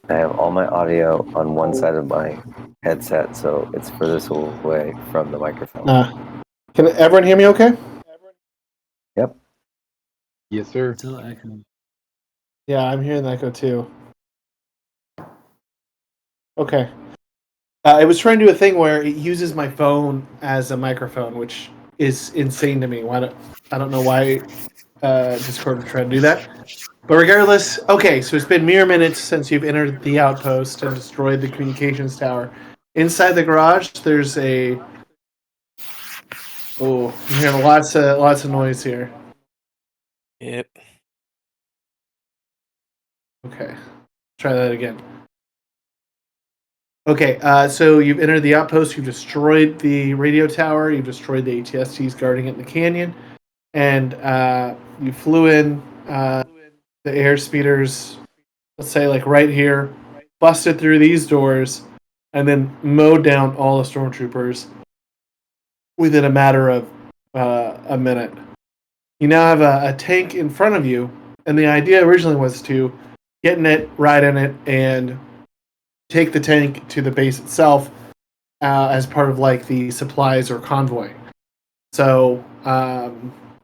I have all my audio on one side of my headset, so it's furthest away from the microphone. Can everyone hear me okay? Yep. Yes, sir. Still echoing. Yeah, I'm hearing the echo too. Okay. I was trying to do a thing where it uses my phone as a microphone, which is insane to me. I don't know why Discord would try to do that. But regardless, okay, so it's been mere minutes since you've entered the outpost and destroyed the communications tower. Inside the garage, there's a... Oh, I'm hearing lots of noise here. Yep. Okay, try that again. Okay, so you've entered the outpost, you've destroyed the radio tower, you've destroyed the ATSTs guarding it in the canyon, and you flew in the air speeders, let's say like right here, busted through these doors, and then mowed down all the stormtroopers within a matter of a minute. You now have a tank in front of you, and the idea originally was to get in it, ride in it, and take the tank to the base itself as part of like the supplies or convoy. So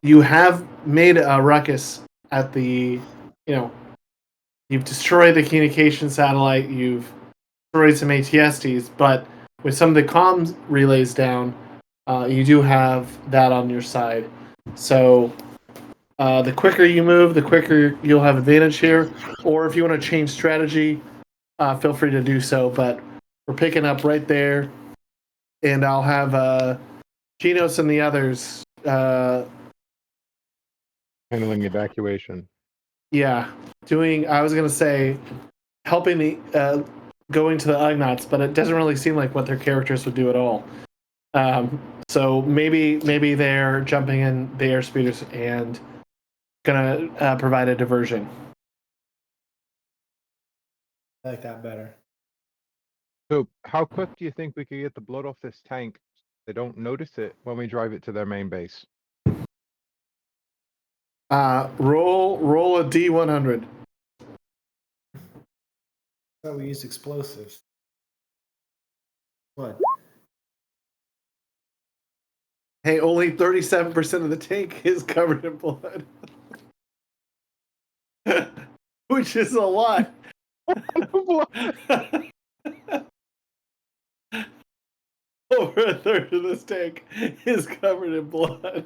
you have made a ruckus at the, you've destroyed the communication satellite, you've destroyed some ATSTs, but with some of the comms relays down, you do have that on your side. So the quicker you move, the quicker you'll have advantage here. Or if you want to change strategy, feel free to do so. But we're picking up right there, and I'll have Genos and the others. Handling evacuation. Yeah, doing. I was gonna say, helping the going to the ugnaughts, but it doesn't really seem like what their characters would do at all. So maybe they're jumping in the airspeeders and gonna provide a diversion. I like that better. So how quick do you think we could get the blood off this tank so they don't notice it when we drive it to their main base? Roll a D100. So we use explosives. What? Hey, only 37% of the tank is covered in blood. Which is a lot. Over a third of this tank is covered in blood.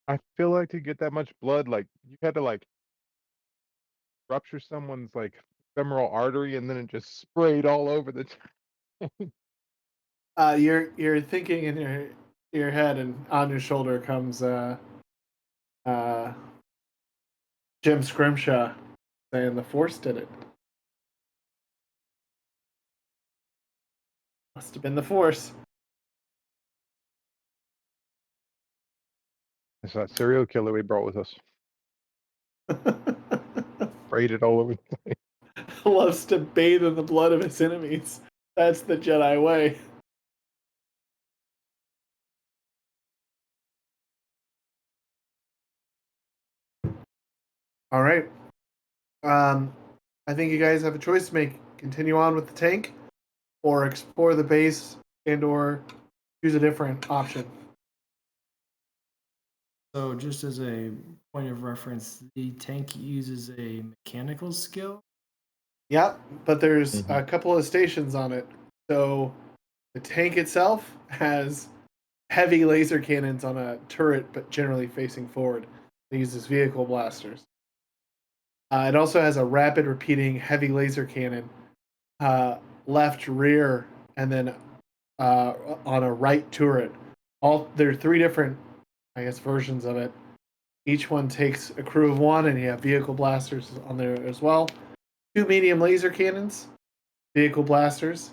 I feel like to get that much blood, like you had to like rupture someone's like femoral artery and then it just sprayed all over the tank. You're thinking in your head, and on your shoulder comes Jim Scrimshaw saying the Force did it. Must have been the Force. It's that serial killer we brought with us. Sprayed it all over the place. Loves to bathe in the blood of his enemies. That's the Jedi way. All right. I think you guys have a choice to make. Continue on with the tank, or explore the base, and/or choose a different option. So just as a point of reference, the tank uses a mechanical skill. Yep, but there's a couple of stations on it. So the tank itself has heavy laser cannons on a turret, but generally facing forward. It uses vehicle blasters. It also has a rapid repeating heavy laser cannon, left, rear, and then on a right turret. There are three different, I guess, versions of it. Each one takes a crew of one, and you have vehicle blasters on there as well. Two medium laser cannons, vehicle blasters.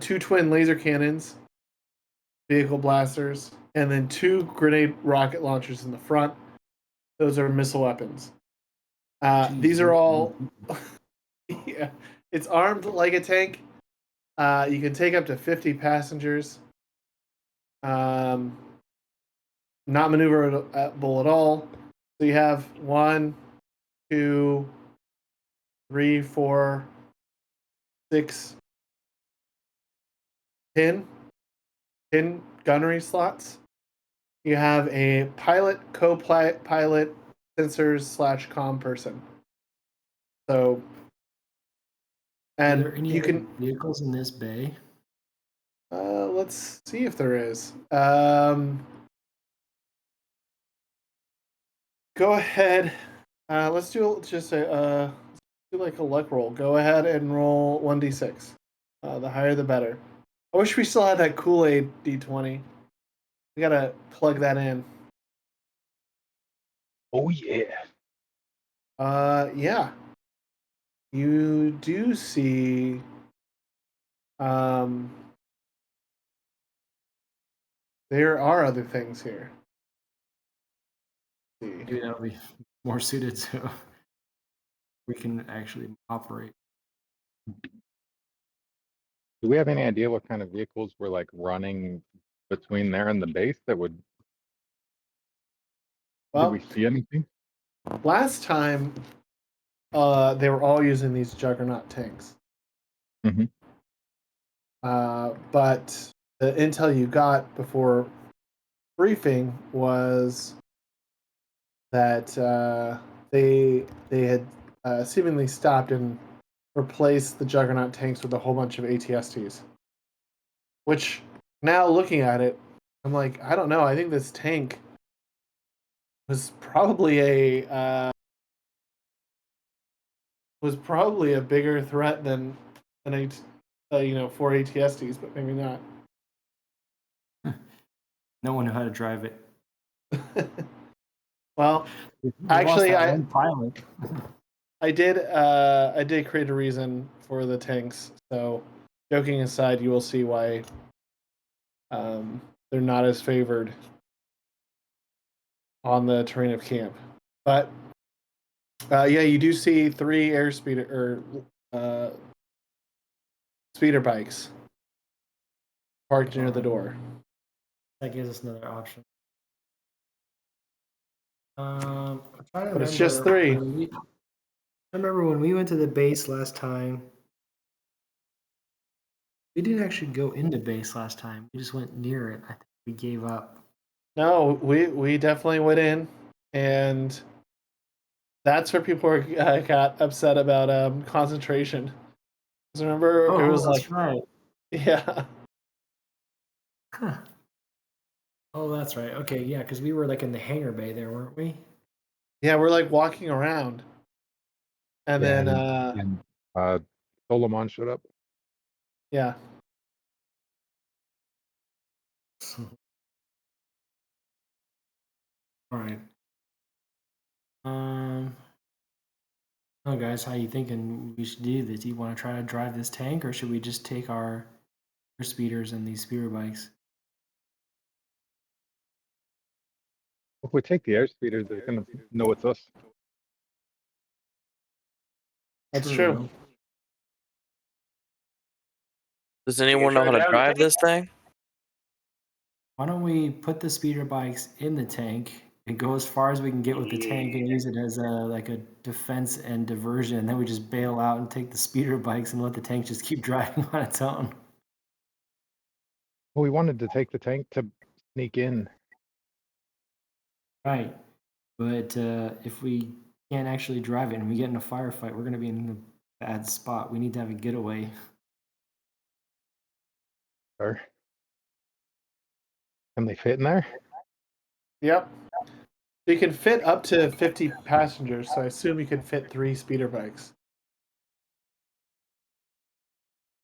Two twin laser cannons, vehicle blasters, and then two grenade rocket launchers in the front. Those are missile weapons. These are all... yeah, it's armed like a tank. You can take up to 50 passengers. Not maneuverable at all. So you have 1, 2, 3, 4, 6, 10 gunnery slots. You have a pilot, co-pilot, sensors / comm person. So, Are and there any you other can. vehicles in this bay? Let's see if there is. Go ahead. Let's do just do like a luck roll. Go ahead and roll 1d6. The higher the better. I wish we still had that Kool-Aid d20. We gotta plug that in. Oh yeah. Yeah. You do see. There are other things here. Let's see. Maybe that'll be more suited so we can actually operate. Do we have any idea what kind of vehicles were like running between there and the base that would? Did Well, we see anything? last time, they were all using these Juggernaut tanks. Mhm. But the intel you got before briefing was that they had seemingly stopped and replaced the Juggernaut tanks with a whole bunch of ATSTs. Which, now looking at it, I'm like, I don't know. I think this tank was probably a bigger threat than an 4 ATSTs, but maybe not. No one knew how to drive it. Well, We actually, lost that one pilot. I did create a reason for the tanks. So, joking aside, you will see why they're not as favored on the terrain of camp. But yeah, you do see 3 speeder bikes parked near the door. That gives us another option. I'm trying to But it's just 3. I remember when we went to the base last time. We didn't actually go into base last time. We just went near it. I think we gave up. No, we definitely went in, and that's where people got upset about concentration. 'Cause remember, it was that's like, right. yeah. Huh. Oh, that's right. Okay, yeah, because we were like in the hangar bay there, weren't we? Yeah, we're like walking around. And Yeah, then Solomon showed up. yeah. All right. Oh, guys, how you thinking we should do this? Do you want to try to drive this tank, or should we just take our speeders and these speeder bikes? If we take the airspeeder, they're gonna know it's us. That's true. Does anyone know how to drive this thing? Why don't we put the speeder bikes in the tank and go as far as we can get with the tank and use it as a defense and diversion, and then we just bail out and take the speeder bikes and let the tank just keep driving on its own. Well, we wanted to take the tank to sneak in. Right. But if we can't actually drive it and we get in a firefight, we're going to be in a bad spot. We need to have a getaway. Or can they fit in there? Yep. You can fit up to 50 passengers, so I assume you could fit 3 speeder bikes.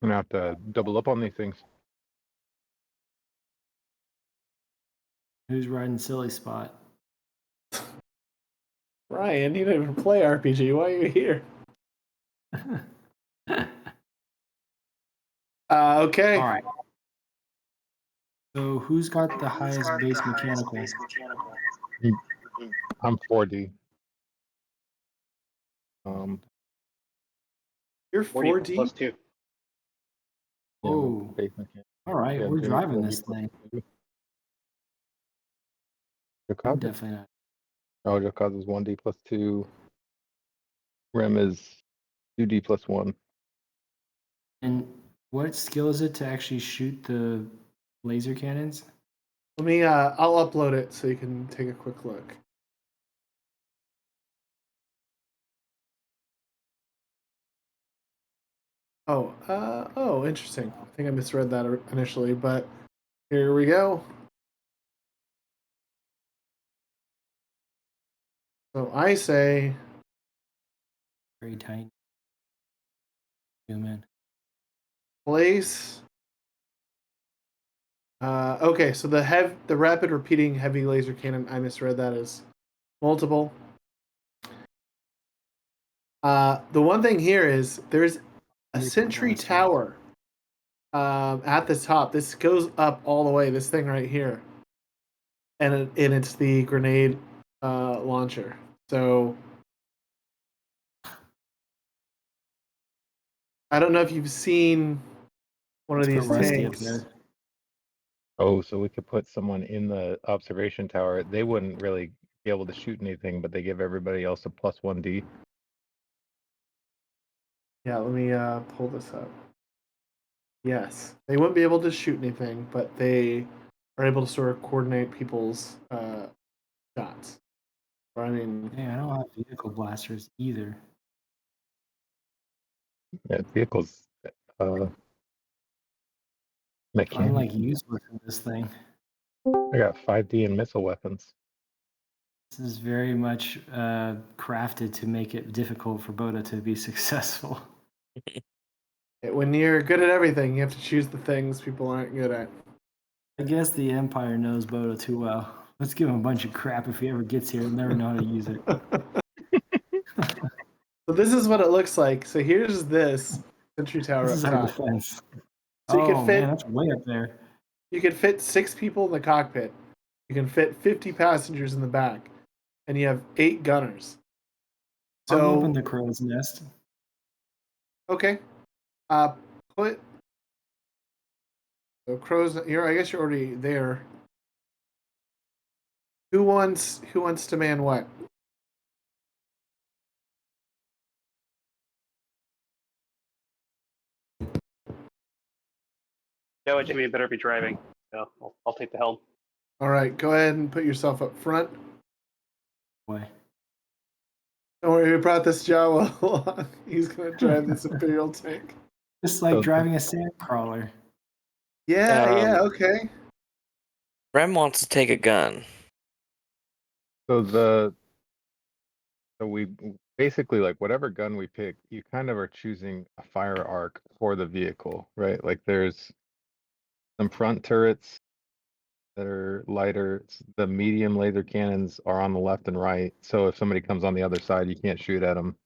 I'm gonna have to double up on these things. Who's riding silly spot? Ryan, you didn't even play RPG. Why are you here? Okay. All right. So who's got the highest base mechanical? I'm 4D. You're 40 4D? plus 2. Yeah, Oh, base mechanic. all right. Yeah, We're doing driving 4D this plus thing. 2. I'm Jowkazza. definitely not. Oh, Jowkazza is 1d plus 2. Rem is 2d plus 1. And what skill is it to actually shoot the laser cannons? Let me. I'll upload it so you can take a quick look. Oh, interesting. I think I misread that initially, but here we go. So I say Very tiny. Human. place. Okay, so the rapid repeating heavy laser cannon, I misread that as multiple. The one thing here is there's a sentry tower at the top. This goes up all the way. This thing right here, and it's the grenade launcher. So I don't know if you've seen one of Let's these put Rusty up tanks. there. Oh, so we could put someone in the observation tower. They wouldn't really be able to shoot anything, but they give everybody else a plus 1d. Yeah, let me pull this up. Yes, they wouldn't be able to shoot anything, but they are able to sort of coordinate people's shots. Or, I mean, Hey, I don't have vehicle blasters either. Yeah, vehicles. I'm like Mechanic. useless in this thing. I got 5d and missile weapons. This is very much crafted to make it difficult for Bota to be successful. when you're good at everything, you have to choose the things people aren't good at. I guess the Empire knows Bota too well. Let's give him a bunch of crap if he ever gets here. He'll never know how to use it. So this is what it looks like. So here's this sentry tower This is up our top. defense. So you Oh could fit man, that's way up there. you could fit 6 people in the cockpit. You can fit 50 passengers in the back, and you have 8 gunners. I'll go up in So the crow's nest. okay, put the crows. I guess you're already there. Who wants to man what? Joe and Jimmy better be driving. So I'll take the helm. All right, go ahead and put yourself up front. Boy. Don't worry, we brought this Jawa along. He's gonna drive this Imperial tank. Just like So- driving a sand crawler. Yeah, okay. Rem wants to take a gun. So we basically, like, whatever gun we pick, you kind of are choosing a fire arc for the vehicle, right? Like there's some front turrets that are lighter. The medium laser cannons are on the left and right. So if somebody comes on the other side, you can't shoot at them.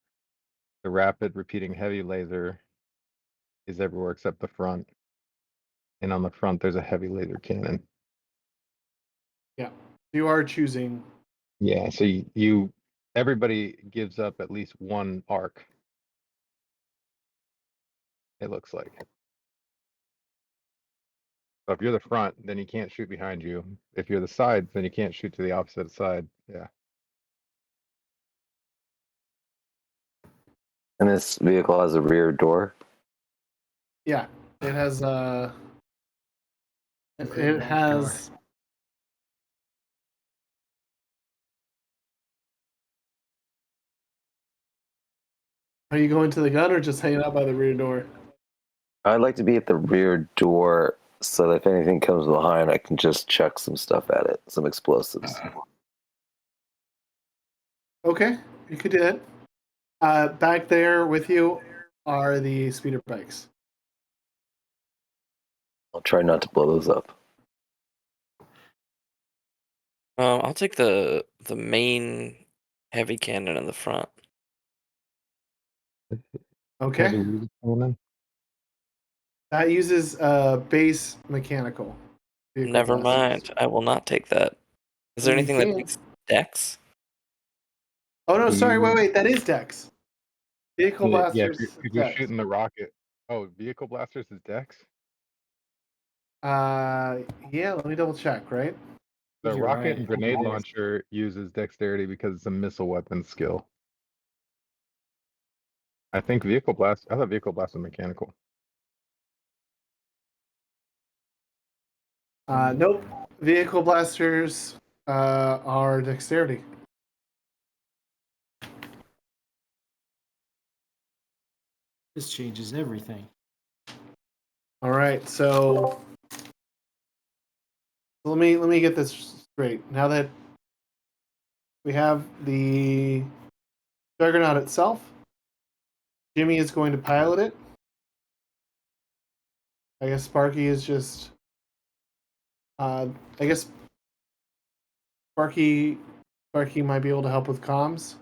The rapid repeating heavy laser is everywhere except the front. And on the front, there's a heavy laser cannon. You are choosing. Yeah, so everybody gives up at least one arc. It looks like. So if you're the front, then you can't shoot behind you. If you're the sides, then you can't shoot to the opposite side. Yeah. And this vehicle has a rear door. Yeah, it has Great it back has. Are you going to the gun or just hanging out by the rear door? I'd like to be at the rear door so that if anything comes behind, I can just chuck some stuff at it, some explosives. Okay, you could do that. Back there with you are the speeder bikes. I'll try not to blow those up. I'll take the main heavy cannon in the front. Okay, Heavy laser cannon. that uses base mechanical. vehicle Never blasters. mind. I will not take that. Is there You anything that can. takes Dex? Oh no, sorry, You- wait, that is Dex. Vehicle Yeah, blasters. if you're Dex. shooting the rocket. Oh, vehicle blasters is Dex? Yeah, let me double check. Right. The You're rocket right. and grenade launcher uses dexterity because it's a missile weapon skill. I thought vehicle blast was mechanical. Nope. Vehicle blasters are dexterity. This changes everything. All right, so let me get this straight. Now that we have the Juggernaut itself, Jimmy is going to pilot it. I guess Sparky is just. I guess Sparky might be able to help with comms.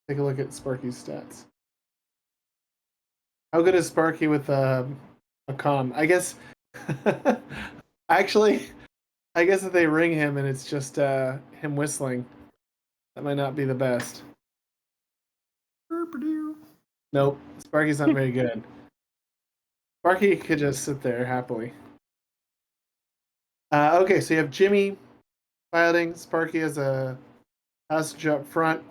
Take a look at Sparky's stats. How good is Sparky with a comm? I guess. Actually, I guess if they ring him and it's just him whistling, that might not be the best. Nope, Sparky's not very good. Sparky could just sit there happily. Okay, so you have Jimmy piloting. Sparky as a passenger up front.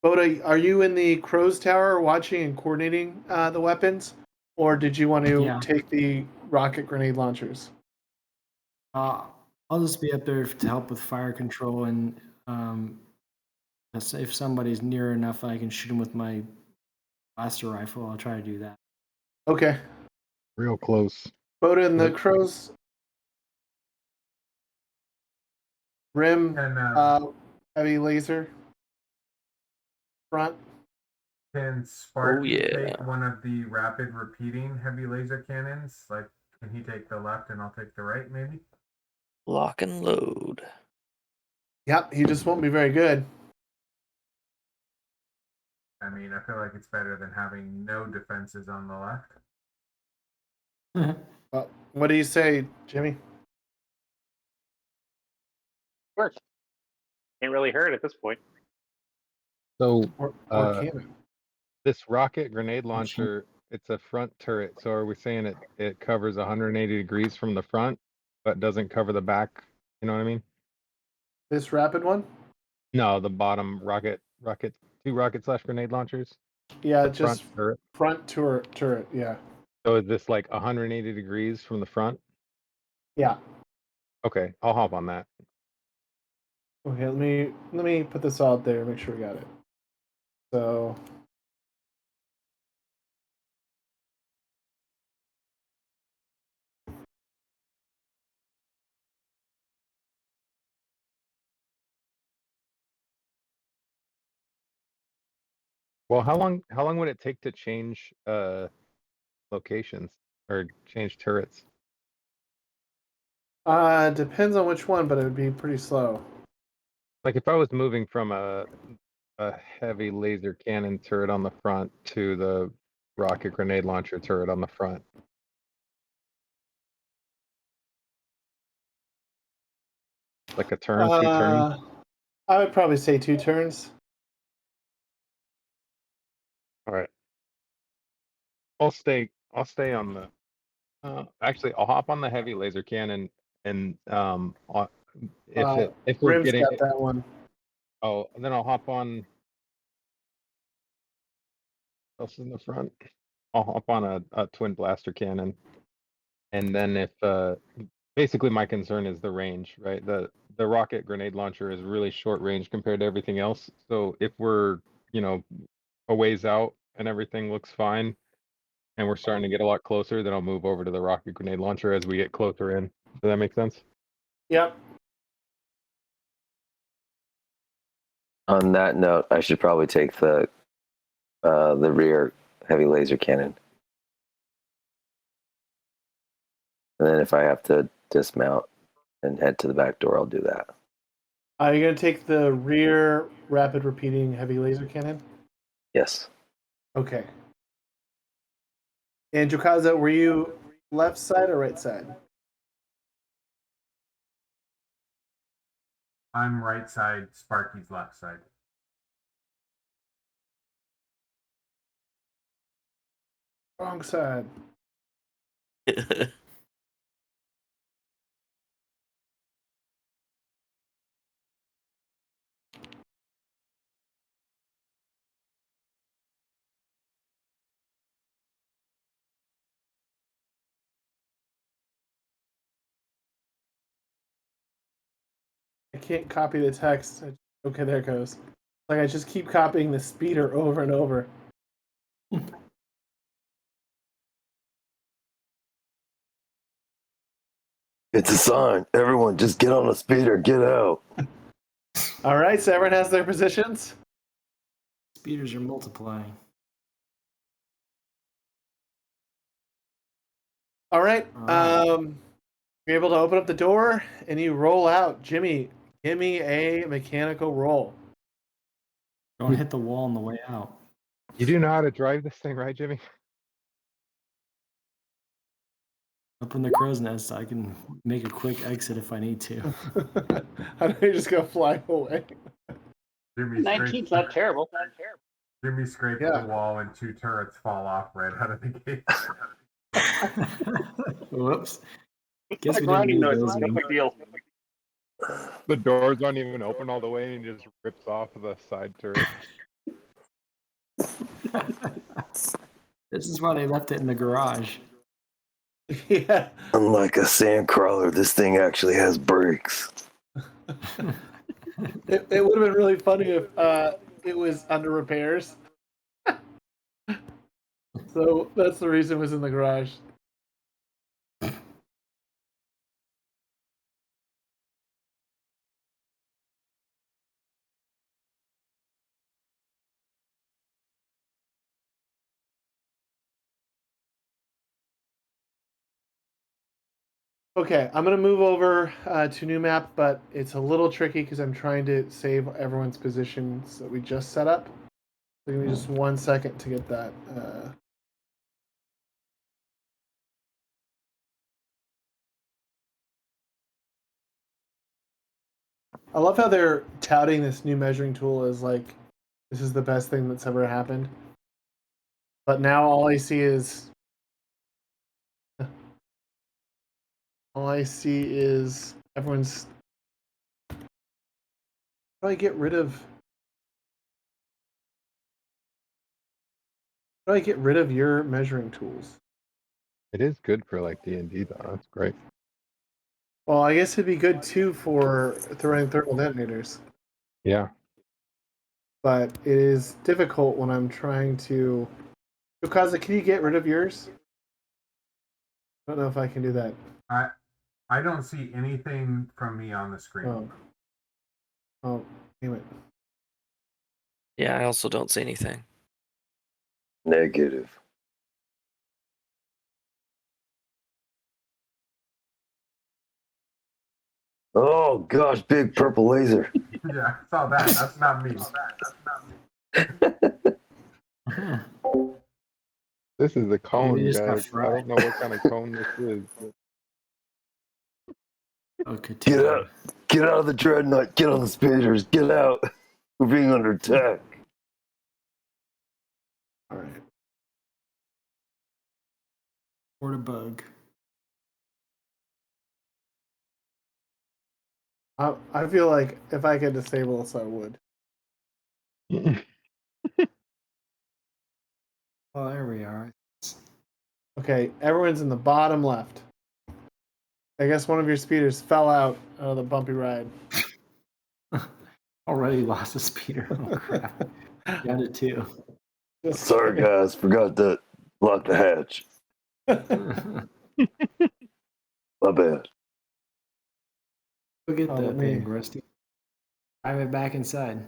Bota, are you in the crow's tower watching and coordinating the weapons? Or did you want to Yeah. take the rocket grenade launchers? I'll just be up there to help with fire control, and if somebody's near enough, I can shoot them with my blaster rifle. I'll try to do that. Okay. Real close. Bota and the Like- crows. Rim, And heavy laser. Front. can Sparky yeah. take one of the rapid repeating heavy laser cannons? Like, can he take the left and I'll take the right, maybe? Lock and load. Yep, he just won't be very good. I mean, I feel like it's better than having no defenses on the left. Well, what do you say, Jimmy? Works. Can't really hurt at this point. So Or Uh, cannon? this rocket grenade launcher, it's a front turret. So are we saying it covers 180 degrees from the front, but doesn't cover the back? You know what I mean? This rapid one? No, the bottom two rocket slash grenade launchers. Yeah, The just front turret. front turret. Yeah, So is this like 180 degrees from the front? yeah. Okay, I'll hop on that. Okay, let me put this out there. Make sure we got it. So. Well, how long would it take to change locations or change turrets? Depends on which one, but it would be pretty slow. Like if I was moving from a heavy laser cannon turret on the front to the rocket grenade launcher turret on the front. Like a turn, 2 turns. I would probably say 2 turns. All right. I'll stay on the actually I'll hop on the heavy laser cannon and if we're Rim's getting got that one. oh, and then I'll hop on else in the front. I'll hop on a twin blaster cannon. And then if basically my concern is the range, right? The rocket grenade launcher is really short range compared to everything else. So if we're, a ways out and everything looks fine and we're starting to get a lot closer, then I'll move over to the rocket grenade launcher as we get closer in. Does that make sense? Yep. On that note, I should probably take the rear heavy laser cannon, and then if I have to dismount and head to the back door, I'll do that. Are you going to take the rear rapid repeating heavy laser cannon? Yes. Okay. And Jowkazza, were you left side or right side? I'm right side, Sparky's left side. Wrong side. can't copy the text. Okay, there it goes. Like I just keep copying the speeder over and over. It's a sign. Everyone, just get on the speeder. Get out. All right, so everyone has their positions. Speeders are multiplying. All right. All You're able to open up the door and you roll out. Jimmy, give me a mechanical roll. Don't hit the wall on the way out. You do know how to drive this thing, right, Jimmy? Up in the crow's nest, I can make a quick exit if I need to. How do you just go fly away? Jimmy 19's scrapes, not terrible. Not terrible. Jimmy scrapes Yeah. the wall and 2 turrets fall off right out of the gate. Whoops. It's Guess not a we didn't grinding need noise. those No ones. big deal. The doors aren't even open all the way and he just rips off the side turret. This is why they left it in the garage. Yeah. Unlike a sandcrawler, this thing actually has brakes. It would have been really funny if it was under repairs. So that's the reason it was in the garage. Okay, I'm going to move over to new map, but it's a little tricky because I'm trying to save everyone's positions that we just set up. So give me just 1 second to get that. I love how they're touting this new measuring tool as like, this is the best thing that's ever happened. But now all I see is everyone's. How do I get rid of? How do I get rid of your measuring tools? It is good for like D&D though. That's great. Well, I guess it'd be good too for throwing thermal detonators, Yeah. but it is difficult when I'm trying to. Jowkazza, can you get rid of yours? I don't know if I can do that. I don't see anything from me on the screen. Oh, damn it. Yeah, I also don't see anything. Negative. Oh gosh, big purple laser. Yeah, I saw that. That's not me. This is a cone, just got guys. I fried. don't know what kind of cone this is. Oh, Get Katira. out. Get out of the dreadnought. Get on the speeders. Get out. We're being under attack. All right. Or a bug. I feel like if I could disable this, I would. Oh, there we are. Okay, everyone's in the bottom left. I guess one of your speeders fell out of the bumpy ride. Already lost a speeder. Oh, crap. Down to 2. Just Sorry, guys. Forgot to lock the hatch. kidding. My bad. Go get Oh, that let me- thing, Rusty. Drive it back inside.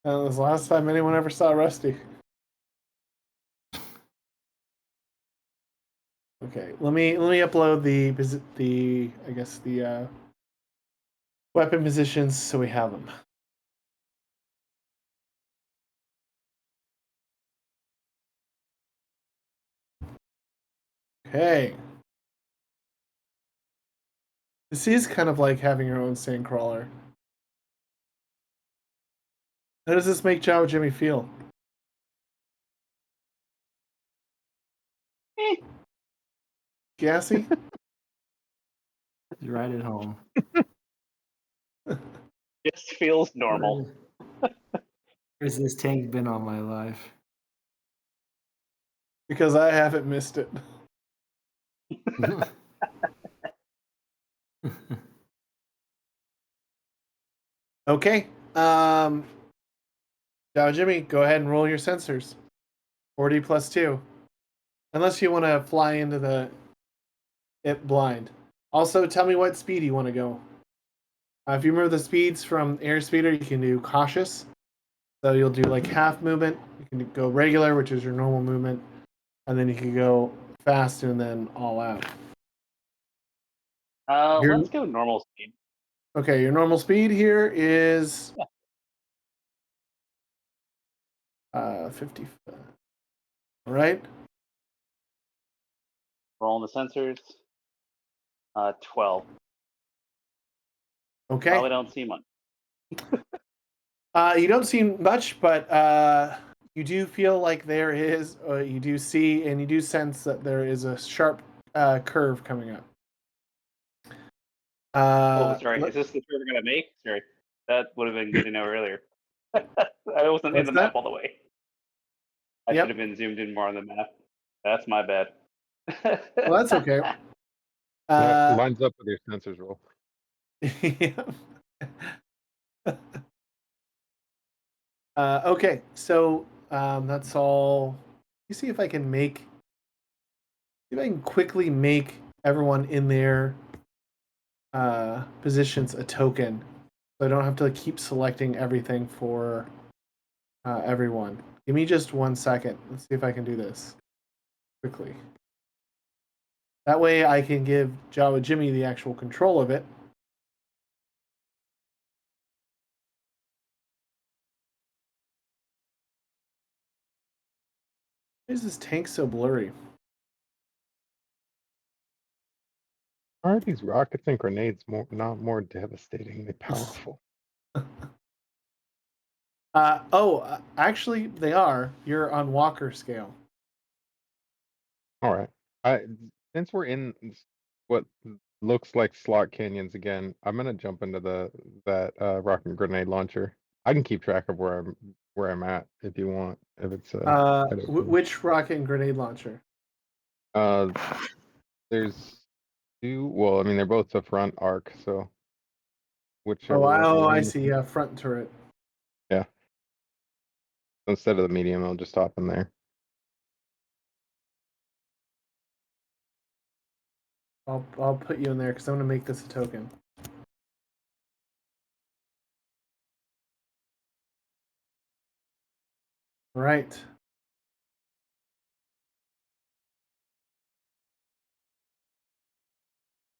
That was the last time anyone ever saw Rusty. Okay, let me upload the I guess the weapon positions so we have them. Okay. This is kind of like having your own sandcrawler. How does this make Jawa Jimmy feel? Gassy? Right at home. Just feels normal. Where's this tank been all my life? Because I haven't missed it. Okay. Now, Jimmy, go ahead and roll your sensors. 40 plus 2. Unless you want to fly into it blind. Also, tell me what speed you want to go. If you remember the speeds from airspeeder, you can do cautious. So you'll do like half movement. You can go regular, which is your normal movement. And then you can go fast and then all out. Let's go normal speed. Okay, your normal speed here is 50. All right. Rolling the sensors. 12. Okay. Probably don't see much. You don't see much, but you do feel like there is, you do see, and you do sense that there is a sharp curve coming up. Oh, sorry. Is this the turn we're going to make? Sorry. That would have been good to know earlier. I wasn't in the map all the way. I should have been zoomed in more on the map. That's my bad. Well, that's okay. That lines up with your sensors roll. Okay, so that's all. You see if I can quickly make everyone in their positions a token, so I don't have to keep selecting everything for everyone. Give me just 1 second. Let's see if I can do this quickly. That way I can give Jawa Jimmy the actual control of it. Why is this tank so blurry? Are these rockets and grenades not more devastatingly powerful? Actually, they are. You're on Walker scale. All right. Since we're in what looks like slot canyons again, I'm gonna jump into that rocket grenade launcher. I can keep track of where I'm at if you want. If it's Which rocket and grenade launcher? There's two. Well, I mean they're both the front arc, so whichever. I see. Yeah, front turret. Yeah. Instead of the medium, I'll just hop in there. I'll put you in there because I'm gonna make this a token. All right.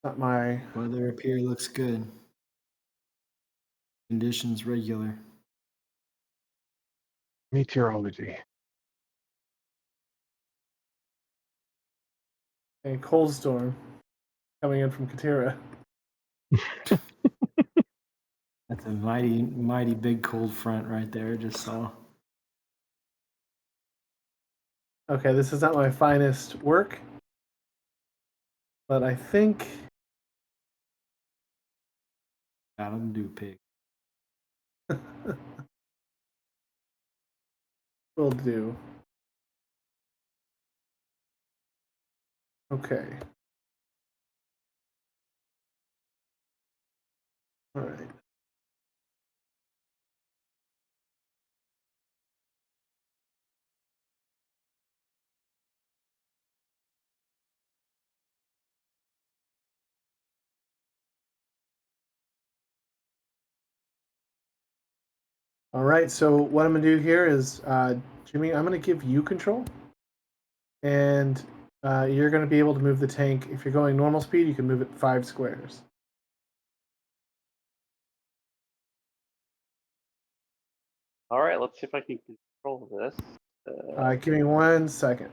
Not my weather up here looks good. Conditions regular. Meteorology. a cold storm coming in from Katira. That's a mighty big cold front right there. Just saw. Okay, this is not my finest work, but I think That'll do, pig. will do. Okay. All right. All right, so what I'm going to do here is, Jimmy, I'm going to give you control. And you're going to be able to move the tank. If you're going normal speed, you can move it 5 squares. All right, let's see if I can control this. Give me 1 second.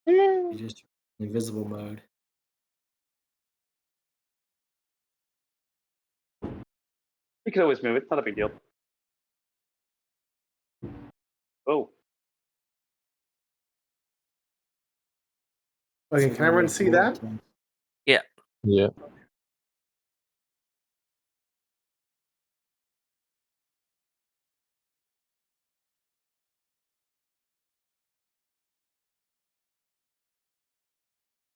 You just invisible mode. We could always move it. Not a big deal. Oh. Okay, can everyone see that? Yeah. Yeah.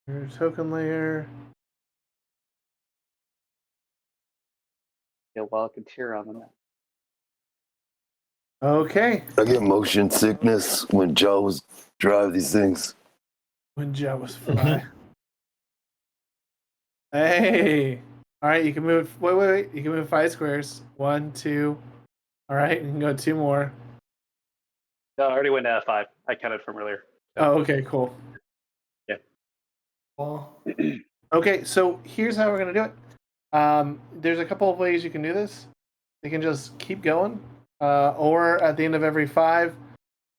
Your token layer. Yeah, wild Katira on the map. Okay. I get motion sickness when Jawas drive these things. When Jawas fly. Hey. All right, you can move. Wait. You can move 5 squares. 1, 2. All right, you can go 2 more. No, I already went 5. I counted from earlier. Oh, okay, cool. Yeah. Well, Okay, so here's how we're gonna do it. There's a couple of ways you can do this. You can just keep going, or at the end of every 5.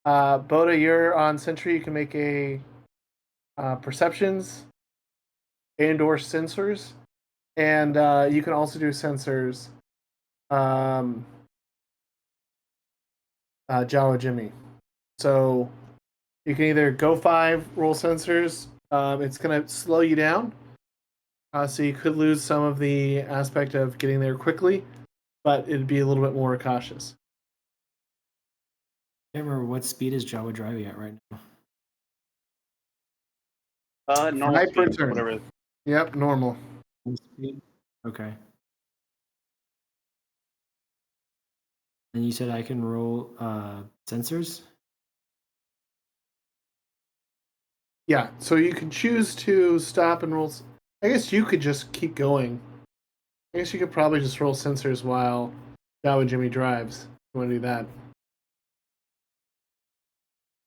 Bota, you're on Sentry. You can make a perceptions and/or sensors, and you can also do sensors. Jawa Jimmy. So you can either go 5, roll sensors. It's gonna slow you down, so you could lose some of the aspect of getting there quickly, but it'd be a little bit more cautious. I can't remember what speed is Jawa driving at right now. Normal 5 per speed, turn. whatever. Yep, normal. Speed? Okay. And you said I can roll sensors? Yeah, so you can choose to stop and roll. I guess you could just keep going. I guess you could probably just roll sensors while Jawa Jimmy drives. You want to do that?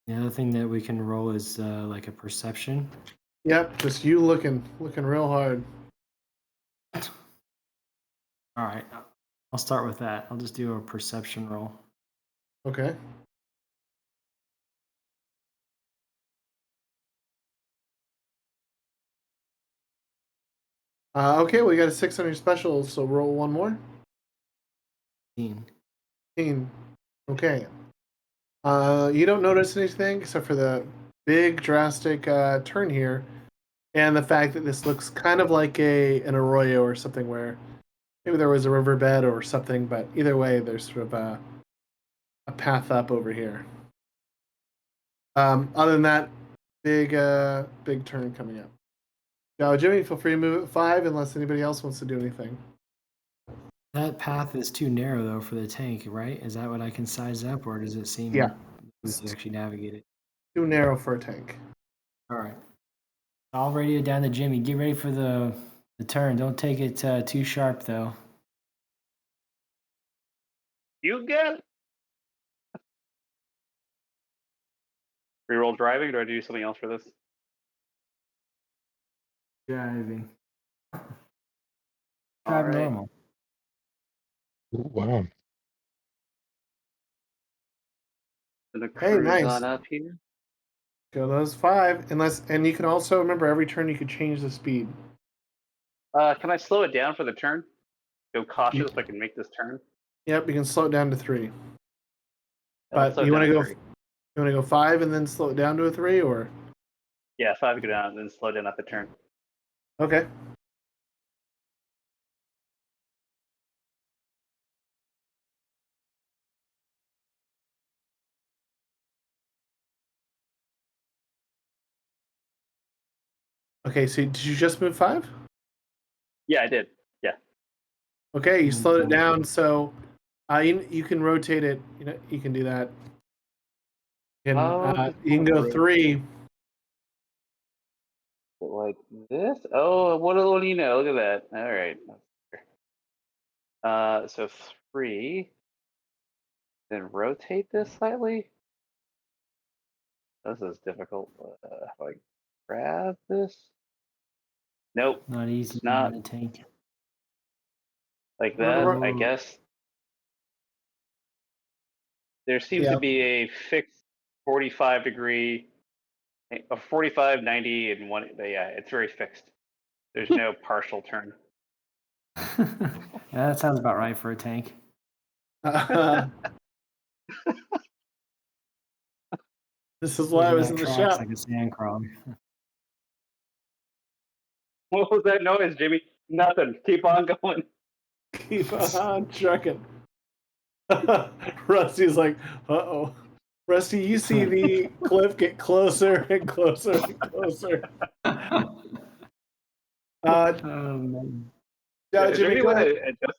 The other thing that we can roll is like a perception. Yep, just you looking real hard. All right, I'll start with that. I'll just do a perception roll. Okay. Okay, we got a 6 on your special, so roll 1 more. 15. Okay. You don't notice anything except for the big drastic turn here, and the fact that this looks kind of like an arroyo or something where maybe there was a riverbed or something, but either way, there's sort of a path up over here. Other than that, big turn coming up. Now, Jimmy, feel free to move at 5 unless anybody else wants to do anything. That path is too narrow though for the tank, right? Is that what I can size up, or does it seem Yeah. we can actually navigate it? Too narrow for a tank. All right. I'll radio down to Jimmy. Get ready for the turn. Don't take it too sharp though. You get it. Reroll driving, or do I do something else for this? Driving. All Drive right. normal. Wow. And the Hey, cruise nice. on up here. Go those 5, and you can also remember every turn you could change the speed. Can I slow it down for the turn? Go cautious so I can make this turn. Yep, you can slow it down to 3. Yeah, But slow it you want down to to 3. You want to go 5 and then slow it down to a 3, or Yeah, 5 go down, then slow down at the turn. okay. Okay, so did you just move 5? Yeah, I did. Yeah. Okay, you slowed it down, so you can rotate it. You know, you can do that. You can go 3. Like this? Oh, what do you know? Look at that. All right. So 3. Then rotate this slightly. This is difficult. If I grab this. Nope. Not easy. It's not. In a tank. Like that, I Oh. guess. There seems to be a fixed 45 degree, a 45, 90, and 1. But yeah, it's very fixed. There's no partial turn. Yeah, that sounds about right for a tank. This is why I was in the Tracks shop. like a sand crawler. What was that noise, Jimmy? Nothing. Keep on going. Keep on trucking. Rusty's like, uh-oh. Rusty, you see the cliff get closer and closer and closer. Man. Yeah, Is there Jimmy, any go way ahead. to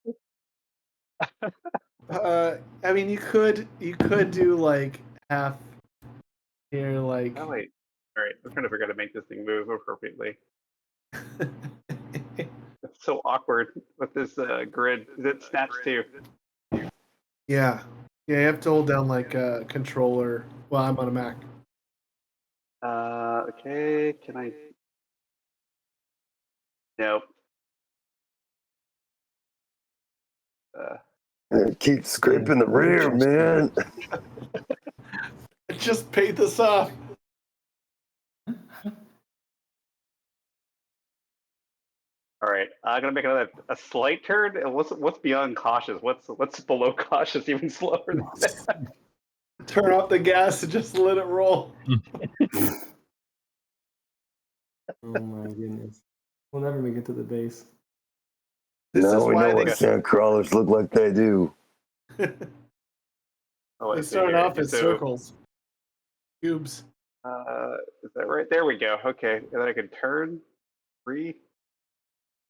adjust it? I mean, you could do like half here, like. Oh wait. All right, I'm trying to figure out how to make this thing move appropriately. It's so awkward with this grid. Is it snaps too? Yeah, you have to hold down like a controller. Well, I'm on a Mac. Okay. Can I? Nope. Keep scraping the rear, man. Just paid this off. All right, I'm gonna make a slight turn. And what's beyond cautious? What's below cautious? Even slower than that. Turn off the gas and just let it roll. Oh my goodness. We'll never make it to the base. This Now is we why know what they, sand crawlers look like they do. Oh, they I see start here. off as So, circles, cubes. is that right? There we go. Okay, and then I can turn 3.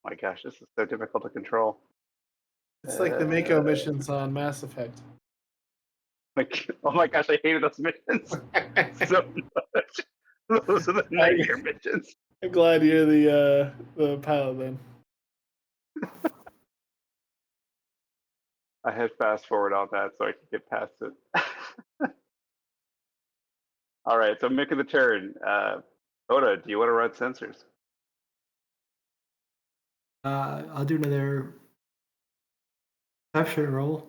My gosh, this is so difficult to control. It's like the Mako missions on Mass Effect. Like, oh my gosh, I hated those missions so much. Those are the nightmare missions. I'm glad you're the pilot then. I had fast forward on that so I could get past it. All right, so I'm making the turn. Bota, do you want to run sensors? I'll do another perception roll.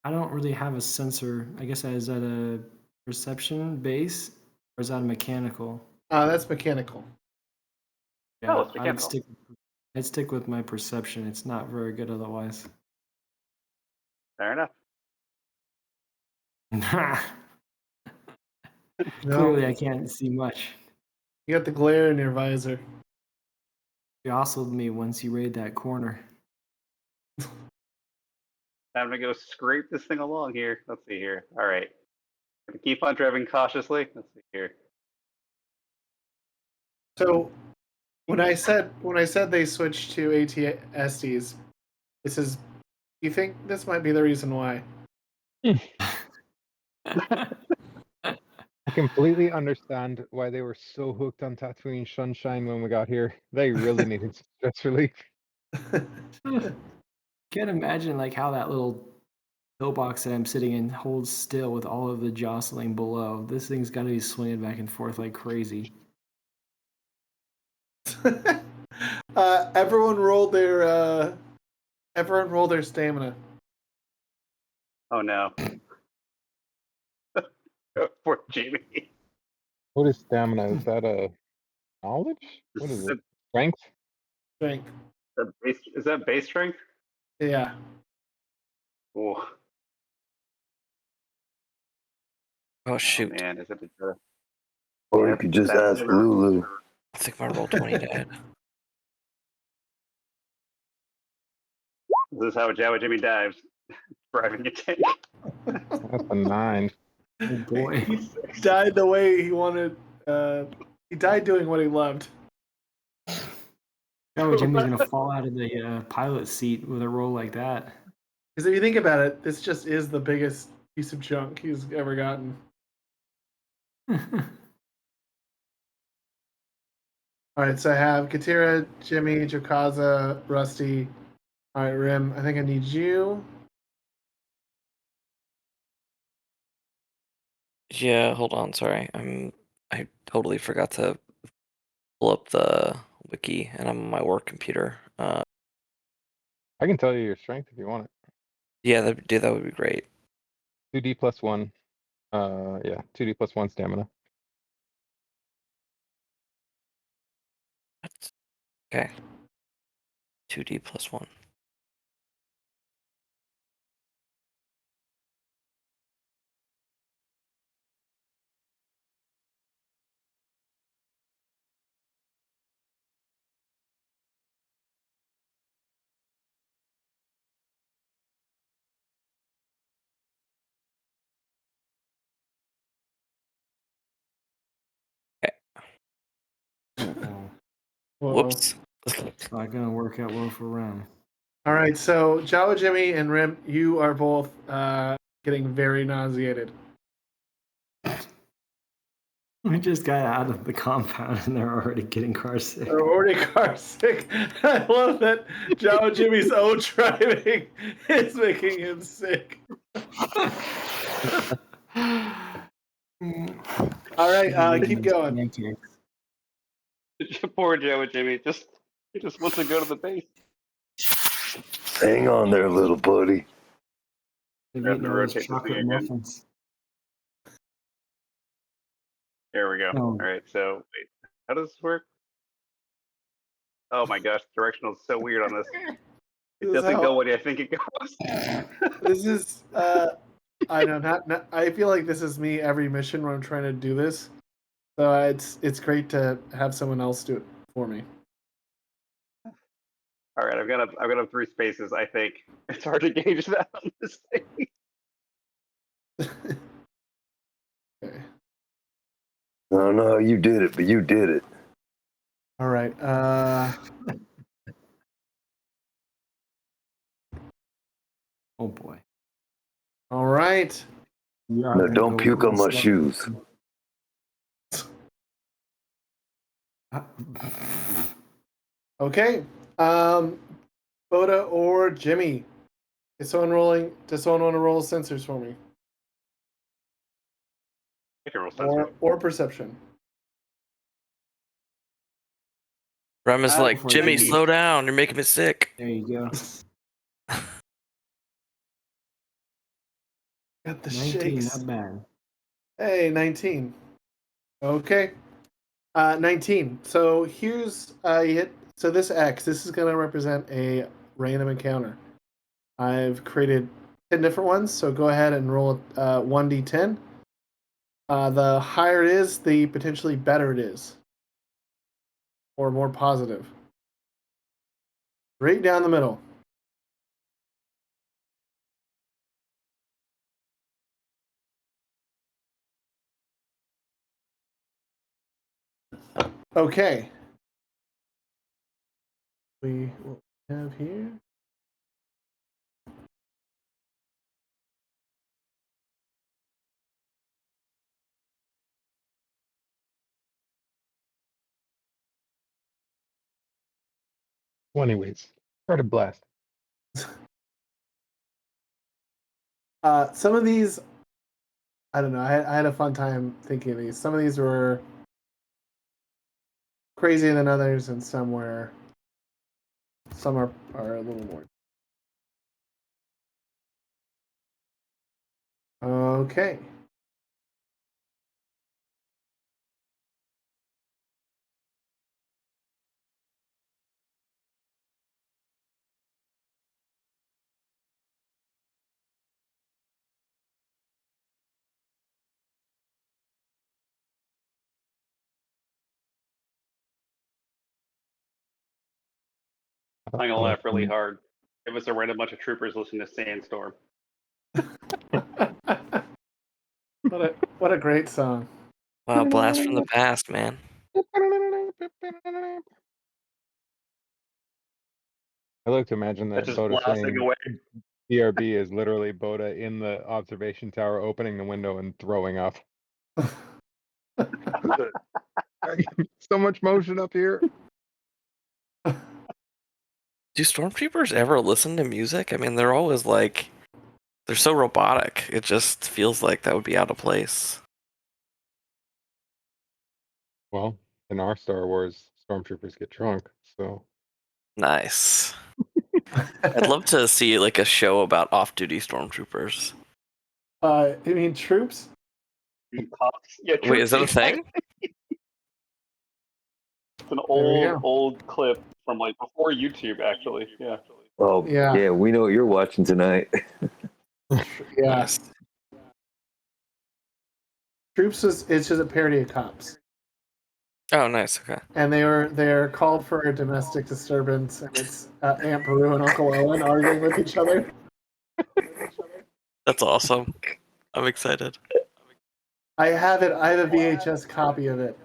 I don't really have a sensor. I guess is that a perception base or is that a mechanical? That's mechanical. Oh, Yeah, it's mechanical. I'd stick with my perception. It's not very good otherwise. Fair enough. No, Clearly, I can't see much. you got the glare in your visor. You jostled me once you raid that corner. I'm gonna go scrape this thing along here. Let's see here. All right, gonna keep on driving cautiously. Let's see here. So when I said they switched to ATSDs, this is. You think this might be the reason why? I completely understand why they were so hooked on Tatooine Sunshine when we got here. They really needed stress relief. Can't imagine like how that little pillbox that I'm sitting in holds still with all of the jostling below. This thing's got to be swinging back and forth like crazy. Everyone rolled their stamina. Oh no. Poor Jamie. What is stamina? Is that a knowledge? What is it? Strength? Strength. Is that base strength? Yeah. Ooh. Oh Oh shoot! man, is it the Or you could just ask Lulu. I think my roll 20 died. This is how Jawa Jimmy dives. Driving a tank. That's a 9. Oh boy. He died the way he wanted. He died doing what he loved. Oh, Jimmy's gonna fall out of the pilot seat with a roll like that. Because if you think about it, this just is the biggest piece of junk he's ever gotten. All right, so I have Katira, Jimmy, Jowkazza, Rusty. All right, Rim. I think I need you. Yeah, hold on. Sorry, I totally forgot to pull up the wiki, and I'm on my work computer. I can tell you your strength if you want it. Yeah, that would be great. 2d plus 1. Yeah, 2d plus 1 stamina. What? Okay. 2D plus 1. Whoa. Whoops. It's not gonna work out well for Rem. All right, so Jawa, Jimmy, and Rim, you are both getting very nauseated. We just got out of the compound and they're already getting car sick. They're already car sick. I love that Jawa Jimmy's own driving is making him sick. All right, keep going. Poor Joe and Jimmy. He just wants to go to the base. Hang on there, little buddy. They've Have eaten to all those rotate this chocolate thing again. muffins. There we go. Oh. All right, so wait, how does this work? Oh my gosh, directional is so weird on this. It This is doesn't how- go what I think it goes. This is I know not I feel like this is me every mission when I'm trying to do this. So it's great to have someone else do it for me. All right, I've got up 3 spaces. I think it's hard to gauge that on this thing. Okay. I don't know how you did it, but you did it. All right. Oh boy. All right. We are No, gonna don't go puke on my slow. shoes. Okay. Bota or Jimmy. Does someone want to roll sensors for me? I can roll sensor. Or perception. Rem is like, before Jimmy, you- slow down. You're making me sick. There you go. Got the 19, shakes. not bad. Hey, 19. Okay. 19. So here's you hit. So this X, this is going to represent a random encounter. I've created 10 different ones. So go ahead and roll 1d10. The higher it is, the potentially better it is, or more positive. Right down the middle. Okay. We will have here. Well, anyways, try to blast. Some of these, I don't know. I had a fun time thinking of these. Some of these were crazier than others, and some are a little more. Okay. I'm gonna laugh really hard. It was a random bunch of troopers listening to Sandstorm. What a great song. Wow, blast from the past, man. I like to imagine that That's just Bota blasting saying away. BRB is literally Bota in the observation tower, opening the window and throwing up. So much motion up here. Do stormtroopers ever listen to music? I mean, they're always like, they're so robotic. It just feels like that would be out of place. Well, in our Star Wars, stormtroopers get drunk, so Nice. I'd love to see like a show about off-duty stormtroopers. You mean troops? Cops. Yeah, Wait, is that a troops. thing? It's an There we go. old clip from like before YouTube, actually. Yeah. Oh, Yeah. yeah, we know what you're watching tonight. Yeah. Nice. Troops it's just a parody of cops. Oh, nice. Okay. And they're called for a domestic disturbance, and it's Aunt Beru and Uncle Owen arguing with each other. That's awesome. I'm excited. I have a VHS copy of it.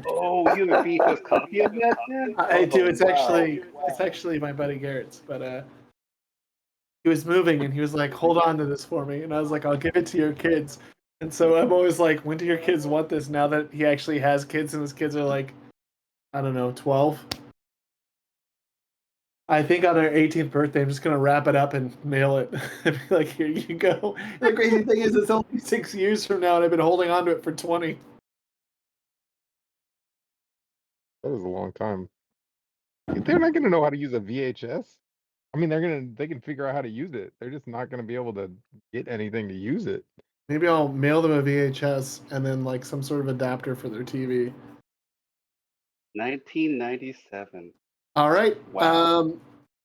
Oh Oh, you have beat this copy of that, man? I do. It's wow. actually my buddy Garrett's, but he was moving and he was like, "Hold on to this for me," and I was like, "I'll give it to your kids." And so I'm always like, "When do your kids want this?" Now that he actually has kids and his kids are like, I don't know, 12. I think on their 18th birthday, I'm just gonna wrap it up and mail it and be like, "Here you go." And the crazy thing is, it's only 6 years from now, and I've been holding on to it for 20. That is a long time. They're not gonna know how to use a VHS. I mean, they can figure out how to use it. They're just not gonna be able to get anything to use it. Maybe I'll mail them a VHS and then like some sort of adapter for their TV. 1997. All right. Wow.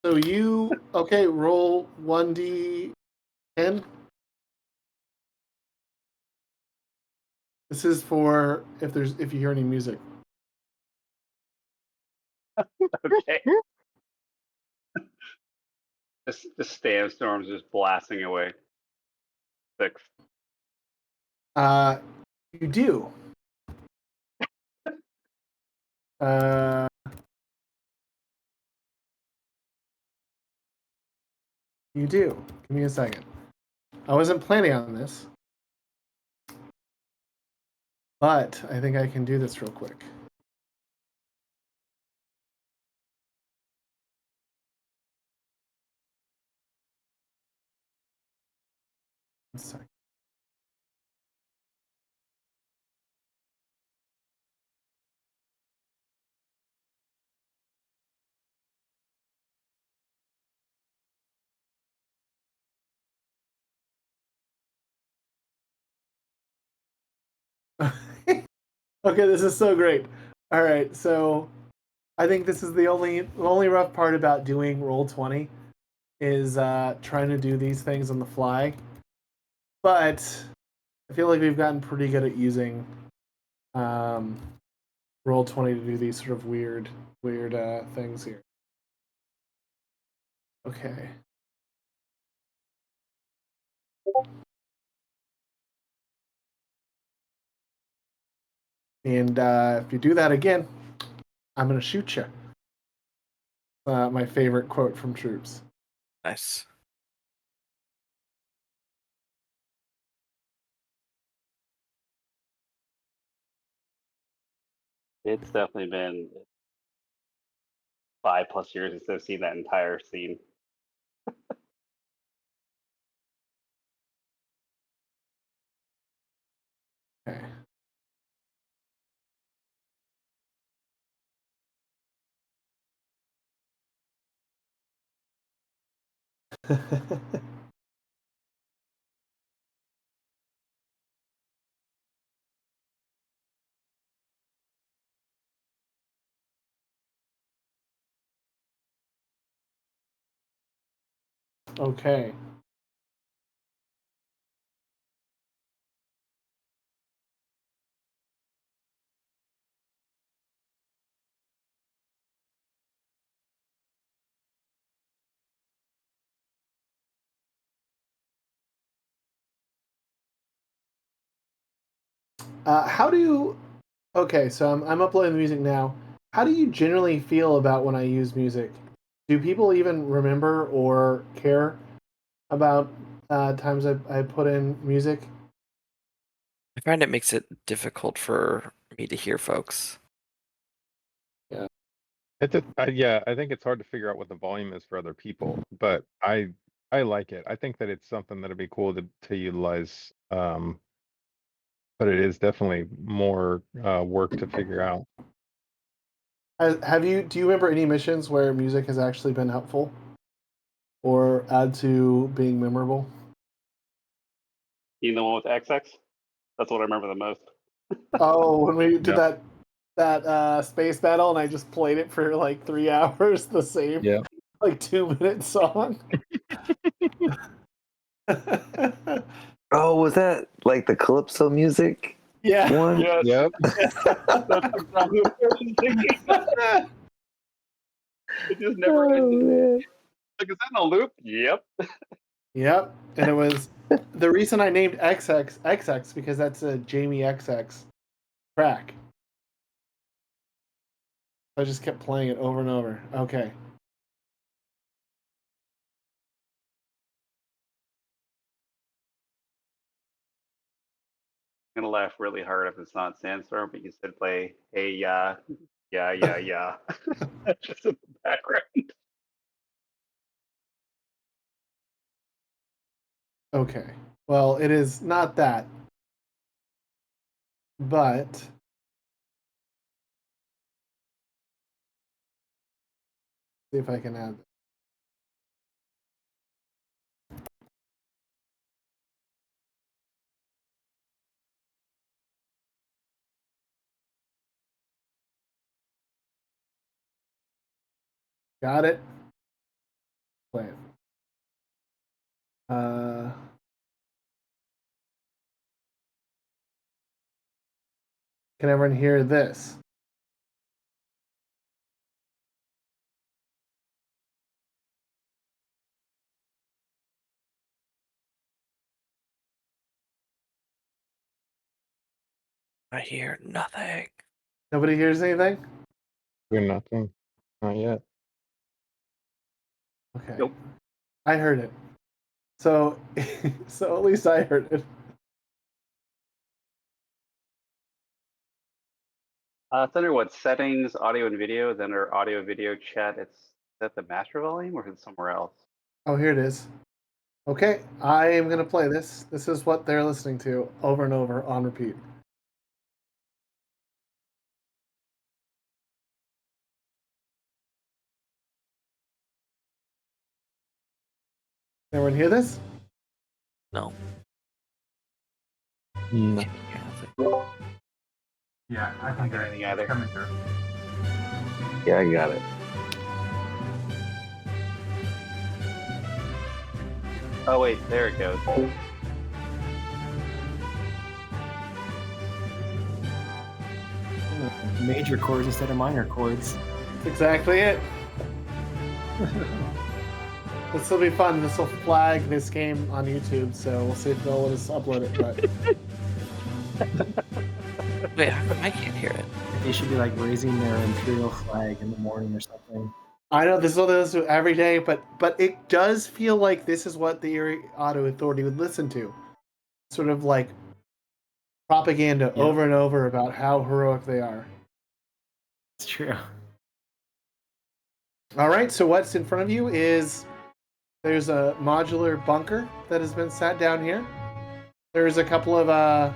So you roll 1d10. This is for if you hear any music. Okay. The sandstorm's just blasting away. 6. You do. You do. Give me a second. I wasn't planning on this, but I think I can do this real quick. One second. Okay, this is so great. All right, so I think this is the only rough part about doing Roll20 is trying to do these things on the fly. But I feel like we've gotten pretty good at using Roll20 to do these sort of weird things here. Okay. And if you do that again, I'm going to shoot you. My favorite quote from Troops. Nice. It's definitely been 5+ years since I've seen that entire scene. Okay. Okay. How do you? Okay, so I'm uploading the music now. How do you generally feel about when I use music? Do people even remember or care about times I put in music? I find it makes it difficult for me to hear folks. Yeah, I think it's hard to figure out what the volume is for other people, but I like it. I think that it's something that'd be cool to utilize. But it is definitely more work to figure out. Do you remember any missions where music has actually been helpful or add to being memorable? You know, the one with XX? That's what I remember the most. Oh, when we did Yeah. that space battle and I just played it for like 3 hours, the same Yeah. like 2-minute song. Oh, was that like the Calypso music Yeah. one? Yes. Yep. That's exactly what I was thinking. It just never Oh, ended. man. Like, is that in a loop? Yep. Yep. And it was the reason I named XX because that's a Jamie XX track. I just kept playing it over and over. Okay. I'm gonna laugh really hard if it's not Sandstorm, but you said play hey yeah. Just in the background. Okay. Well, it is not that. But see if I can add. Got it. Play it. Can everyone hear this? I hear nothing. Nobody hears anything? You're nothing. Not yet. Okay. Nope. I heard it. So so at least I heard it. It's under what settings, audio and video, then our audio video chat. It's is that the master volume or is it somewhere else? Oh, here it is. Okay, I am going to play this. This is what they're listening to over and over on repeat. Everyone hear this? No. No. Can't hear nothing. Yeah, I can get anything it. either. It's coming through. Yeah, I got it. Oh wait, there it goes. Major chords instead of minor chords. That's exactly it. This will be fun. This will flag this game on YouTube, so we'll see if they'll let us upload it. But Wait, how come I can't hear it? They should be like raising their Imperial flag in the morning or something. I know this is what they listen to every day, but it does feel like this is what the Erie Auto Authority would listen to. Sort of like propaganda over and over about how heroic they are. It's true. All right, so what's in front of you is there's a modular bunker that has been sat down here. There's a couple of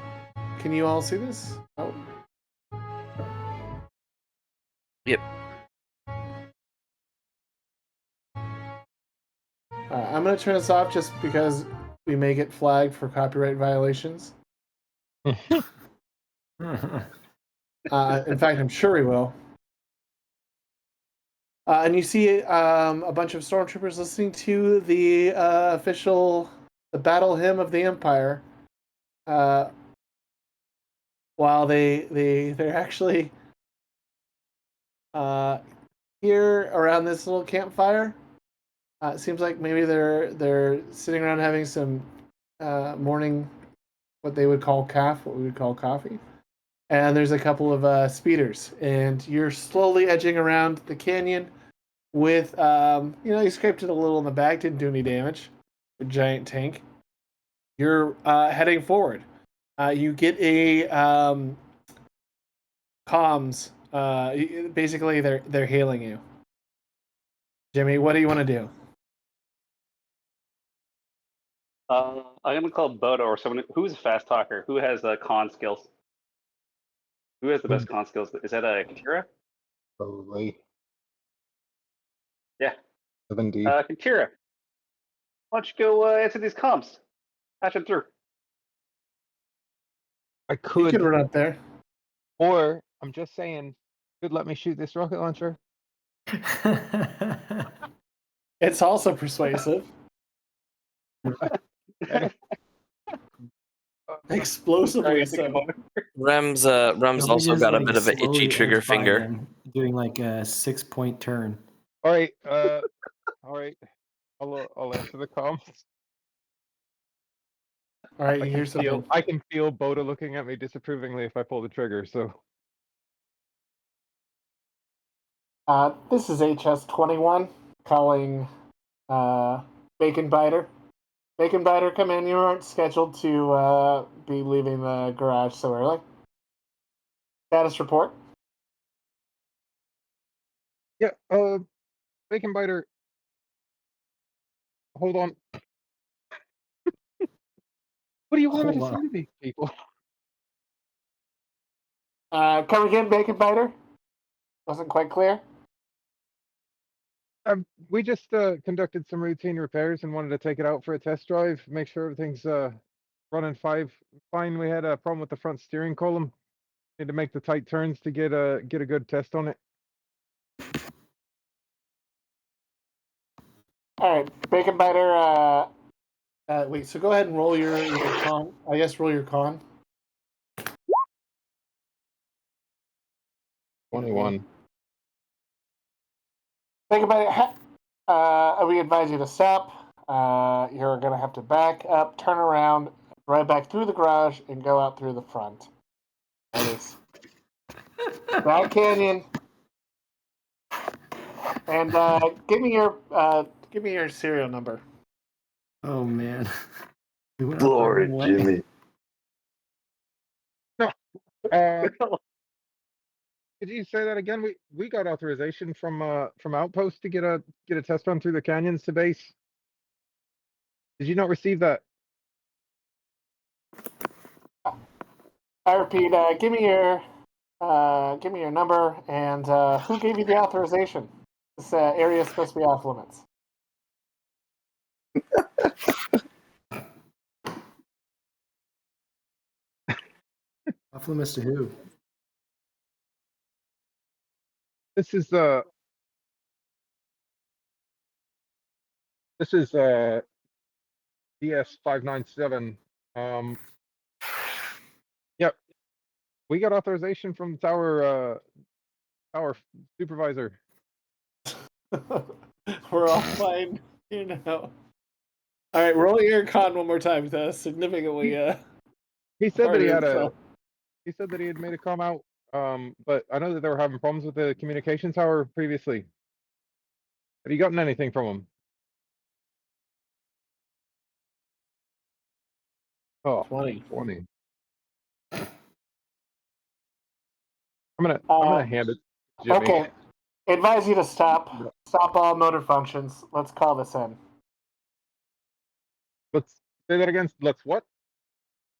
can you all see this? Oh. Yep. I'm going to turn this off just because we may get flagged for copyright violations. In fact, I'm sure we will. And you see a bunch of stormtroopers listening to the the battle hymn of the Empire, while they're actually here around this little campfire. It seems like maybe they're sitting around having some morning, what they would call what we would call coffee. And there's a couple of speeders, and you're slowly edging around the canyon with, you scraped it a little in the back, didn't do any damage. A giant tank. You're heading forward. You get a comms. Basically, they're hailing you. Jimmy, what do you want to do? I'm gonna call Bota or someone who's a fast talker. Who has con skills? Who has the best con skills? Is that a Katira? Probably. Yeah. 70. Katira. Why don't you go answer these comms? Patch them through. I You could, can run up there. or I'm just saying, could let me shoot this rocket launcher. It's also persuasive. Explosively Sorry, so. Rem's Don't also just, got a like, bit of an itchy slowly trigger edge by finger. them, doing like a 6-point turn. All right. All right. I'll answer the comms. All right, here's something. I can feel Bota looking at me disapprovingly if I pull the trigger. So This is HS-21 calling Bacon Biter. Bacon Biter, come in. You aren't scheduled to be leaving the garage so early. Status report. Yeah, Bacon Biter. Hold on. What do you want me to Hold say on. to these people? Come again, Bacon Biter? Wasn't quite clear. We just conducted some routine repairs and wanted to take it out for a test drive, make sure everything's running fine. We had a problem with the front steering column. Need to make the tight turns to get a good test on it. All right, Bacon Biter. Wait. So go ahead and roll your con. I guess roll your con. 21. Bacon Biter. We advise you to stop. You're gonna have to back up, turn around, right back through the garage, and go out through the front. That is that canyon. And give me your serial number. Oh man. We went out the Glory, wrong way. Jimmy. Could you say that again? We got authorization from Outpost to get a test run through the canyons to base. Did you not receive that? I repeat. Give me your number and who gave you the authorization? This area is supposed to be off limits. Off limits to who? This is DS597. Yep. We got authorization from tower supervisor. We're all fine, you know. All right, roll your con one more time. Significantly. He said that he had harder, he said that he had made a come out. But I know that they were having problems with the communication tower previously. Have you gotten anything from him? Oh, 20. 20. I'm gonna hand it to Jimmy. Okay. Advise you to stop. Stop all motor functions. Let's call this in. Let's say that again. Let's what?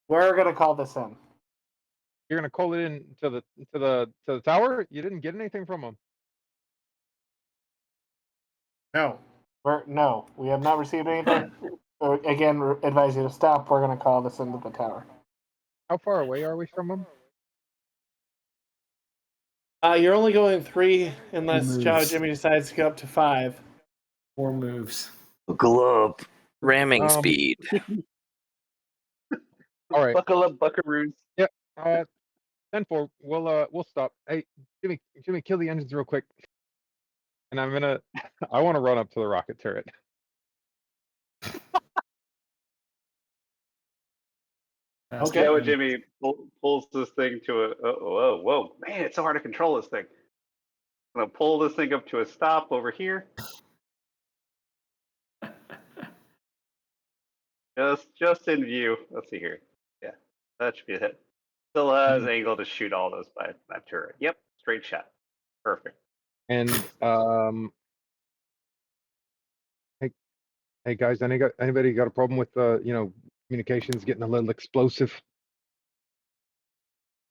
We're gonna call this in. You're gonna call it in to the tower? You didn't get anything from him. No. No. We have not received anything. Again, advise you to stop. We're gonna call this into the tower. How far away are we from him? You're only going 3 unless Moves. Jawa Jimmy decides to go up to 5. 4 moves. Buckle up. Ramming speed. All right. Buckle up, buckaroos. 10-4. We'll stop. Hey, Jimmy, kill the engines real quick. And I want to run up to the rocket turret. Okay. Jawa Jimmy pulls this thing to a whoa, man! It's so hard to control this thing. I'm gonna pull this thing up to a stop over here. Just in view. Let's see here. Yeah, that should be a hit. Still has angle to shoot all those by that turret. Yep, straight shot. Perfect. And hey guys, anybody got a problem with communications getting a little explosive?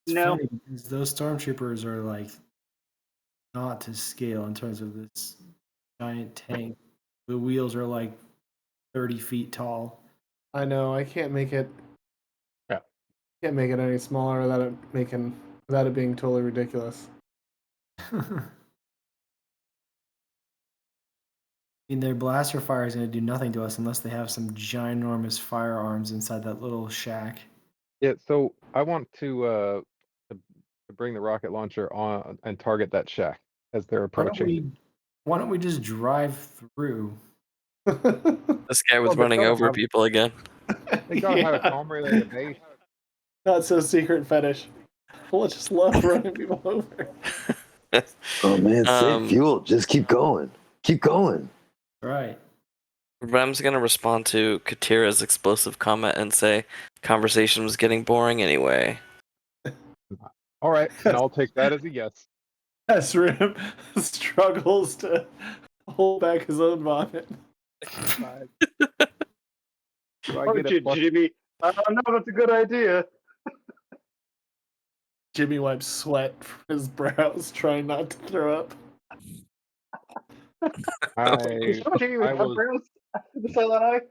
It's No. funny because those stormtroopers are like not to scale in terms of this giant tank. The wheels are like 30 feet tall. I know. I can't make it. Yeah. Can't make it any smaller without it being totally ridiculous. I mean, their blaster fire is going to do nothing to us unless they have some ginormous firearms inside that little shack. Yeah. So I want to bring the rocket launcher on and target that shack as they're approaching. Why don't we just drive through? This guy was Well, but running don't over have- people again. They gotta have a Yeah. comm relay to base. Not so secret fetish. We'll just love running people over. Oh man, save Um, fuel. Just keep going. Keep going. Right. Rem's gonna respond to Katira's explosive comment and say, "Conversation was getting boring anyway." All right, and I'll take that as a yes. As Rim struggles to hold back his own vomit. Fine. Do I Or get a plus? Jimmy. I don't know. That's a good idea. Jimmy wipes sweat from his brows, trying not to throw up. I Jimmy I with will eyebrows after the silent eye.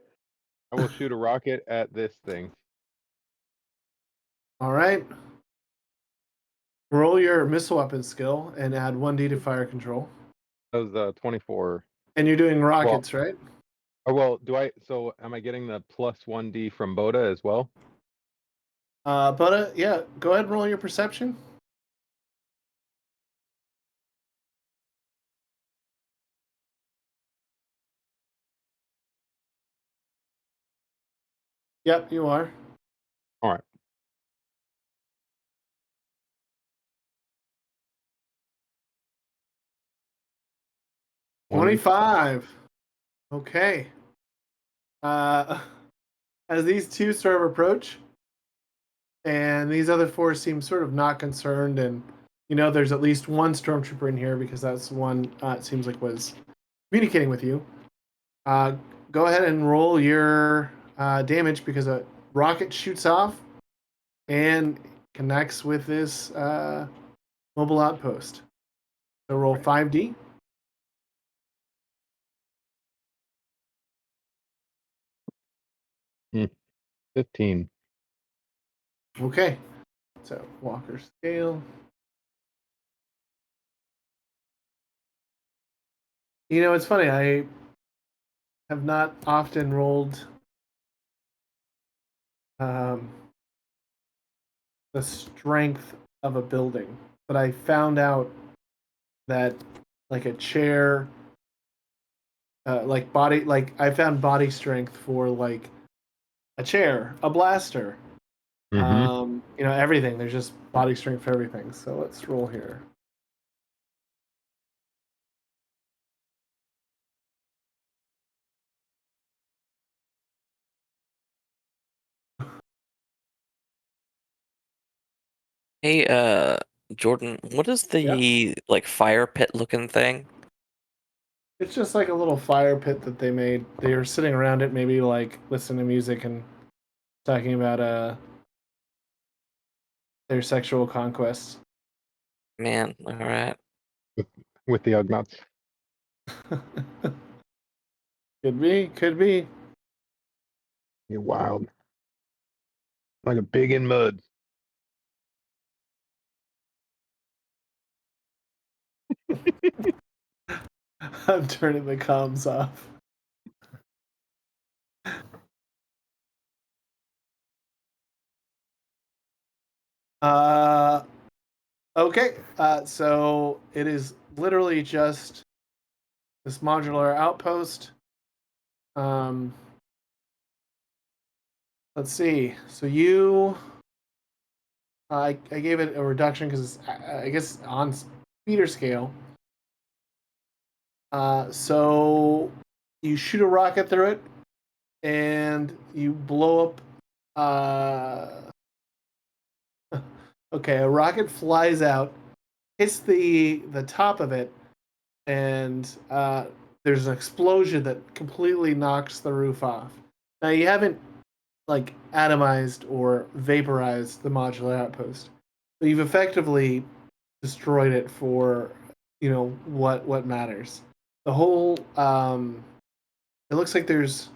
I will shoot a rocket at this thing. All right. Roll your missile weapon skill and add 1d to fire control. That was 24. And you're doing rockets, right? Oh well, do I? So am I getting the plus 1d from Bota as well? But yeah, go ahead and roll your perception. Yep, you are. All right. 25. Okay. As these two sort of approach, and these other four seem sort of not concerned, and there's at least one stormtrooper in here because that's one it seems like was communicating with you. Go ahead and roll your damage because a rocket shoots off and connects with this mobile outpost. So roll 5d. 15. Okay. So Walker scale. It's funny. I have not often rolled um, the strength of a building, but I found out that like a chair, I found body strength for like a chair, a blaster, everything. There's just body strength for everything. So let's roll here. Hey, Jordan, what is the like fire pit looking thing? It's just like a little fire pit that they made. They were sitting around it, maybe like listening to music and talking about their sexual conquests. Man, all right. With the ugnaughts. Could be, could be. You're wild. Like a pig in mud. I'm turning the comms off. Uh, okay. So it is literally just this modular outpost. Um, let's see. So I gave it a reduction because I guess on speeder scale. So you shoot a rocket through it, and you blow up. Okay, a rocket flies out, hits the top of it, and there's an explosion that completely knocks the roof off. Now you haven't like atomized or vaporized the modular outpost, but you've effectively destroyed it for what matters. The whole it looks like there's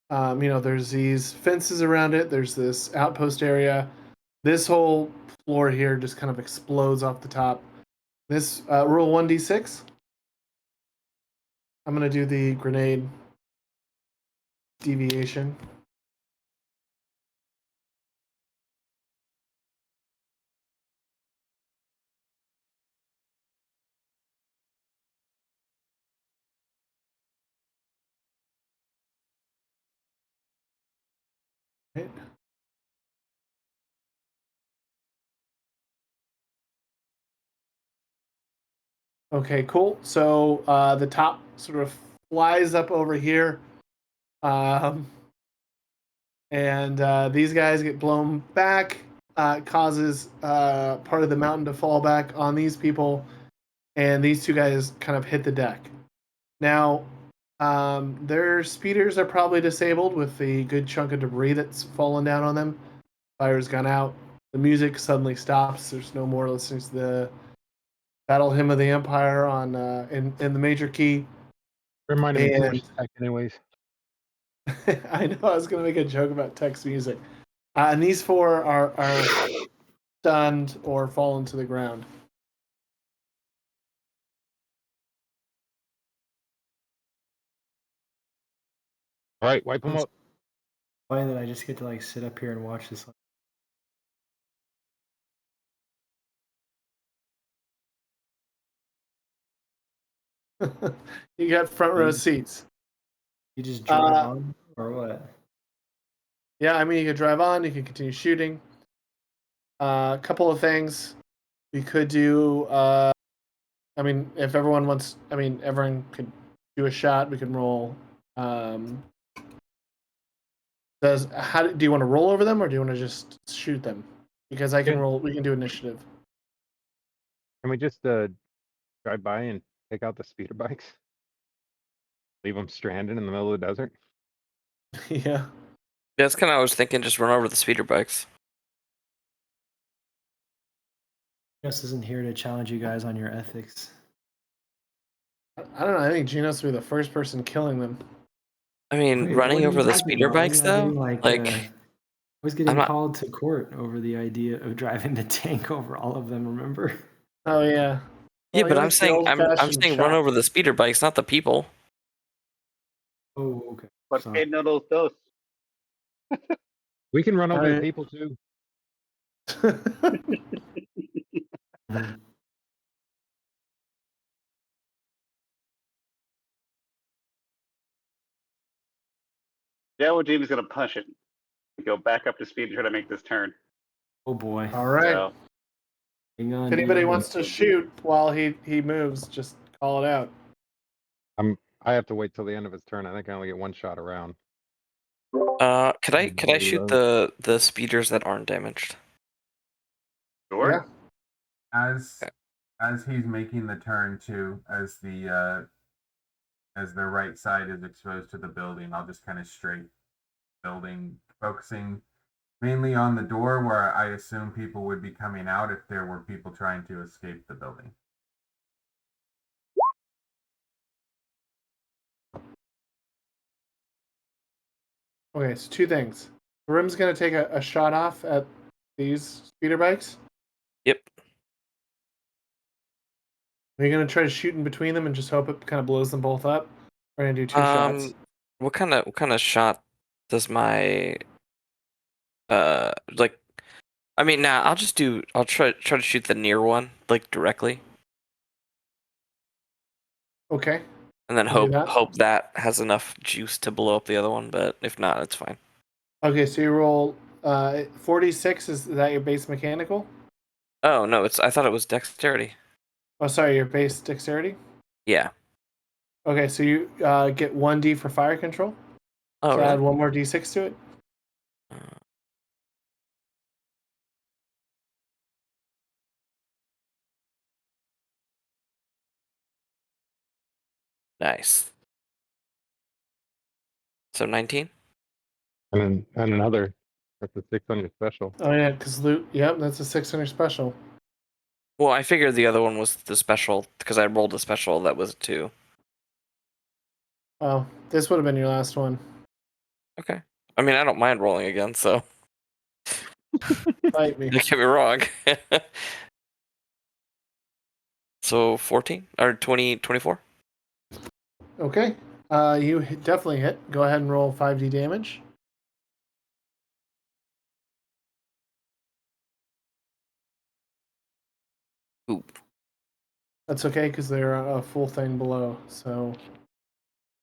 these fences around it. There's this outpost area. This whole floor here just kind of explodes off the top. This roll 1d6. I'm gonna do the grenade deviation. Right. Okay, cool. So the top sort of flies up over here. And these guys get blown back. It causes part of the mountain to fall back on these people. And these two guys kind of hit the deck. Now, their speeders are probably disabled with the good chunk of debris that's fallen down on them. Fire's gone out. The music suddenly stops. There's no more listening to the Battle Hymn of the Empire on in the major key. Reminded me too much And tech, anyways. I know I was going to make a joke about text music. And these four are stunned or fallen to the ground. All right, wipe them up. Funny that I just get to like sit up here and watch this. You got front row seats. You just drive on or what? Yeah, I mean, you could drive on, you can continue shooting. A couple of things we could do. I mean, if everyone wants, I mean, everyone could do a shot. We can roll. Do you want to roll over them or do you want to just shoot them? Because I can roll. We can do initiative. Can we just drive by and take out the speeder bikes? Leave them stranded in the middle of the desert? Yeah. That's kind of what I was thinking. Just run over the speeder bikes. Genos isn't here to challenge you guys on your ethics. I don't know. I think Genos will be the first person killing them. I mean, Wait, running what are over you the talking speeder about? bikes, Wasn't I though? getting, I was getting I'm not- called to court over the idea of driving the tank over all of them, remember? Oh yeah. Yeah, Well, but he I'm likes the saying I'm old-fashioned saying run shot. over the speeder bikes, not the people. Oh, okay. But Sorry. no those dos. We can run over the Alright. people too. Mhm. Jawa Jim's gonna punch it. Go back up to speed and try to make this turn. Oh boy. All right. So, Hang on. If anybody dude. wants to shoot while he moves, just call it out. I have to wait till the end of his turn. I think I only get one shot around. Could I shoot the speeders that aren't damaged? sure. Yeah. As he's making the turn too, as the right side is exposed to the building, I'll just kind of straight building, focusing mainly on the door where I assume people would be coming out if there were people trying to escape the building. Okay, so two things. Rim's gonna take a shot off at these speeder bikes. Yep. Are you gonna try to shoot in between them and just hope it kind of blows them both up? We're gonna do two shots. What kind of shot does my like? I mean, I'll try to shoot the near one like directly, Okay. and then We'll do hope that. that has enough juice to blow up the other one. But if not, it's fine. Okay, so you roll 46. Is that your base mechanical? Oh no, I thought it was dexterity. Oh, sorry, your base dexterity. Yeah. Okay, so you get 1d for fire control. Oh, So really? add one more d6 to it. Nice. So 19. And another. That's a 6 on your special. Oh yeah, because loot. Yep, that's a 600 special. Well, I figured the other one was the special because I rolled a special that was a 2. Oh, this would have been your last one. Okay. I mean, I don't mind rolling again, so Fight me. don't get me wrong. So 14 or 24. Okay. You definitely hit. Go ahead and roll 5d damage. Oop. That's okay because they're a full thing below. So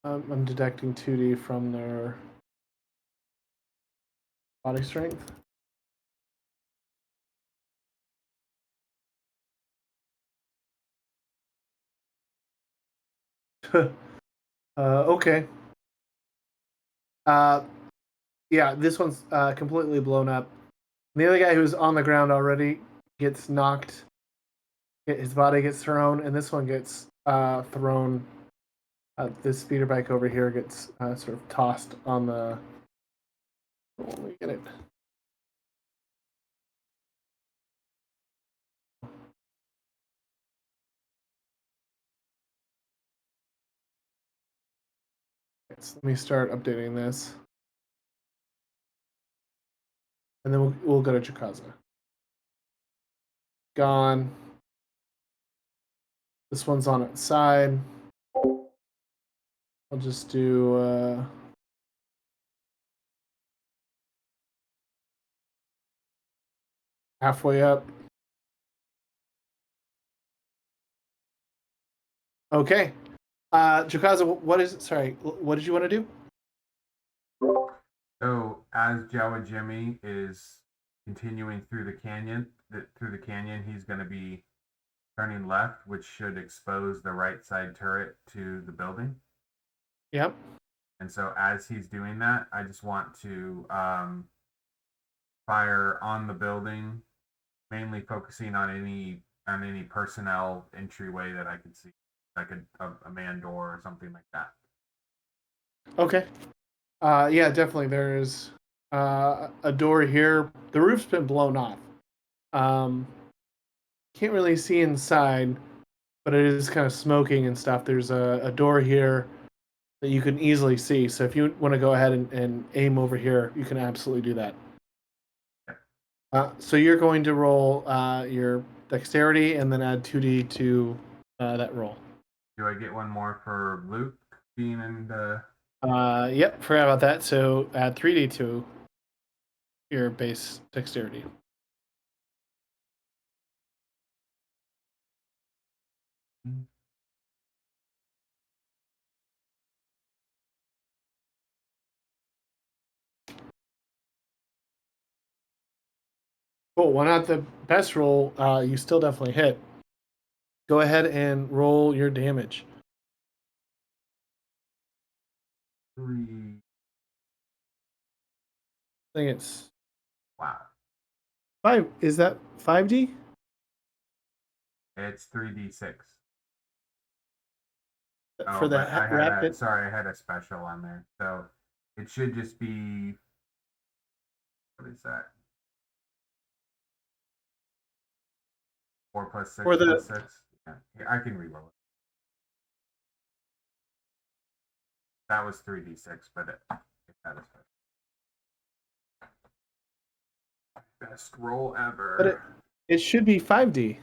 I'm deducting 2d from their body strength. Okay. Yeah, this one's completely blown up. The other guy who's on the ground already gets knocked. His body gets thrown, and this one gets thrown. This speeder bike over here gets sort of tossed on the. Let me get it. So let me start updating this, and then we'll go to Jowkazza. Gone. This one's on its side. I'll just do. Halfway up. Okay. Jowkazza, what is? Sorry, what did you want to do? So as Jawa Jimmy is continuing through the canyon, he's going to be turning left, which should expose the right side turret to the building. Yep. And so as he's doing that, I just want to fire on the building, mainly focusing on any personnel entryway that I could see, like a man door or something like that. Okay. Yeah, definitely. There's a door here. The roof's been blown off. Can't really see inside, but it is kind of smoking and stuff. There's a door here that you can easily see. So if you want to go ahead and aim over here, you can absolutely do that. So you're going to roll your dexterity and then add 2d to that roll. Do I get one more for Luke being in the... Yep, forgot about that. So add 3d to your base dexterity. Cool. Well, not the best roll. You still definitely hit. Go ahead and roll your damage. 3. I think it's Wow. 5. Is that 5d? It's 3d6. For the but I rapid. I had a special on there. So it should just be... What is that? 4 plus 6 For the- plus 6. Yeah, I can reroll it. That was 3d6, but it had a special. Best roll ever. But it should be 5d.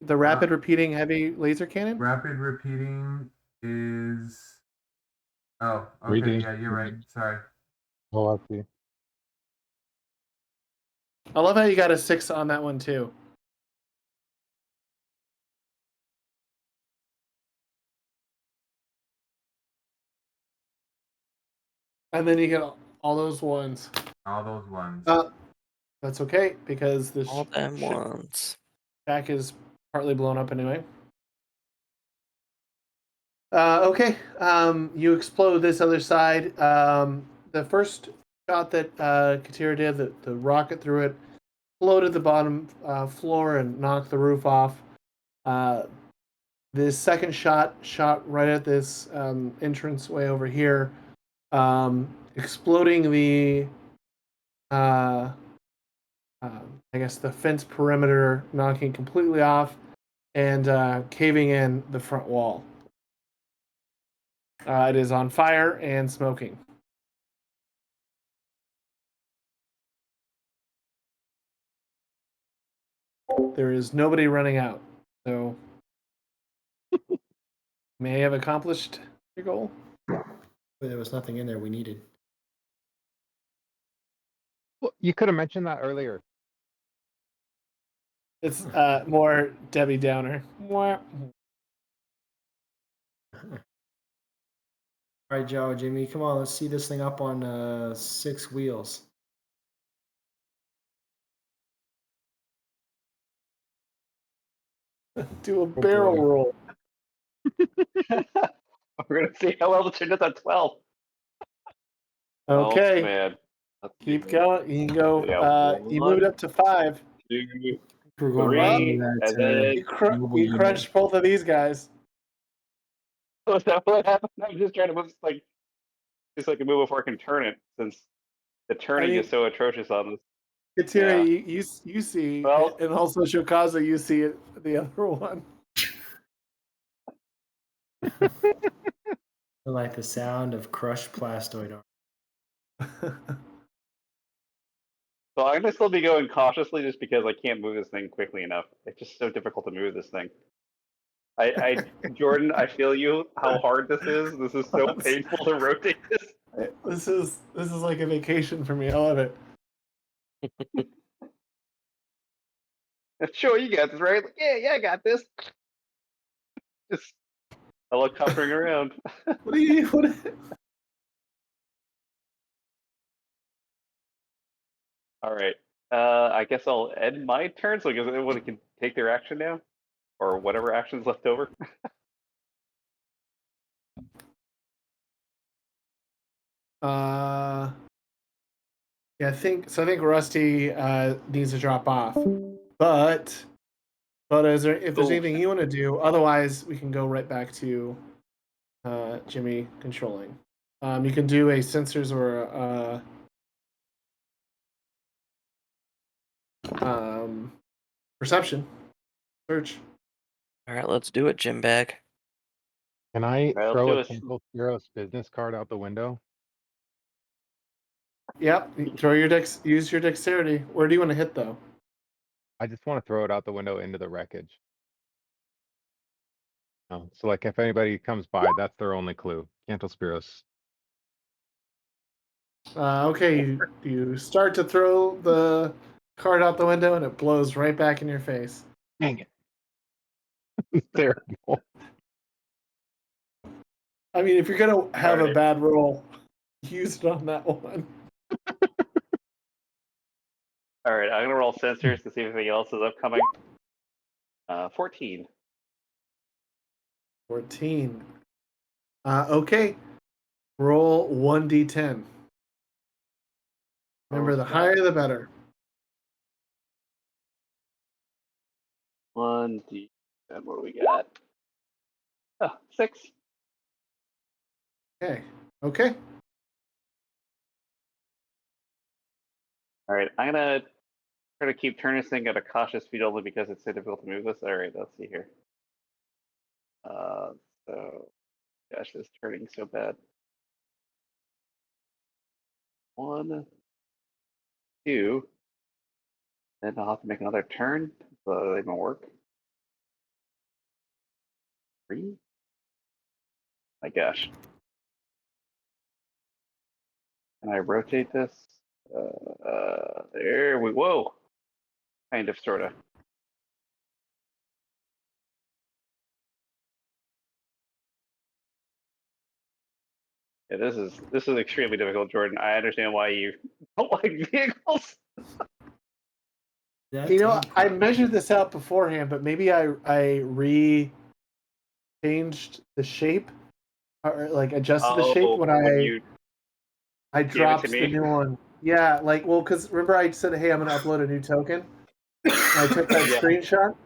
The rapid repeating heavy laser cannon? Rapid repeating is... Oh, okay. 3D. Yeah, you're right. Sorry. Oh, I see. I love how you got a 6 on that one, too. And then you get all those ones. All those ones. That's okay, because this All them ones. shack is partly blown up anyway. Okay, you explode this other side. The first shot that Katira did, the rocket through it, floated the bottom floor and knocked the roof off. This second shot right at this entrance way over here, exploding the, I guess, the fence perimeter, knocking completely off, and caving in the front wall. It is on fire and smoking. There is nobody running out, so may have accomplished your goal. There was nothing in there we needed. Well, you could have mentioned that earlier. It's more Debbie Downer. Mwah. All right, Joe, Jimmy, come on, let's see this thing up on 6 wheels. Do a barrel roll. We're gonna see how well the turn does at 12. Okay, Oh, man. Let's keep see. going. You can go. Yeah, You moved up to 5. 2, We're going right 3, into that. and then mobile You unit. crunched both of these guys. was that what happened? I'm just trying to move like just like a move before I can turn it, since the turning is so atrocious on this. Katira, Yeah. you see, Well- and also Jowkazza, you see it, the other one. I like the sound of crushed plastoid armor. So I'm gonna still be going cautiously just because I can't move this thing quickly enough. It's just so difficult to move this thing. Jordan, I feel you. How hard this is. This is so painful to rotate this. This is like a vacation for me. I love it. Sure, you got this, right? Like, yeah, I got this. Just helicoptering around. What do you? What? All right. I guess I'll end my turn, so I guess everyone can take their action now, or whatever action's left over. Yeah, I think so. I think Rusty needs to drop off, but is there if there's Oh. anything you want to do? Otherwise, we can go right back to Jimmy controlling. You can do a sensors or perception search. All right, let's do it, Jim Bag. Can I Right, throw a let's do it. Tinkle Heroes business card out the window? Yep. Throw your use your dexterity. Where do you want to hit though? I just want to throw it out the window into the wreckage. Oh, so like if anybody comes by, that's their only clue. Cantal Spiros. Okay, you start to throw the card out the window and it blows right back in your face. Dang it. Terrible. I mean, if you're gonna have a Alright. bad roll, use it on that one. All right, I'm gonna roll sensors to see if anything else is upcoming. 14. 14. Okay. Roll 1d10. Remember, the Okay. higher the better. 1d. And what do we got? Oh, 6. Okay. Okay. All right, I'm gonna try to keep turning this thing at a cautious speed only because it's so difficult to move this. All right, let's see here. So, gosh, this turning so bad. 1, 2. Then I'll have to make another turn so that they don't work. 3. My gosh. Can I rotate this? There we whoa. Kind of, sorta. Yeah, this is extremely difficult, Jordan. I understand why you don't like vehicles. That You know, tank- I measured this out beforehand, but maybe I changed the shape or like adjusted the shape when I gave it to dropped the me. new one. Yeah, like well, because remember I said, hey, I'm gonna upload a new token. And I took that Yeah. screenshot.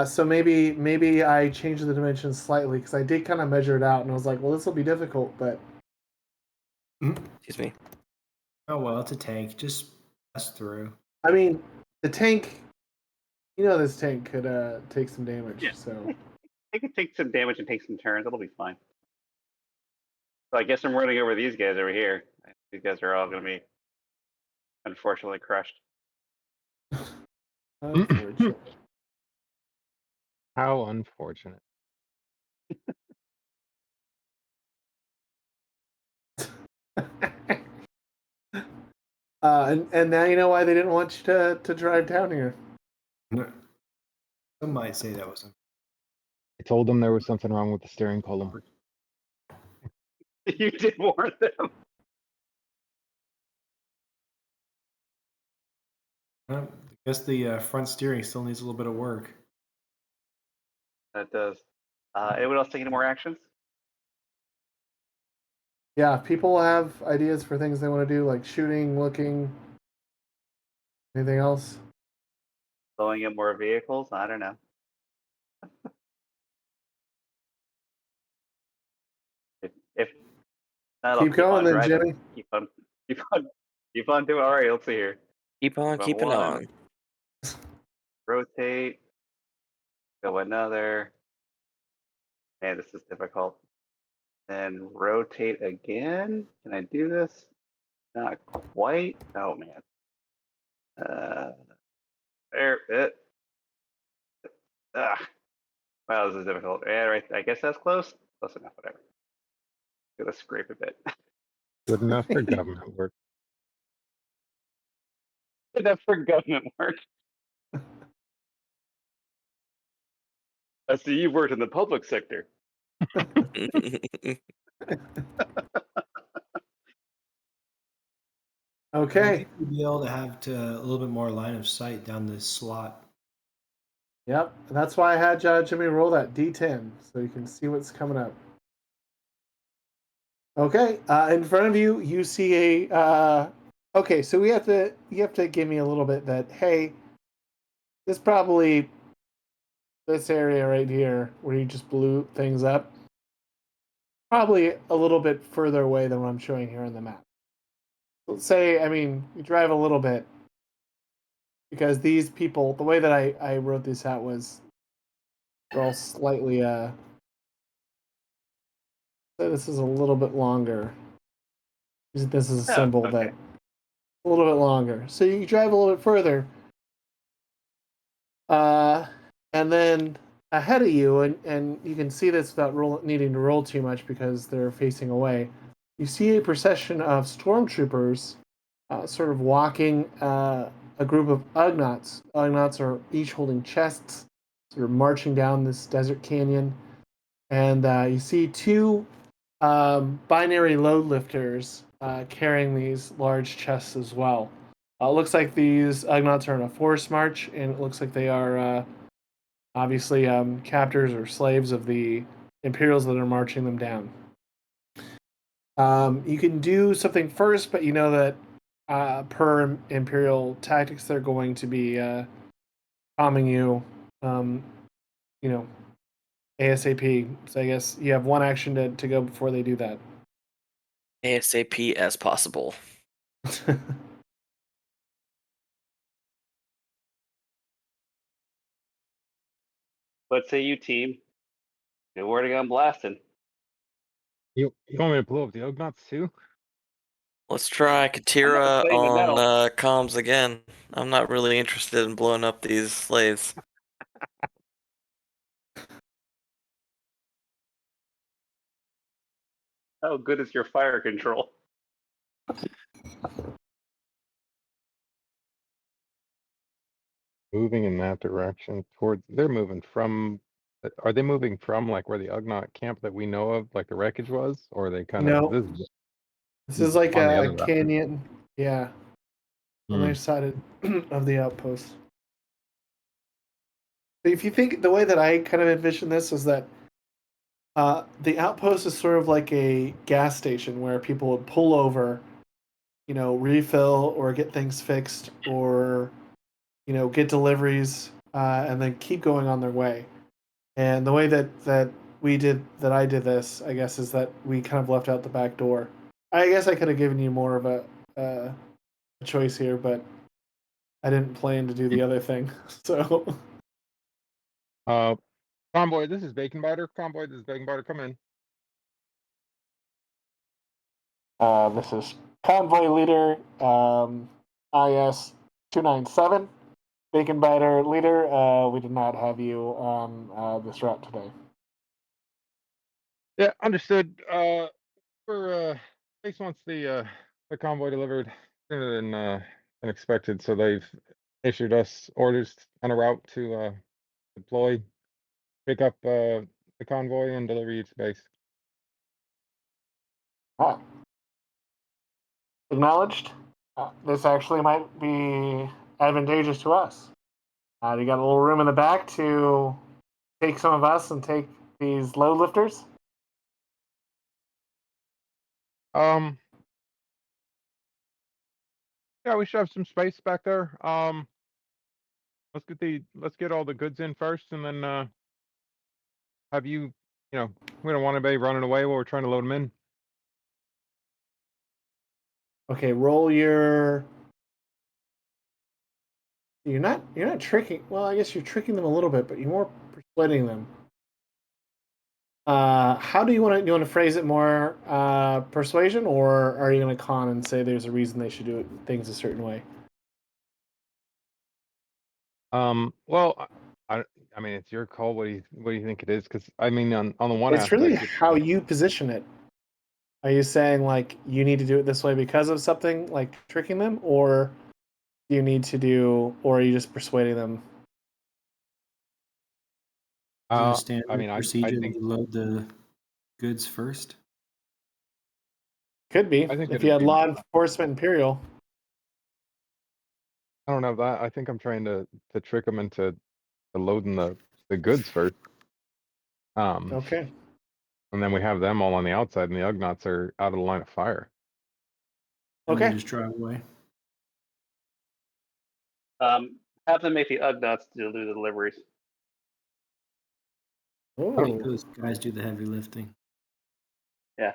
So maybe I changed the dimensions slightly because I did kind of measure it out and I was like, well, this will be difficult, but Excuse me. Oh well, it's a tank. Just pass through. I mean the tank. You know this tank could take some damage. Yeah. So They can take some damage and take some turns. It'll be fine. So I guess I'm running over these guys over here. These guys are all going to be unfortunately crushed. unfortunately. How unfortunate. And now you know why they didn't want you to drive down here. Some might say that was. I told them there was something wrong with the steering column. You did warn them. I guess the front steering still needs a little bit of work. That does. Anyone else taking any more actions? Yeah, if people have ideas for things they want to do, like shooting, looking, anything else? Blowing up more vehicles? I don't know. If not, I'll Keep keep going on then, driving. Jimmy. Keep on doing. All right, let's see here. Keep on Go keeping one, on. rotate, go another. Man, this is difficult. Then rotate again. Can I do this? Not quite. Oh man. There it. Ah. Wow, this is difficult. Yeah, right. I guess that's close. Close enough. Whatever. Gonna scrape a bit. Good enough for government work. Enough for government work. I see you've worked in the public sector. Okay. We'd be able to have a little bit more line of sight down this slot. Yep. And that's why I had Jimmy roll that D10 so you can see what's coming up. Okay. In front of you, you see a. Okay, so you have to give me a little bit that hey, this probably this area right here where you just blew things up. Probably a little bit further away than what I'm showing here on the map. Let's say, I mean, you drive a little bit because these people, the way that I wrote this out was they're all slightly so this is a little bit longer. This is a symbol okay. that a little bit longer. So you drive a little bit further. And then ahead of you, and you can see this without needing to roll too much because they're facing away. You see a procession of stormtroopers sort of walking a group of ugnaughts. Ugnaughts are each holding chests, sort of marching down this desert canyon. And you see two binary load lifters carrying these large chests as well. It looks like these ugnaughts are in a forest march, and it looks like they are obviously captors or slaves of the Imperials that are marching them down. You can do something first, but you know that per Imperial tactics, they're going to be calming you, you know, ASAP. So I guess you have one action to go before they do that. ASAP as possible. Let's say you team. Good wording on blasting. You want me to blow up the ugnaughts too? Let's try Katira saying that on now. comms again. I'm not really interested in blowing up these slaves. How good is your fire control? Moving in that direction towards. They're moving from. Are they moving from like where the ugnaught camp that we know of, like the wreckage was, or are they kind of? No, this is like on the a other side. canyon. Yeah, on the other side of the outpost. If you think the way that I kind of envision this is that the outpost is sort of like a gas station where people would pull over, you know, refill or get things fixed or, you know, get deliveries and then keep going on their way. And the way that I did this, I guess, is that we kind of left out the back door. I guess I could have given you more of a choice here, but I didn't plan to do the other thing. So. Convoy, this is Bacon Biter. Convoy, this is Bacon Biter. Come in. This is convoy leader IS 297. Bacon Biter leader. We did not have you on this route today. Yeah, understood. For Base wants the convoy delivered sooner than expected, so they've issued us orders on a route to deploy, pick up the convoy and deliver you to base. Acknowledged. This actually might be advantageous to us. You got a little room in the back to take some of us and take these load lifters? Yeah, we should have some space back there. Let's get all the goods in first, and then have you. We don't want anybody running away while we're trying to load them in. Okay, roll your. You're not tricking. Well, I guess you're tricking them a little bit, but you're more persuading them. How do you want to? You want to phrase it more persuasion, or are you going to con and say there's a reason they should do things a certain way? Well, I mean, it's your call. What do you think it is? Because I mean, on the one It's really aspect, how you position it. Are you saying like you need to do it this way because of something like tricking them, or do you need to do, or are you just persuading them? Is there a I standard mean, I procedure that think you load the goods first? Could be I think if it'd you had be. law enforcement Imperial. I don't have that. I think I'm trying to trick them into loading the goods first. Okay. And then we have them all on the outside, and the ugnaughts are out of the line of fire. And Okay. they just drive away. Have them make the ugnaughts do the deliveries. Make Ooh. those guys do the heavy lifting. Yeah.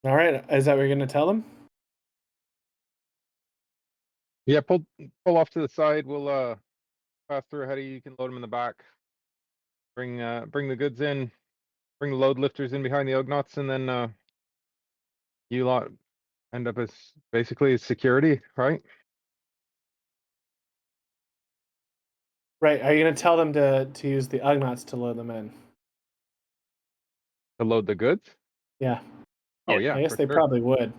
All right. Is that what you're going to tell them? Yeah, pull off to the side. We'll pass through ahead of you. You can load them in the back. Bring the goods in. Bring the load lifters in behind the ugnaughts, and then you lot end up as basically as security, right? Right. Are you going to tell them to use the ugnaughts to load them in? To load the goods. Yeah. Oh yeah, I guess for they sure. probably would.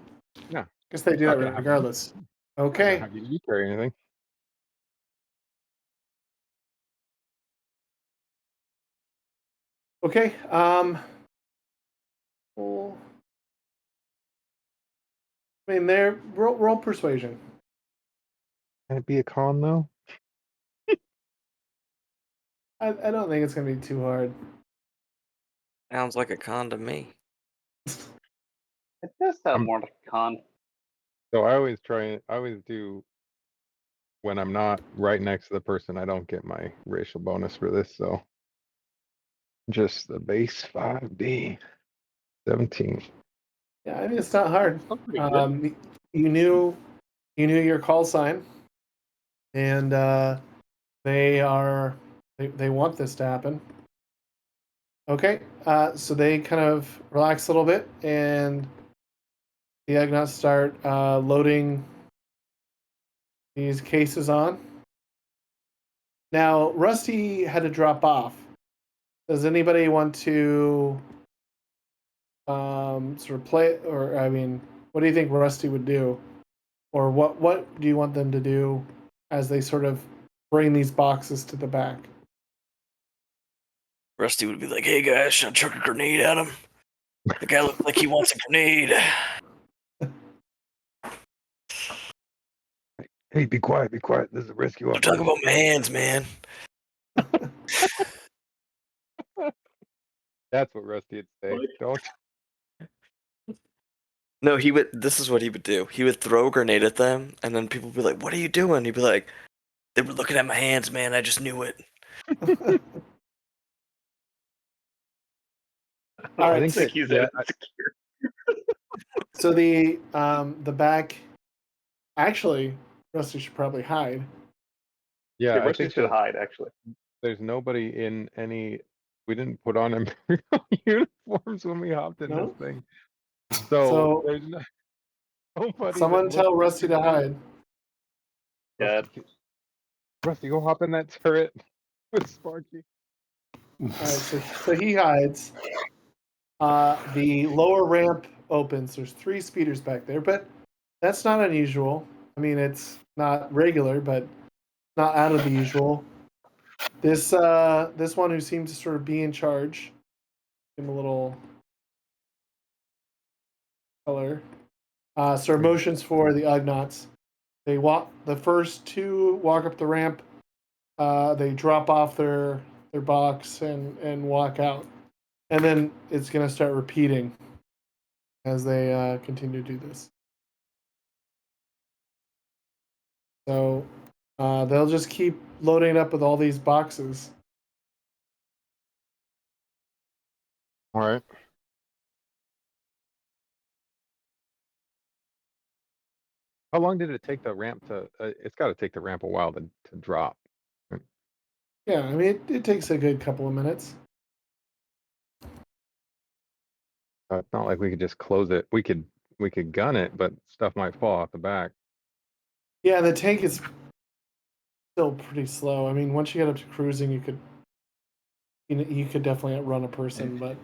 Yeah. I guess they do Not that gonna have regardless. Not Okay. gonna have you carry anything. Okay. Well, I mean, they're roll persuasion. Can it be a con though? I don't think it's going to be too hard. Sounds like a con to me. It does sound more like a con. So I always do when I'm not right next to the person. I don't get my racial bonus for this, so just the base 5D 17. Yeah, I mean, it's not hard. That's pretty good. You knew your call sign, and they want this to happen. Okay, so they kind of relax a little bit, and the ugnaughts start loading these cases on. Now, Rusty had to drop off. Does anybody want to sort of play, or I mean, what do you think Rusty would do, or what do you want them to do as they sort of bring these boxes to the back? Rusty would be like, "Hey guys, should I chuck a grenade at him? The guy looks like he wants a grenade." Hey, be quiet, be quiet. This is a rescue I'm talking operation. about my hands, man. That's what Rusty would say. Like- Don't. No, he would. This is what he would do. He would throw a grenade at them, and then people would be like, "What are you doing?" He'd be like, "They were looking at my hands, man. I just knew it." All I right, think think that- he's yeah, insecure. so the back. Actually, Rusty should probably hide. Yeah, Yeah, I Rusty think should that hide, actually. there's nobody in any. We didn't put on Imperial uniforms when we hopped in No? this thing, so So there's nobody. someone that tell looks Rusty to hide. Yeah. Rusty, go hop in that turret with Sparky. All right, so he hides. The lower ramp opens. There's 3 speeders back there, but that's not unusual. I mean, it's not regular, but not out of the usual. This one who seems to sort of be in charge. Give him a little color. So motions for the ugnaughts. The first 2 walk up the ramp. they drop off their box and walk out, and then it's gonna start repeating as they continue to do this. So they'll just keep loading up with all these boxes. All right. How long did it take the ramp to? It's got to take the ramp a while to drop. Yeah, I mean it takes a good couple of minutes. It's not like we could just close it. We could gun it, but stuff might fall off the back. Yeah, the tank is still pretty slow. I mean, once you get up to cruising, you could definitely outrun a person, but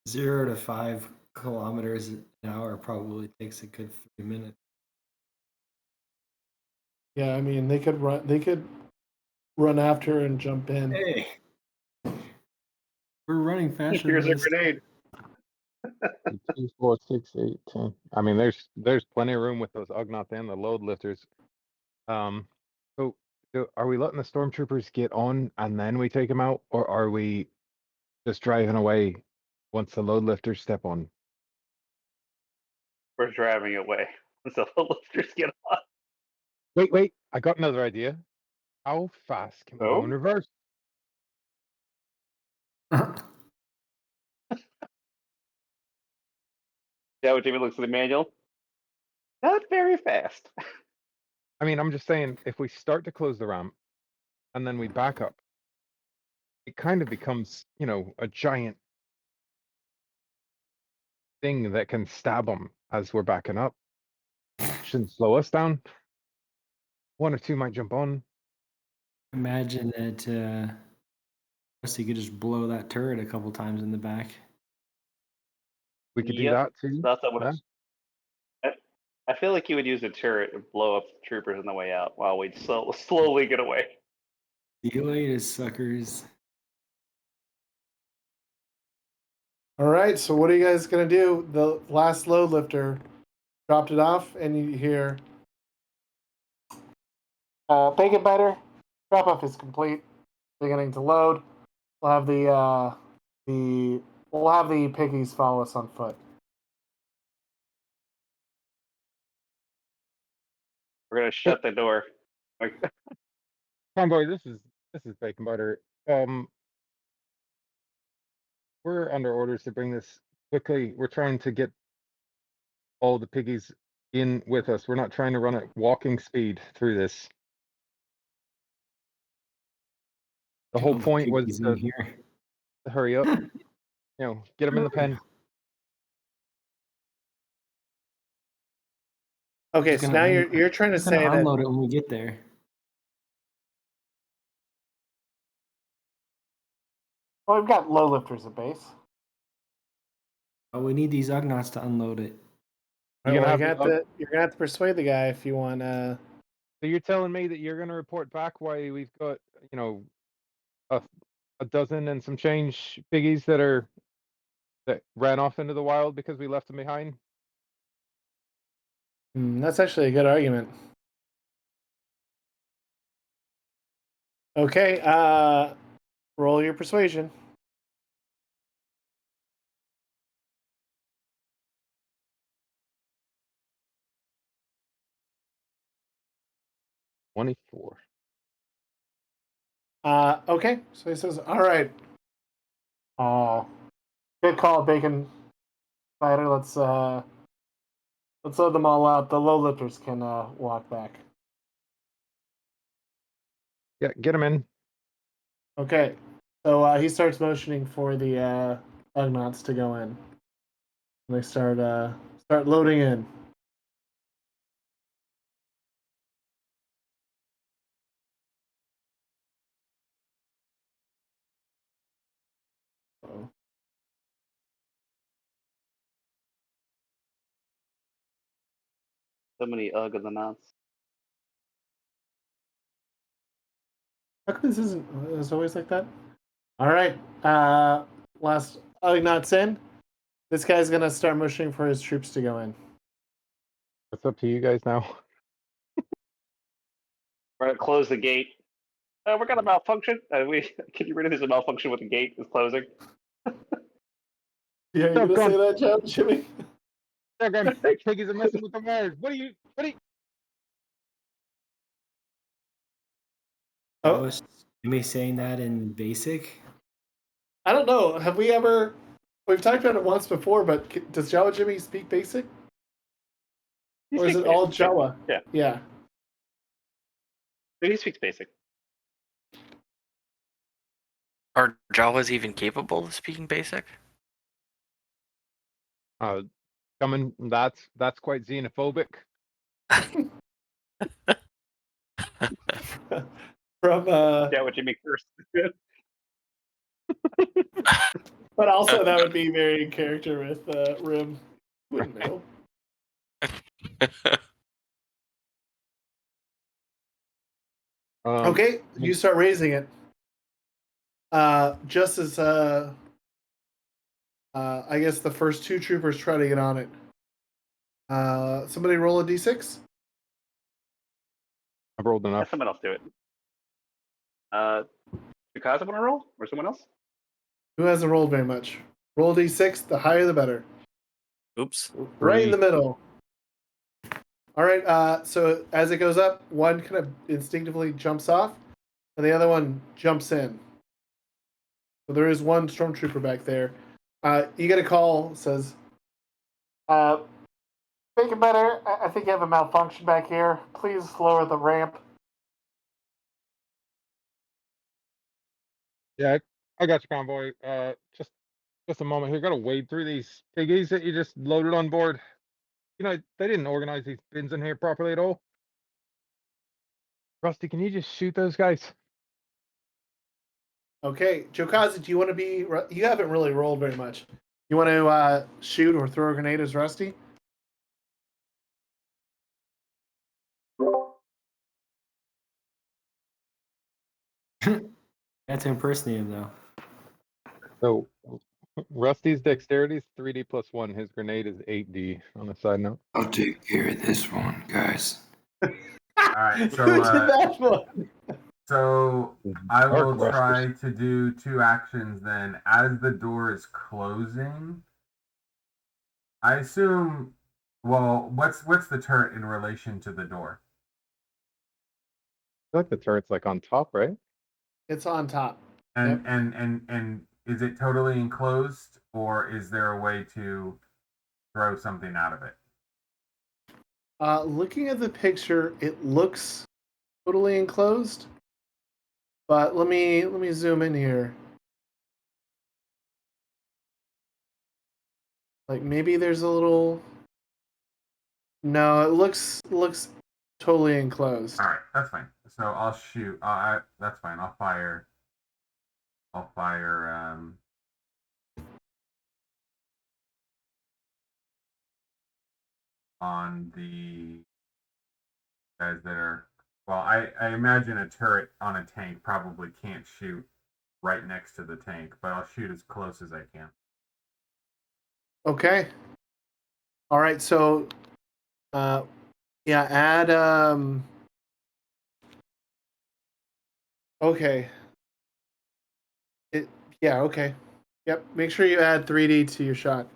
0 to 5 kilometers an hour probably takes a good 3 minutes. yeah, I mean they could run after and jump in. Hey, we're running faster Here's than a this. grenade. 2, 4, 6, 8, 10. I mean, there's plenty of room with those ugnaughts and the load lifters. So are we letting the stormtroopers get on and then we take them out, or are we just driving away once the load lifters step on? We're driving away. So the lifters get on. Wait! I got another idea. How fast can we go in reverse? Yeah, what David looks at the manual. Not very fast. I mean, I'm just saying, if we start to close the ramp and then we back up, it kind of becomes, a giant thing that can stab them as we're backing up. Shouldn't slow us down. One or two might jump on. Imagine that so you could just blow that turret a couple times in the back. We could do Yep, that too. That's what Yeah. I feel like you would use a turret to blow up troopers on the way out while we'd slowly get away. See you later, suckers. All right, so what are you guys gonna do? The last load lifter dropped it off, and you hear, "Bacon biter, drop off is complete. Beginning to load. We'll have the piggies follow us on foot." We're gonna shut the door. Convoy, this is Bacon Butter. We're under orders to bring this quickly. We're trying to get all the piggies in with us. We're not trying to run at walking speed through this. The whole point was in here. to hurry up. Get them in the pen. Okay, so now you're trying to Just gonna say that unload it when we get there. we've got low lifters at base. Oh, we need these ugnaughts to unload it. You're gonna You're gonna have to persuade the guy if you want. So you're telling me that you're gonna report back why we've got, a dozen and some change piggies that ran off into the wild because we left them behind? That's actually a good argument. Okay, roll your persuasion. $24. Okay, so he says, "All right, good call, Bacon Fighter. Let's load them all out. The low lifters can walk back." Yeah, get them in. Okay, so he starts motioning for the ugnaughts to go in. And they start loading in. So many ugnaughts. How come this isn't? It's always like that. All right, last ugnaughts in. This guy's gonna start motioning for his troops to go in. It's up to you guys now. We're gonna close the gate. we're gonna malfunction. Can you rid of this malfunction with the gate is closing? Yeah, you gonna say that, Jimmy? Doggone piggies are messing with the wires. What are you? Oh, was Jimmy saying that in basic? I don't know. Have we ever? We've talked about it once before, but does Jawa Jimmy speak basic, or is it all Jawa? Yeah. Yeah. He speaks basic. Are Jawas even capable of speaking basic? Coming. That's quite xenophobic. From Yeah, what Jimmy first. but also that would be very in character with Rim. Wouldn't know. Okay, you start raising it. Just as I guess the first two troopers try to get on it. Somebody roll a d6. I've rolled enough. Let someone else do it. Jowkazza want to roll, or someone else? Who hasn't rolled very much? Roll d6. The higher, the better. Oops. Right in 3. the middle. All right. So as it goes up, one kind of instinctively jumps off, and the other one jumps in. So there is one stormtrooper back there. You get a call. Says, "Make it better. I think you have a malfunction back here. Please lower the ramp." Yeah, I got you, convoy. Just a moment here. Got to wade through these piggies that you just loaded on board. You know, they didn't organize these bins in here properly at all. Rusty, can you just shoot those guys? Okay, Jowkazza, do you want to be? You haven't really rolled very much. You want to shoot or throw a grenade as Rusty? That's impersonate him though. So, Rusty's dexterity is 3D plus 1. His grenade is 8D. On a side note. I'll take care of this one, guys. All right, Who did that one? so I will Dark try Rusters. to do 2 actions then. As the door is closing, I assume. Well, what's the turret in relation to the door? I feel like the turret's like on top, right? It's on top. And Yep. and is it totally enclosed, or is there a way to throw something out of it? Looking at the picture, it looks totally enclosed. But let me zoom in here. Like maybe there's a little. No, it looks totally enclosed. All right, that's fine. So I'll shoot. That's fine. I'll fire. On the guys that are. Well, I imagine a turret on a tank probably can't shoot right next to the tank, but I'll shoot as close as I can. Okay. All right. So, yeah, add Okay. Yeah. Okay. Yep. Make sure you add 3D to your shot.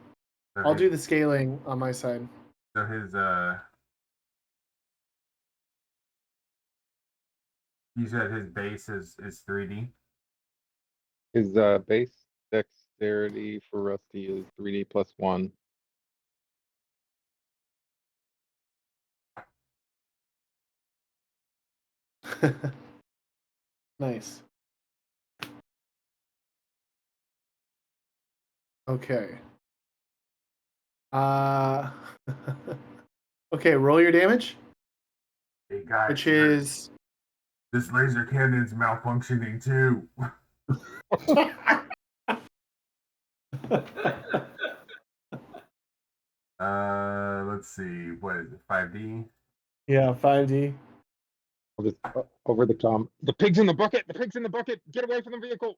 So I'll his, do the scaling on my side. So his you said his base is 3D. His base dexterity for Rusty is 3D plus 1. Nice. Okay. Okay, roll your damage, Hey guys, which is this laser cannon's malfunctioning too. Let's see. What is it? 5D. yeah, 5D. I'll just over the com. The pig's in the bucket. The pig's in the bucket. Get away from the vehicle.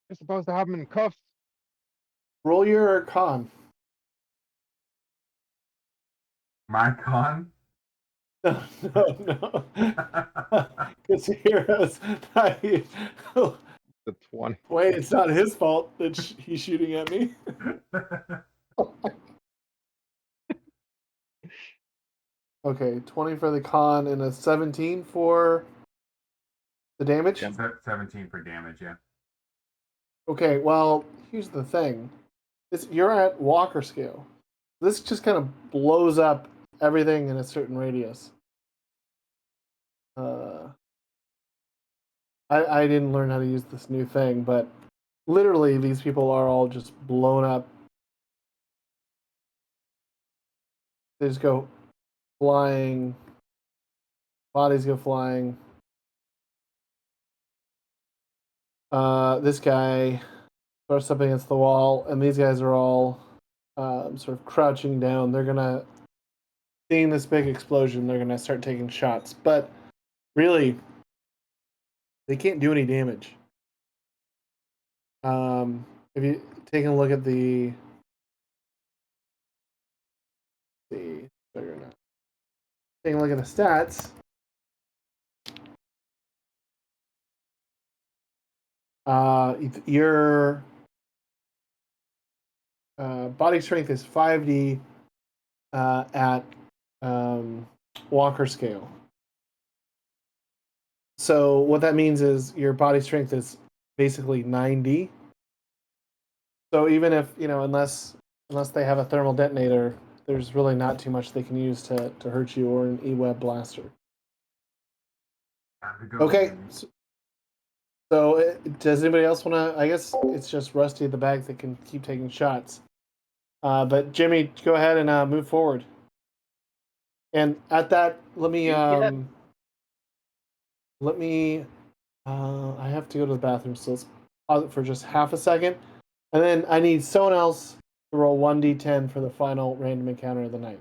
You're supposed to have him in cuffs. Roll your con. My con? No. Because heroes. The 20. Wait, it's not his fault that he's shooting at me. Okay, 20 for the con and a 17 for the damage. 17 for damage, yeah. Okay, well, here's the thing. You're at Walker scale. This just kind of blows up everything in a certain radius. I didn't learn how to use this new thing, but literally these people are all just blown up. They just go flying. Bodies go flying. This guy starts up against the wall, and these guys are all sort of crouching down. They're gonna, seeing this big explosion, they're gonna start taking shots. But really, they can't do any damage. If you taking a look at the juggernaut, taking a look at the stats. Your body strength is 5d at Walker scale. So what that means is your body strength is basically 9d. So even if, unless they have a thermal detonator, there's really not too much they can use to hurt you, or an E-web blaster. Okay. So does anybody else want to? I guess it's just Rusty at the back that can keep taking shots. But Jimmy, go ahead and move forward. And at that, let me. I have to go to the bathroom, so let's pause it for just half a second, and then I need someone else to roll 1d10 for the final random encounter of the night.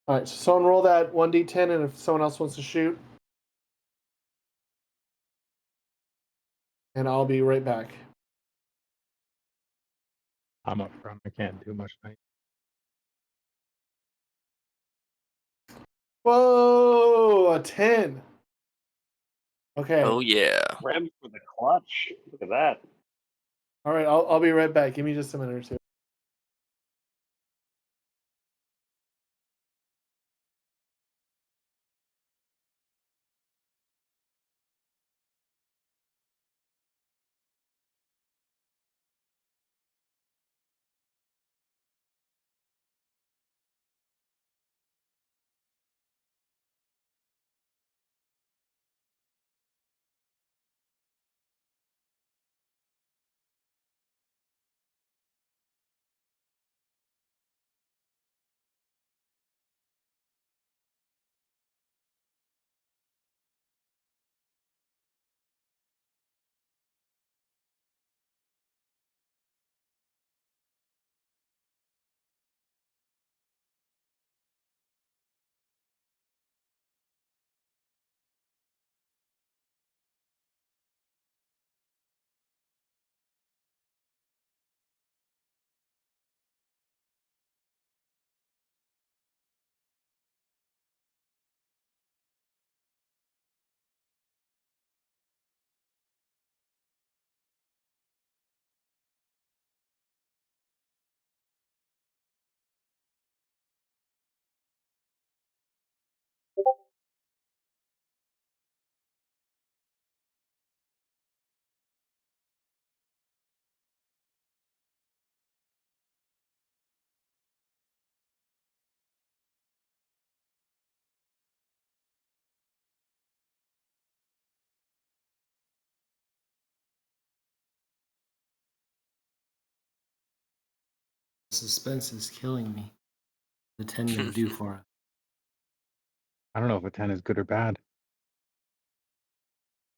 All right, so someone roll that 1d10, and if someone else wants to shoot, and I'll be right back. I'm up front. I can't do much tonight. Whoa, a 10. Okay. Oh yeah. Rem for the clutch. Look at that. All right, I'll be right back. Give me just a minute or two. Suspense is killing me. The 10 gonna do for us? I don't know if a 10 is good or bad.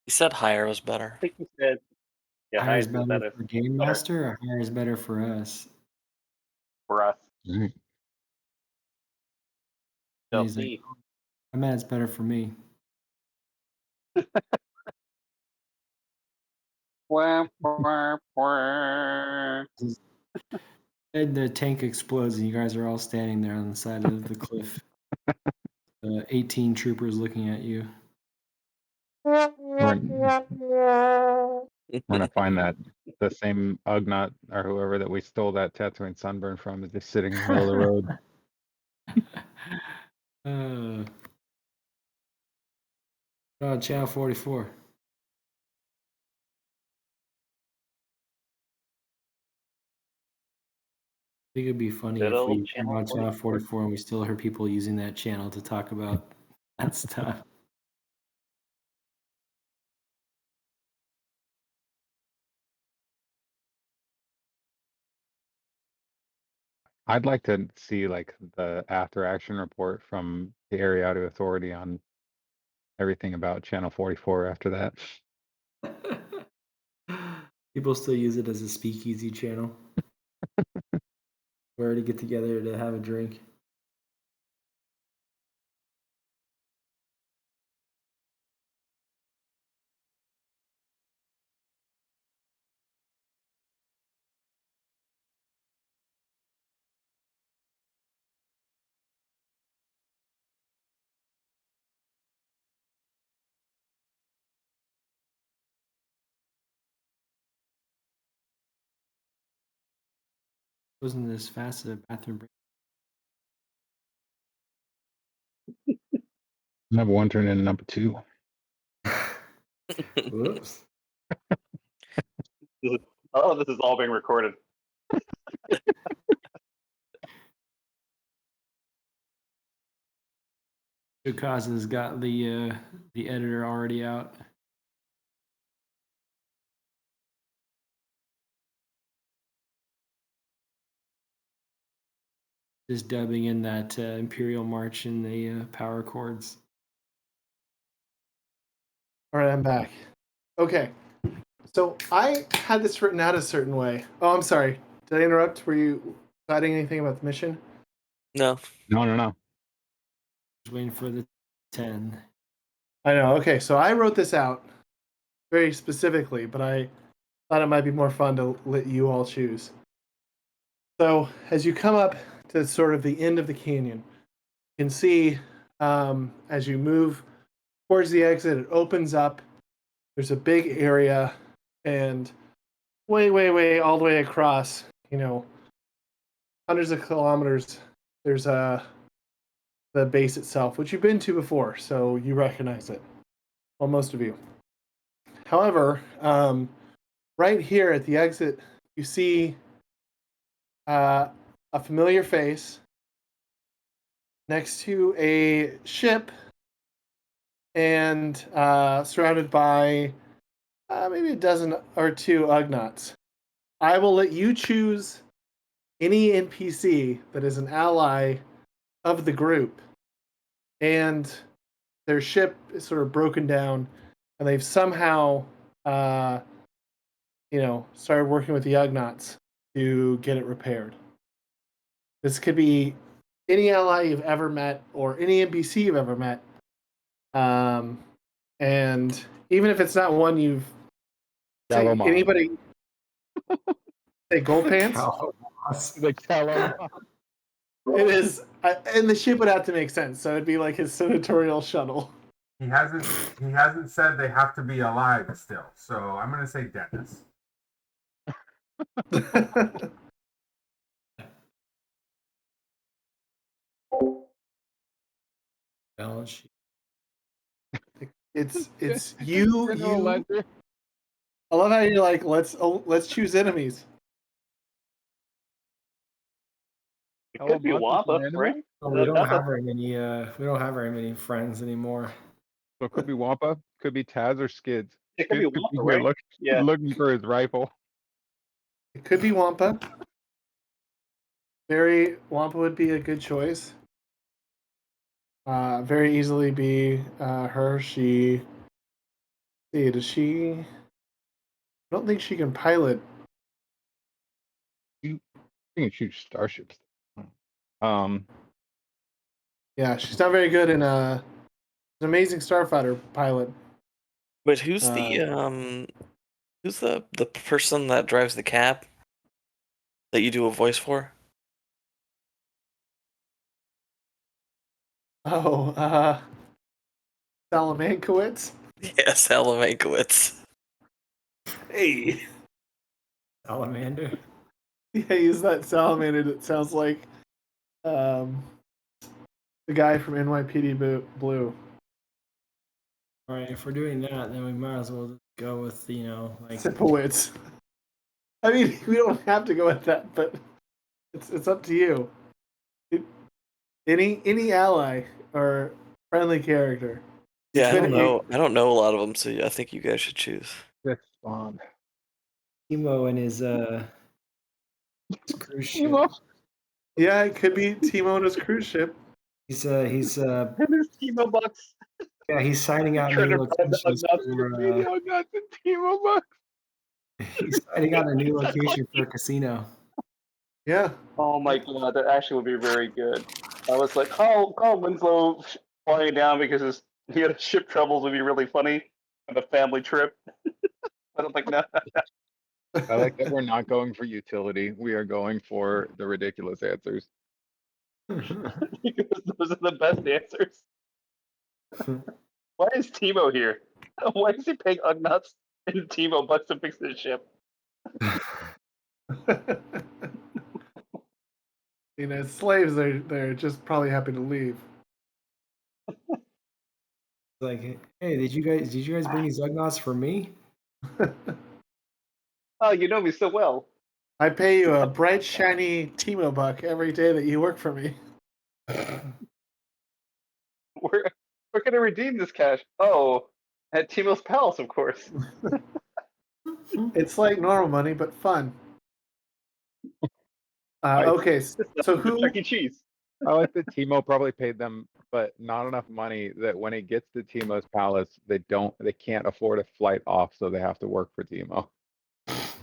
He said higher was better. I think you said, yeah, Higher is highest is better better for Game Master, or higher is better for us? for us. Right. And They'll he's like, see. I meant it's better for me. Wah, wah, wah. And the tank explodes, and you guys are all standing there on the side of the cliff. 18 troopers looking at you. We're gonna find that the same ugnaught or whoever that we stole that Tatooine sunburn from is just sitting in the middle of the road. Channel 44. I think it'd be funny Good if old we turned Channel on Channel 44. 44 and we still heard people using that channel to talk about that stuff. I'd like to see like the after action report from the Ariado Authority on everything about Channel 44 after that. People still use it as a speakeasy channel. Where to get together to have a drink. Wasn't as fast as a bathroom break. Number one turned into number two. Whoops. Oh, this is all being recorded. Jowkazza's got the editor already out. Just dubbing in that Imperial March in the power chords. All right, I'm back. Okay. So I had this written out a certain way. Oh, I'm sorry. Did I interrupt? Were you deciding anything about the mission? No. No. Just waiting for the 10. I know. Okay, so I wrote this out very specifically, but I thought it might be more fun to let you all choose. So as you come up to sort of the end of the canyon, you can see as you move towards the exit, it opens up. There's a big area, and way all the way across, hundreds of kilometers, there's the base itself, which you've been to before, so you recognize it. Well, most of you. However, right here at the exit, you see a familiar face next to a ship and surrounded by maybe a dozen or two ugnaughts. I will let you choose any NPC that is an ally of the group, and their ship is sort of broken down, and they've somehow, started working with the ugnaughts to get it repaired. This could be any ally you've ever met or any NPC you've ever met. And even if it's not one you've Cal Omas. anybody say gold pants? The Cal Omas. It is, and the ship would have to make sense, so it'd be like his senatorial shuttle. He hasn't said they have to be alive still, so I'm gonna say Dennis. Balance sheet. It's you. General Ledger. I love how you're like, let's choose enemies. It could be Cal Omas is an Wampa, enemy? right? We don't have very many. We don't have very many friends anymore. So it could be Wampa, could be Taz or Skids. It could be Skids Wampa, here right? Yeah. looking for his rifle. It could be Wampa. Wampa would be a good choice. very easily be her. She. See, does she? I don't think she can pilot. You can shoot starships. Um, Yeah, she's not very good in an amazing starfighter pilot. But who's the person that drives the cab that you do a voice for? Oh, Salamankowitz. Yeah, Salamankowitz. Hey. Salamander. Yeah, use that salamander that sounds like the guy from NYPD Blue. All right, if we're doing that, then we might as well just go with like Sipowitz. I mean, we don't have to go with that, but it's up to you. Any ally or friendly character. Yeah, I Could- don't know. I don't know a lot of them, so I think you guys should choose. that's fun. Timo and his cruise ship. Timo Yeah, it could be Timo and his cruise ship. He's And his Timo bucks. yeah, he's signing out Trying new to find the locations ugnaughts. not the Timo bucks. he's signing out a new location for a casino. Yeah. Oh my god, that actually would be very good. I was like, Carl Winslow flying down because he had ship troubles would be really funny on a family trip. I don't think no. I like that we're not going for utility. We are going for the ridiculous answers. Because those are the best answers. Why is Timo here? Why is he paying ugnaughts and Timo bucks to fix his ship? Slaves, they're just probably happy to leave. Like, hey, did you guys bring these ugnaughts for me? Oh, you know me so well. I pay you a bright, shiny Timo buck every day that you work for me. We're gonna redeem this cash. Oh, at Timo's palace, of course. It's like normal money, but fun. Okay, so who? Chuck E. Cheese. I like that Timo probably paid them, but not enough money that when it gets to Timo's palace, they can't afford a flight off, so they have to work for Timo.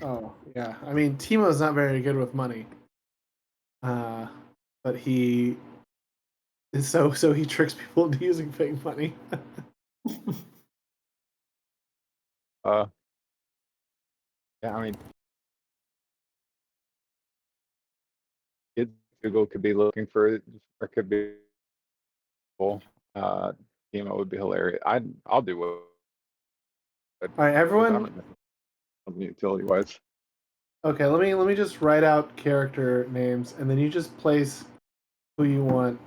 Oh yeah, I mean Timo's not very good with money, but he is so he tricks people into using fake money. Yeah, I mean, kids Google could be looking for it, or could be cool. Timo would be hilarious. I'll do what. All right, everyone. Utility wise. Okay, let me just write out character names, and then you just place who you want.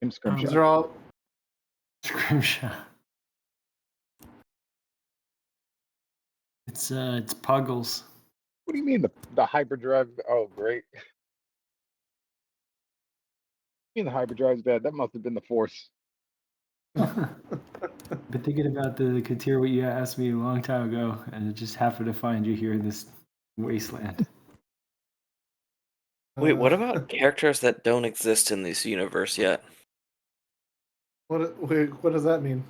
These are all Scrimshaw. It's Puggles. What do you mean the hyperdrive? Oh, great. You mean the hyperdrive's bad? That must have been the Force. Been thinking about the Katira what you asked me a long time ago, and it just happened to find you here in this wasteland. Wait, what about characters that don't exist in this universe yet? what does that mean?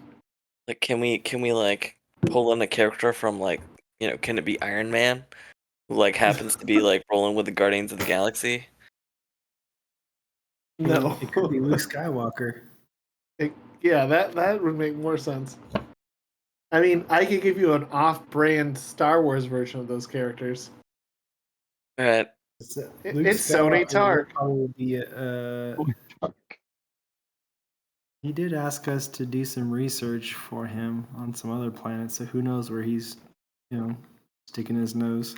Like, can we like pull in a character from like, can it be Iron Man, who like happens to be like rolling with the Guardians of the Galaxy? No, It could be Luke Skywalker. Yeah, that would make more sense. I mean, I could give you an off-brand Star Wars version of those characters. All right. It's Sony Tark. Probably be he did ask us to do some research for him on some other planets, so who knows where he's, sticking his nose.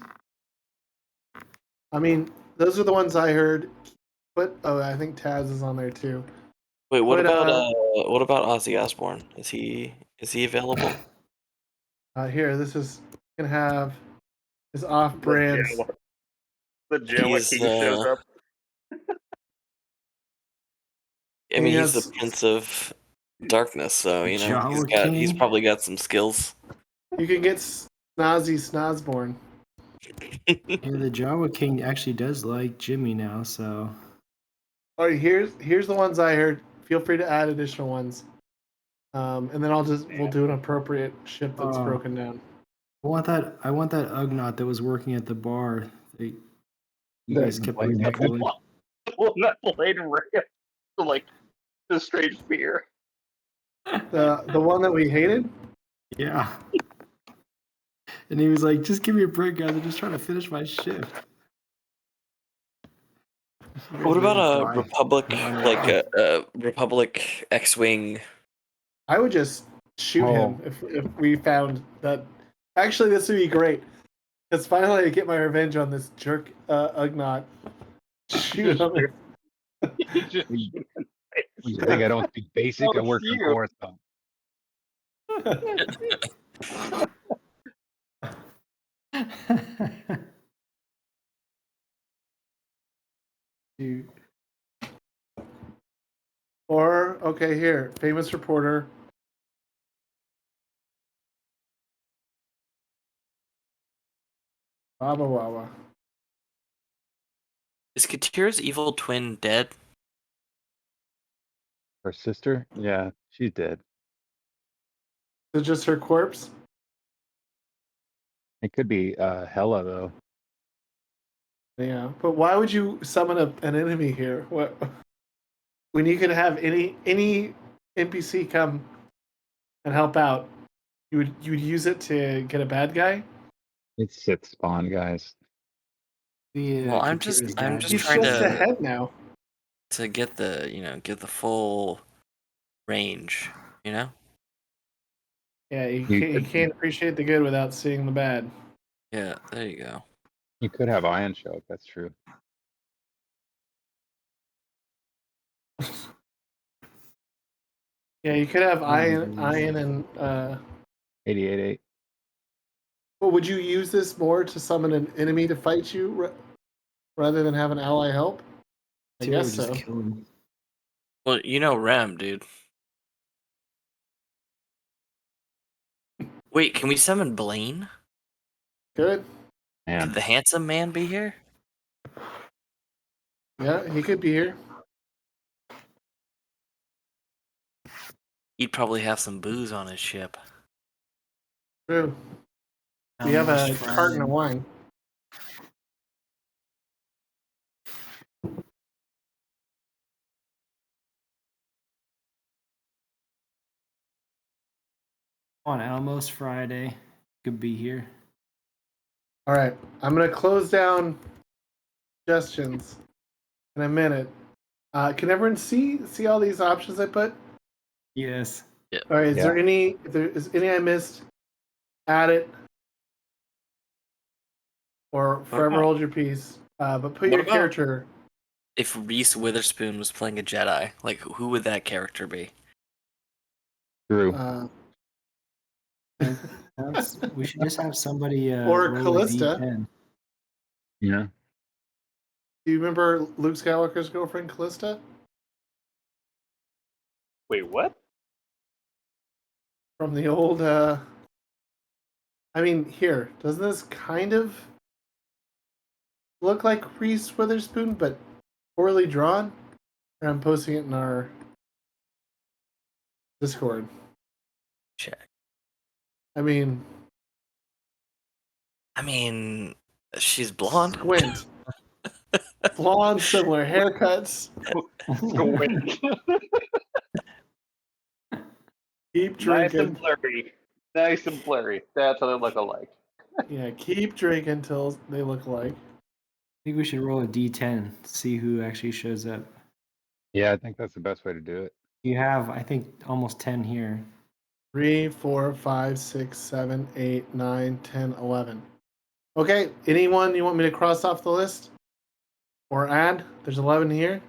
I mean, those are the ones I heard. But I think Taz is on there too. Wait, what about Ozzy Osbourne? Is he available? Here, this is gonna have his off-brand. The Jawa King shows up. I mean, he's the Prince of Darkness, so he's probably got some skills. You can get Snazzy Snozborn. Yeah, the Jawa King actually does like Jimmy now, so. All right, here's the ones I heard feel free to add additional ones. And then we'll do an appropriate ship that's broken down. I want that ugnaught that was working at the bar. You guys kept Blame him. pulling. That blade ran like the strange spear. The one that we hated. Yeah. And he was like, "Just give me a break, guys. I'm just trying to finish my shift." What about a Republic, like a Republic X-wing? I would just shoot him if we found that. Actually, this would be great. Because finally I get my revenge on this jerk ugnaught. Shoot him. You think I don't speak basic? I work for Coruscant. Dude. Or, okay, here. Famous reporter. Baba Wawa. Is Katira's evil twin dead? Her sister? Yeah, she's dead. Is it just her corpse? It could be Hela though. Yeah. But why would you summon an enemy here? What when you could have any NPC come and help out? You would use it to get a bad guy? It's Sith spawn, guys. Well, I'm just He's trying just to ahead now. get the get the full range, you know? Yeah, you can't appreciate the good without seeing the bad. Yeah, there you go. You could have Ion show up, that's true. Yeah, you could have Ion and 88.8. well, would you use this more to summon an enemy to fight you rather than have an ally help? I guess so. Well, you know Rem, dude. Wait, can we summon Blaine? Good. Could the handsome man be here? Yeah, he could be here. He'd probably have some booze on his ship. True. We have a carton of wine. On Almos Friday. Could be here. All right, I'm gonna close down suggestions in a minute. Can everyone see all these options I put? Yes. Yeah. All right. Is there any? If there is any I missed, add it, or forever hold your peace. But put your character. If Reese Witherspoon was playing a Jedi, like who would that character be? Drew. We should just have somebody or roll a Callista. D10. Yeah. Do you remember Luke Skywalker's girlfriend, Callista? Wait, what? From the old. I mean, here, doesn't this kind of look like Reese Witherspoon, but poorly drawn? Or I'm posting it in our Discord. Check. I mean, she's blonde. Squint. Blonde, similar haircuts. Keep drinking. Nice and blurry. Nice and blurry. That's how they look alike. Yeah, keep drinking till they look alike. I think we should roll a D10, see who actually shows up. Yeah, I think that's the best way to do it. You have, I think, almost 10 here. 3, 4, 5, 6, 7, 8, 9, 10, 11. Okay, anyone you want me to cross off the list? Or add? There's 11 here.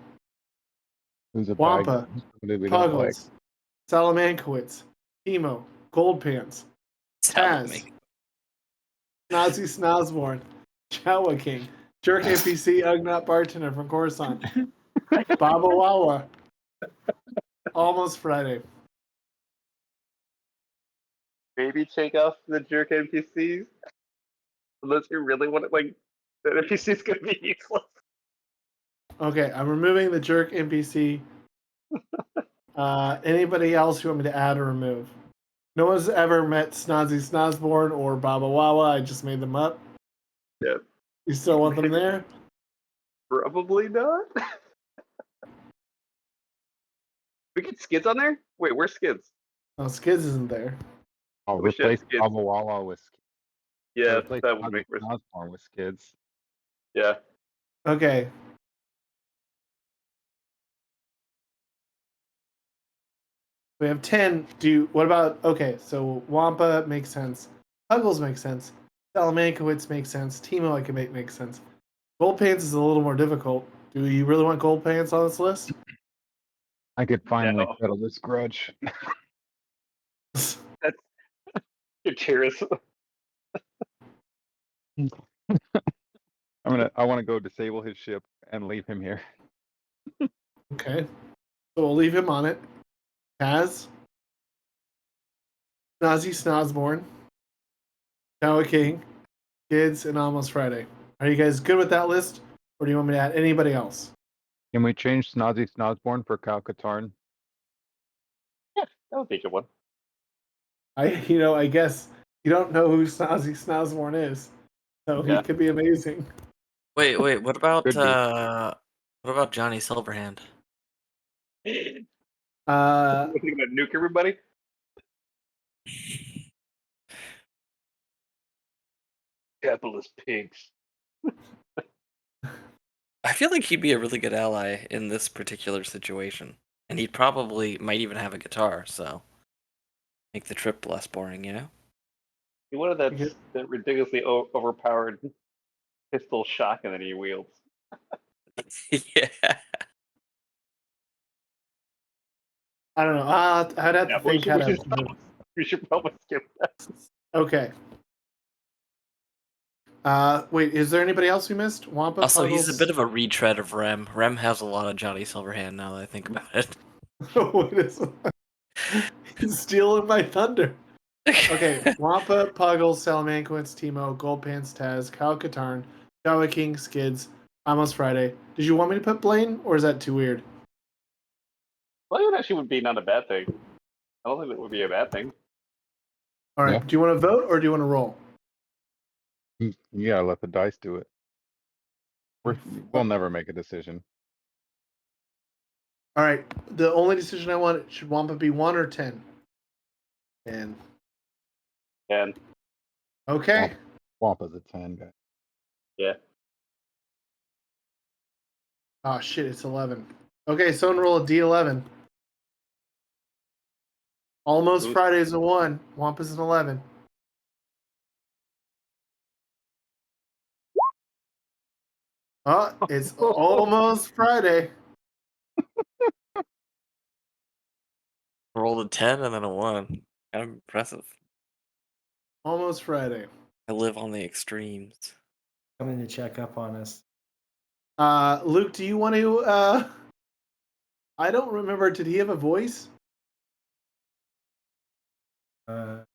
Who's a Wampa, bag? We don't like. Pugwitz, Salamankowitz, Emo, Goldpants, Taz, Nazi Snozborn, Jawa King, Jerk NPC Ugnaught Bartender from Coruscant, Baba Wawa, Almos Friday. Maybe take off the jerk NPCs. Unless you really want it, like, the NPC's gonna be useless. Okay, I'm removing the Jerk NPC Anybody else you want me to add or remove? No one's ever met Snozzy Snozborn or Baba Wawa. I just made them up. Yep. You still want them there? Probably not. We get Skids on there? Wait, where's Skids? Oh, Skids isn't there. I'll We should have replace Skids. Baba Wawa with Yeah, replace that would make sense. Osborne with Skids. Yeah. Okay. We have 10. What about, okay, so Wampa makes sense. Puggles makes sense. Salamankowitz makes sense. Timo I can make makes sense. Gold Pants is a little more difficult. Do you really want Gold Pants on this list? I could finally No. settle this grudge. That's Katira's. I want to go disable his ship and leave him here. Okay. So we'll leave him on it. Kaz. Snozzy Snozborn. Jawa King. Kids, and Almos Friday. Are you guys good with that list? Or do you want me to add anybody else? Can we change Snozzy Snozborn for Cal Katarn? That would be a good one. I guess you don't know who Snozzy Snozborn is. So he Yeah. could be amazing. Wait, what about Could be. what about Johnny Silverhand? We're gonna nuke everybody? Capitalist pigs. I feel like he'd be a really good ally in this particular situation, and he'd probably might even have a guitar, so make the trip less boring, you know? He wanted that ridiculously overpowered pistol shotgun that he wields. Yeah. I don't know. I'd have to think how to. We should probably skip that. Okay. Wait, is there anybody else we missed? Wampa, Also, he's a Puggles? bit of a retread of Rem. Rem has a lot of Johnny Silverhand now that I think about it. He's stealing my thunder. Okay, Wampa, Puggles, Salamankowitz, Timo, Goldpants, Taz, Kyle Katarn, Jawa King, Skids, Almos Friday. Did you want me to put Blaine, or is that too weird? Well, it actually would be not a bad thing. I don't think that would be a bad thing. All right. Yeah. Do you want to vote or do you want to roll? You gotta let the dice do it. We'll never make a decision. All right. The only decision I want, should Wampa be 1 or 10? 10. And Okay. Wampa's a 10 guy. yeah. Oh shit, it's 11. Okay, someone roll a D11. Almost Friday's a 1. Wampa's an 11. Oh, it's almost Friday. Rolled a 10 and then a 1. Kind of impressive. Almost Friday. I live on the extremes. Coming to check up on us. Luke, do you want to I don't remember, did he have a voice? Kind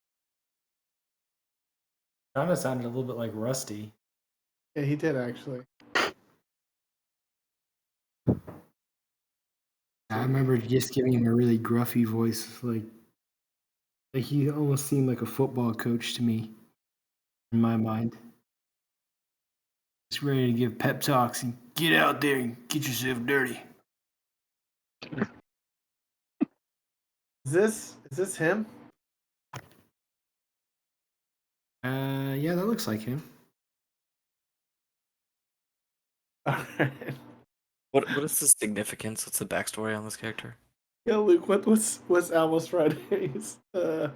of sounded a little bit like Rusty. Yeah, he did actually. I remember just giving him a really gruffy voice, like he almost seemed like a football coach to me, in my mind. Just ready to give pep talks and get out there and get yourself dirty. Is this him? Yeah, that looks like him. All right. What is the significance? What's the backstory on this character? Yeah, Luke, what's Almos Fridays?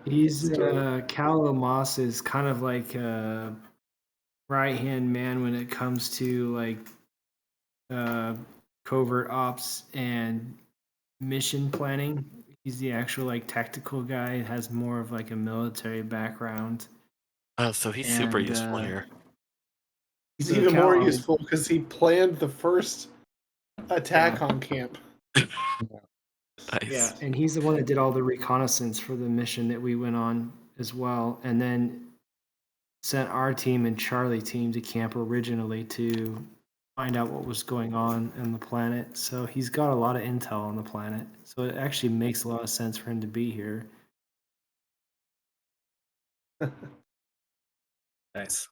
He's story? Cal Omas is kind of like a right-hand man when it comes to like covert ops and mission planning. He's the actual like tactical guy. Has more of like a military background. Oh, so he's super And, useful here. He's So even Cal more Omas- useful because he planned the first attack on camp. Nice. Yeah, and he's the one that did all the reconnaissance for the mission that we went on as well, and then sent our team and Charlie team to camp originally to find out what was going on the planet. So he's got a lot of intel on the planet. So it actually makes a lot of sense for him to be here. Nice.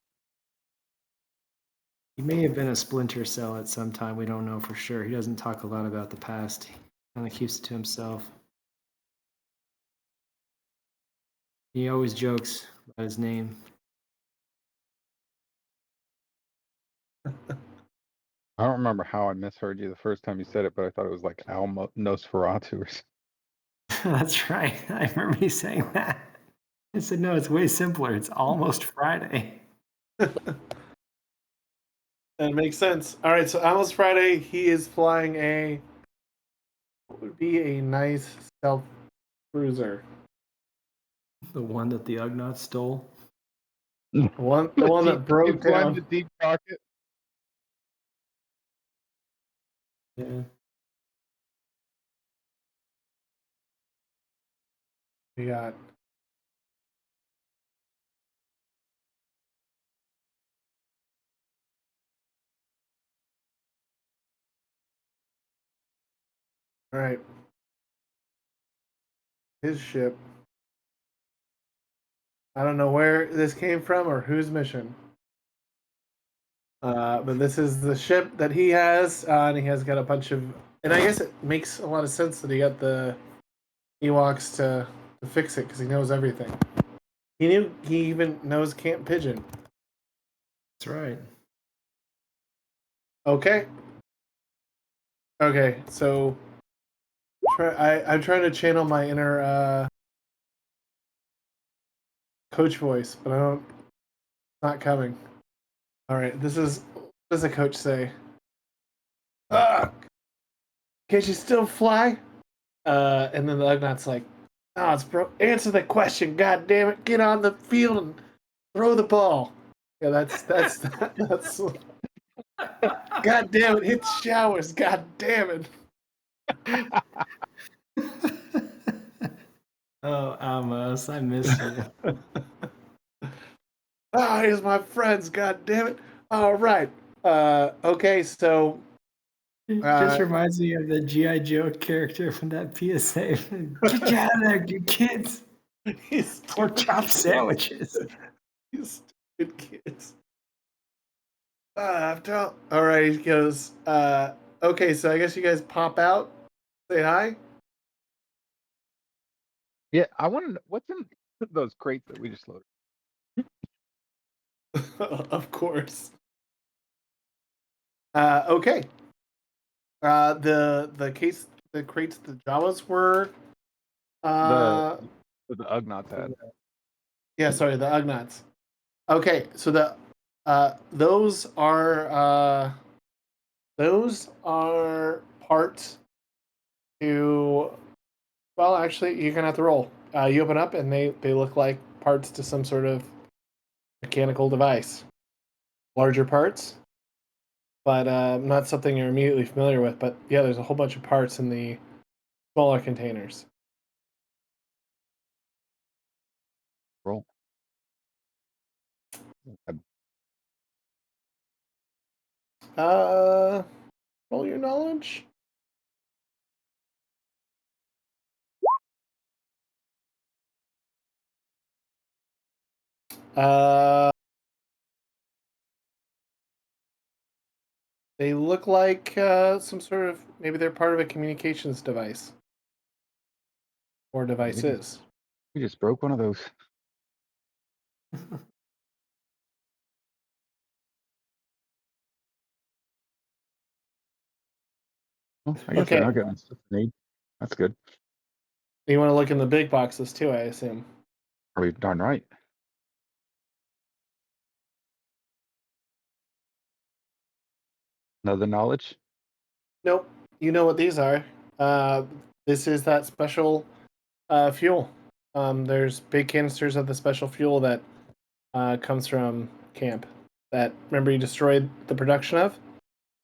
He may have been a Splinter Cell at some time. We don't know for sure. He doesn't talk a lot about the past. He kind of keeps it to himself. He always jokes about his name. I don't remember how I misheard you the first time you said it, but I thought it was like Almos Nosferatu or something. That's right. I remember you saying that. I said, no, it's way simpler. It's almost Friday. That makes sense. All right, so Almos Friday, he is flying a what would be a nice stealth cruiser. The one that the ugnaughts stole. The one that broke It's one down. the deep pocket. Yeah. We got all right. His ship. I don't know where this came from or whose mission. But this is the ship that he has, and he has got a bunch of. And I guess it makes a lot of sense that he got the Ewoks to fix it because he knows everything. He even knows Camp Pigeon. That's right. Okay. Okay, so I'm trying to channel my inner coach voice, but I don't. It's not coming. All right, this is. What does the coach say? Can you still fly? And then the Ugnaughts like, oh, it's bro. Answer the question, god damn it! Get on the field and throw the ball. Yeah, that's. God damn it! Hit the showers. God damn it! Oh, Almos, I miss you. Ah, here's my friends. God damn it! All right. Okay, so It just reminds me of the G.I. Joe character from that PSA. Get you out of there, you kids! he's Or chopped sandwiches. These stupid kids. After all right, he goes. Okay, so I guess you guys pop out, say hi. Yeah, I want to know what's in those crates that we just loaded. Of course. Okay. The crates the Jawas were. The ugnaughts had. Yeah, sorry, the ugnaughts. Okay, so those are parts to. Well, actually, you're gonna have to roll. You open up, and they look like parts to some sort of mechanical device. Larger parts, but not something you're immediately familiar with. But yeah, there's a whole bunch of parts in the smaller containers. Roll. Roll your knowledge. They look like some sort of maybe they're part of a communications device or devices. We just broke one of those. Well, I guess Okay. they're not getting stuff they need. That's good. You want to look in the big boxes too, I assume. Are you darn right? Another knowledge? Nope. You know what these are. This is that special fuel. There's big canisters of the special fuel that comes from camp. That remember you destroyed the production of?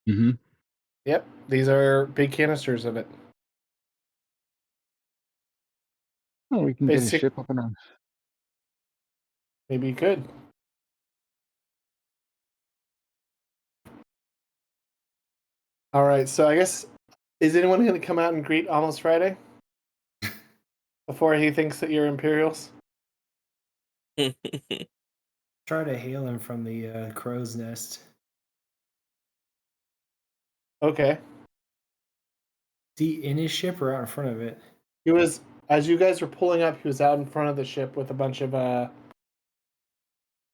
Mm-hmm. Yep. These are big canisters of it. Oh, we can get a ship up and running. Maybe you could. All right, so I guess is anyone going to come out and greet Almos Friday before he thinks that you're Imperials? Try to hail him from the crow's nest. Okay. Is he in his ship or out in front of it? He was, as you guys were pulling up, he was out in front of the ship with a bunch of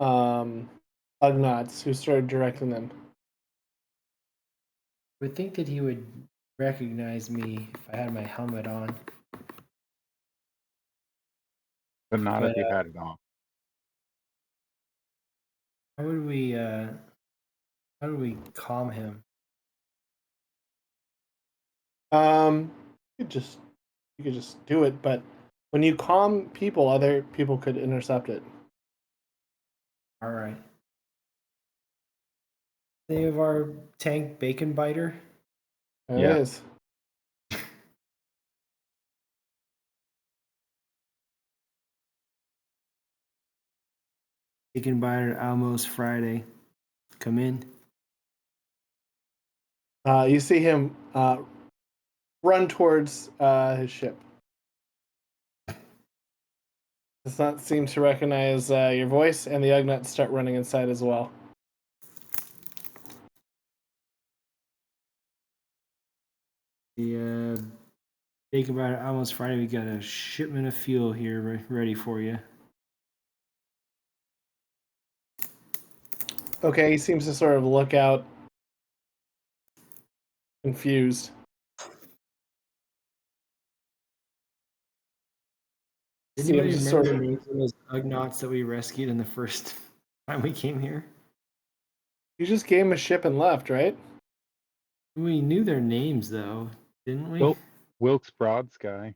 ugnaughts who started directing them. I would think that he would recognize me if I had my helmet on. But not if But, you had it on. how would we calm him? You could just do it, but when you calm people, other people could intercept it. All right. They have our tank bacon biter. There Yeah. it is. Bacon biter Almos Friday. Come in. You see him run towards his ship. Does not seem to recognize your voice, and the ugnaughts start running inside as well. The bacon biter Almos Friday. We got a shipment of fuel here ready for you. Okay, he seems to sort of look out, confused. Does See him anybody just remember sort the of. names of those ugnaughts that we rescued in the first time we came here? You just gave him a ship and left, right? We knew their names though, didn't we? Wilkes Broad's guy.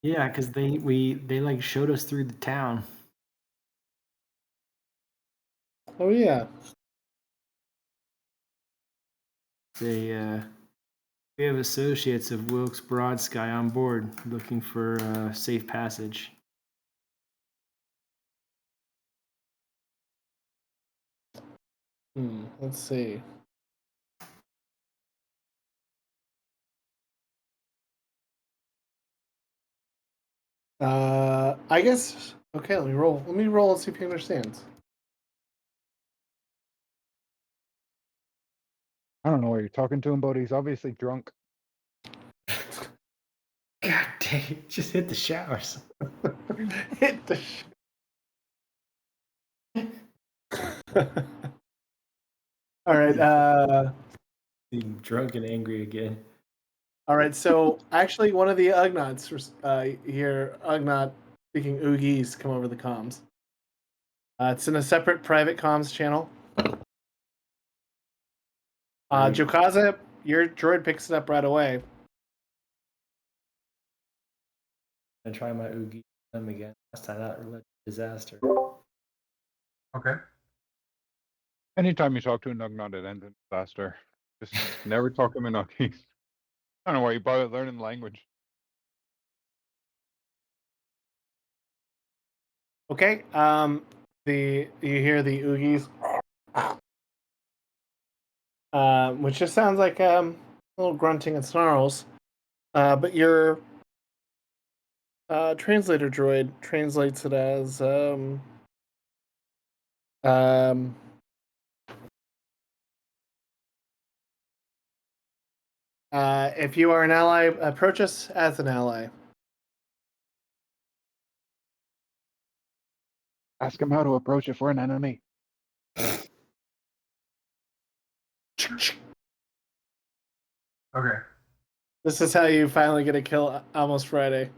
Yeah, because they like showed us through the town. Oh yeah. They we have associates of Wilkes Broad Sky on board looking for safe passage. Let's see. I guess. Okay, let me roll. Let me roll and see if he understands. I don't know why you're talking to him, but he's obviously drunk. God dang it, just hit the showers. Hit the. All right. Being drunk and angry again. All right. So actually, one of the ugnaughts here, ugnaught speaking Oogies, come over the comms. It's in a separate private comms channel. Jowkazza, your droid picks it up right away. I try my oogie them again. Last time that led to disaster. Okay. Anytime you talk to an ugnaught, it ends in disaster. Just never talk to him in Uggies. I don't know why you bother learning the language. Okay. You hear the Oogies, which just sounds like a little grunting and snarls. But your translator droid translates it as if you are an ally, approach us as an ally. Ask him how to approach if we're an enemy. Okay. This is how you finally get a kill Almos Friday.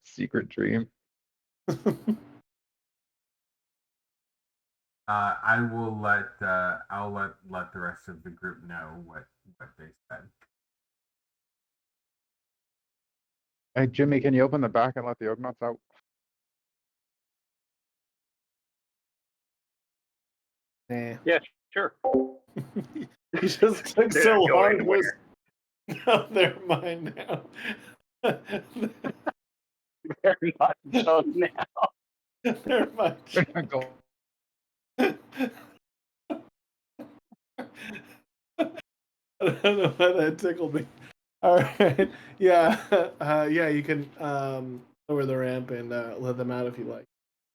Secret dream. I will let I'll let the rest of the group know what they said. Hey Jimmy, can you open the back and let the ugnaughts out? Nah. Yeah, sure. He just took They're so not going long to anywhere. No, never mind now. They're not done now. Never mind. They're not going. I don't know why that tickled me. All right. Yeah. Yeah, you can lower the ramp and let them out if you like.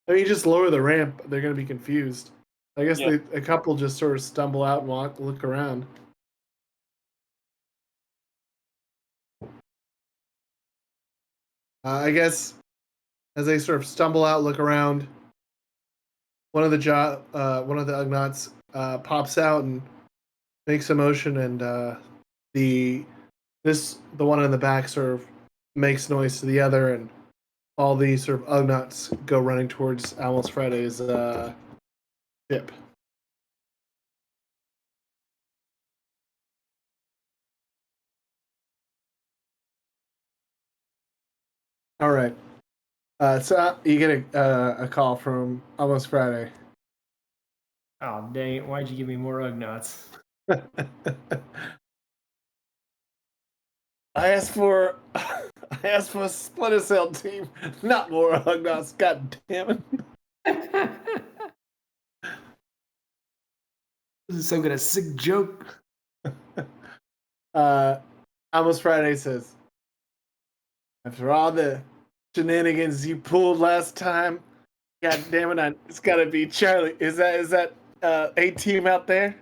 I mean, you just lower the ramp, they're going to be confused. I guess Yeah. a couple just sort of stumble out and look around. I guess as they sort of stumble out, look around, one of the ugnaughts pops out and makes a motion, and the one in the back sort of makes noise to the other, and all these sort of ugnaughts go running towards Almos Friday's ship. All right. So you get a call from Almos Friday. Oh dang it! Why'd you give me more ugnaughts? I asked for a Splinter Cell team, not more ugnaughts. God damn it! This is some kind of sick joke. Almos Friday says, after all the shenanigans you pulled last time, God damn it, it's gotta be Charlie. Is that A team out there?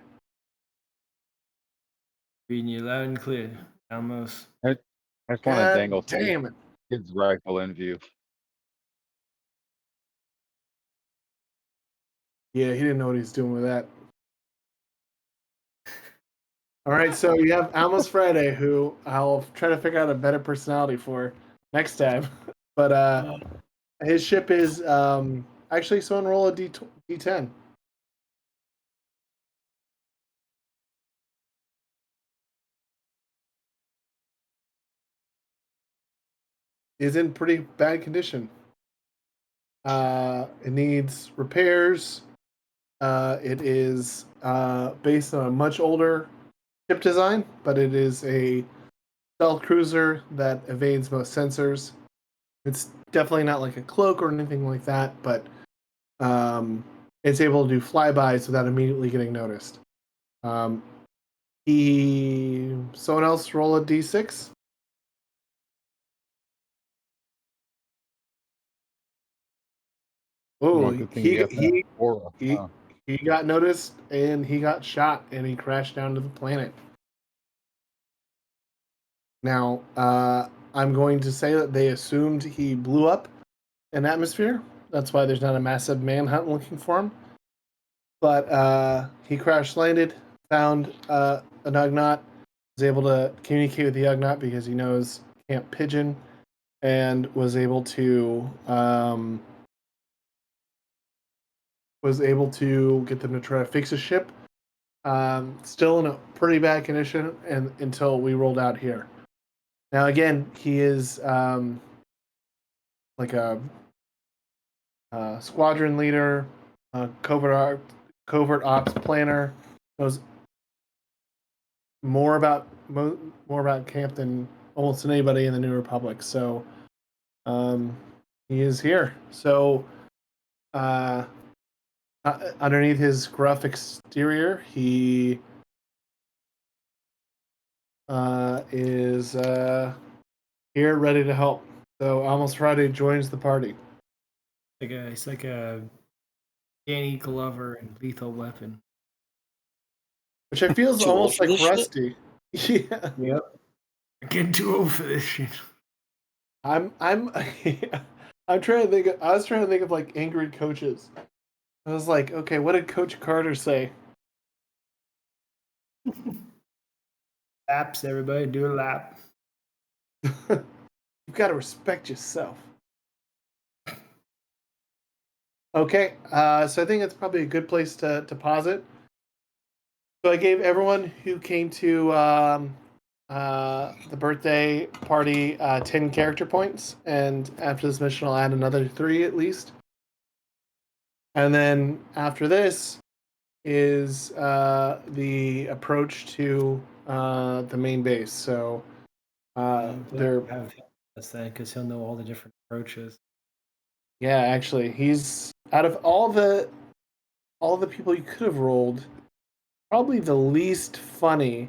Reading you loud and clear, Almos. I just want to God dangle some damn it. kid's rifle in view. Yeah, he didn't know what he's doing with that. All right, so you have Almos Friday, who I'll try to figure out a better personality for next time. But his ship is actually someone roll a D10. Is in pretty bad condition. It needs repairs. It is based on a much older ship design, but it is a stealth cruiser that evades most sensors. It's definitely not like a cloak or anything like that, but it's able to do flybys without immediately getting noticed. Someone else roll a d6. Oh, Well, good thing you got that aura. Huh. he got noticed and he got shot and he crashed down to the planet. Now, I'm going to say that they assumed he blew up an atmosphere. That's why there's not a massive manhunt looking for him. But he crash landed, found an ugnaught, was able to communicate with the ugnaught because he knows Camp Pigeon, and was able to get them to try to fix his ship. Still in a pretty bad condition, and until we rolled out here. Now again, he is like a squadron leader, covert ops planner. Knows more about camp than almost anybody in the New Republic. So he is here. So underneath his gruff exterior, he is here, ready to help. So Almos Friday joins the party. It's like a Danny Glover and Lethal Weapon. Which I feel is Too old almost for like this shit? Rusty. Yeah. Yep. I'm getting too old for this shit. I'm I'm trying to think I was trying to think of like angry coaches. I was like, okay, what did Coach Carter say? Laps, everybody, do a lap. You've got to respect yourself. Okay, so I think it's probably a good place to pause it. So I gave everyone who came to the birthday party 10 character points, and after this mission, I'll add another 3 at least. And then after this is the approach to the main base. So they're That's that because he'll know all the different approaches. yeah, actually, he's out of all the people you could have rolled, probably the least funny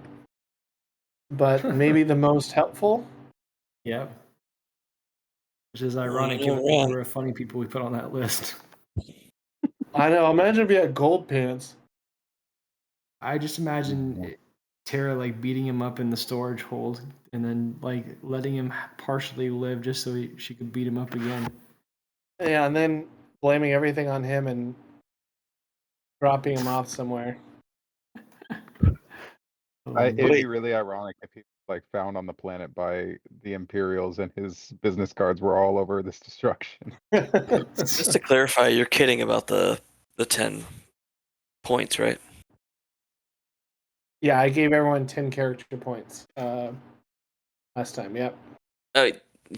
but maybe the most helpful. Yep. Which is ironic you know, given the Ram. number of funny people we put on that list. I know. Imagine if you had gold pants. I just imagine Tara like beating him up in the storage hold and then like letting him partially live just so she could beat him up again. Yeah, and then blaming everything on him and dropping him off somewhere. It'd be really ironic if he like found on the planet by the Imperials and his business cards were all over this destruction. Just to clarify, you're kidding about the 10 points, right? Yeah, I gave everyone 10 character points last time. Yep.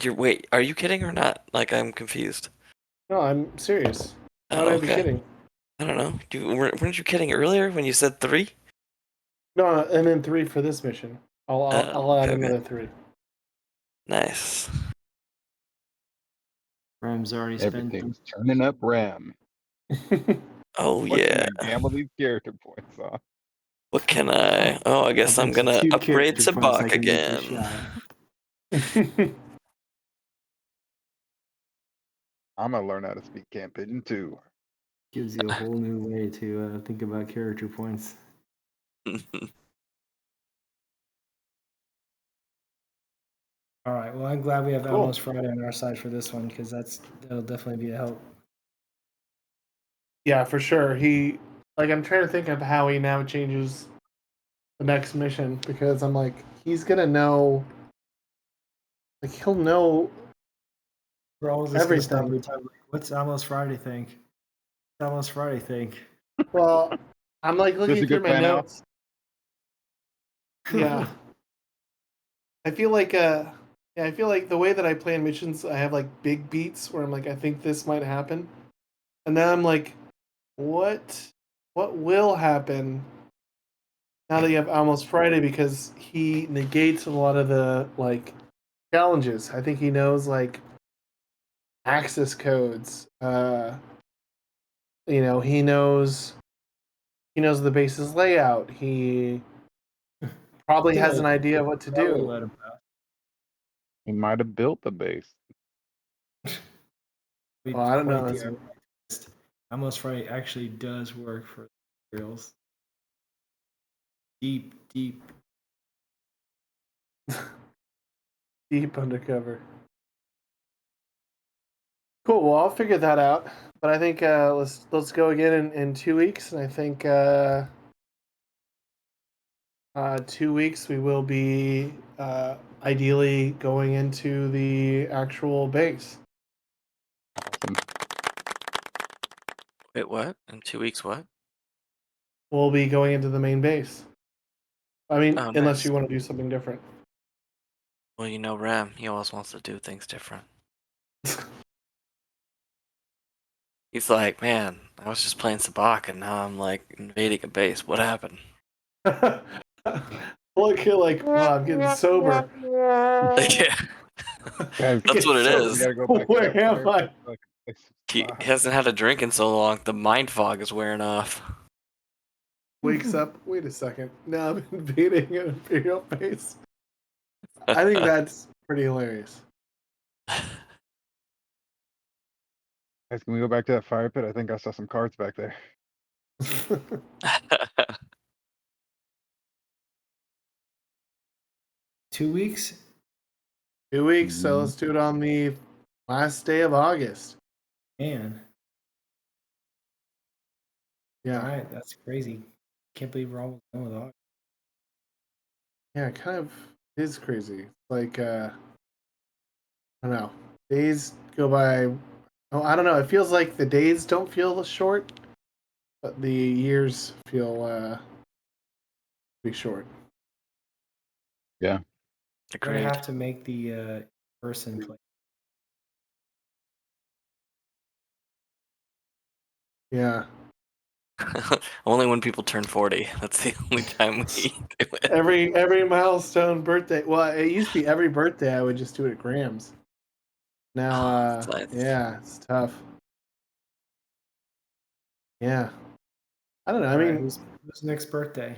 Wait, are you kidding or not? Like, I'm confused. No, I'm serious. Why Oh, would I be okay. kidding? I don't know. Weren't you kidding earlier when you said 3? No, and then 3 for this mission. I'll add okay. another 3. Nice. Ram's already spent them. Everything's turning up Ram. Oh, What yeah. can I gamble these character points on? What can I? Oh, I guess I'm gonna 2 upgrade character to points I Bach can make this again. shot. I'm gonna learn how to speak Camp Pigeon too. Gives you a whole new way to think about character points. All right. Well, I'm glad we have Cool. Almos Friday on our side for this one because that'll definitely be a help. Yeah, for sure. I'm trying to think of how he now changes the next mission because I'm like, he's gonna know. Like he'll know. We're always just gonna stop everything. every time. Like, what's Almos Friday think? What's Almos Friday think? Well, I'm like This looking a through good my plan, Al? notes. Yeah. I feel like I feel like the way that I plan missions, I have like big beats where I'm like, I think this might happen, and then I'm like, what will happen now that you have Almost Friday because he negates a lot of the like challenges. I think he knows like access codes. He knows the base's layout. He probably has an idea of what to Probably do. let him pass. He might have built the base. Well, I don't know. Quite the ironic twist. Almos Friday actually does work for the Imperials. Deep. Deep undercover. Cool. Well, I'll figure that out. But I think let's go again in 2 weeks, and I think 2 weeks we will be ideally going into the actual base. Awesome. Wait, what? In 2 weeks, what? We'll be going into the main base. I mean, Oh, unless nice. you want to do something different. Well, Ram, he always wants to do things different. He's like, man, I was just playing Sabak and now I'm like invading a base. What happened? Look, you're like, wow, I'm getting sober. Yeah, Guys, that's what it So, is. we gotta go back where to am I? He hasn't had a drink in so long. The mind fog is wearing off. Wakes up. Wait a second. Now I'm invading an Imperial base. I think that's pretty hilarious. Guys, can we go back to that fire pit? I think I saw some cards back there. 2 weeks? 2 weeks, so let's do it on the last day of August. Man. Yeah. All right, that's crazy. Can't believe we're almost done with August. Yeah, it kind of is crazy. Like, I don't know. Days go by. Oh, I don't know. It feels like the days don't feel short, but the years feel pretty short. Yeah. We're gonna have to make the person play. Yeah. Only when people turn 40. That's the only time we do it. Every milestone birthday. Well, it used to be every birthday I would just do it at Graham's. Now, Nice. yeah, it's tough. Yeah. I don't know. I All right, mean, who's next birthday?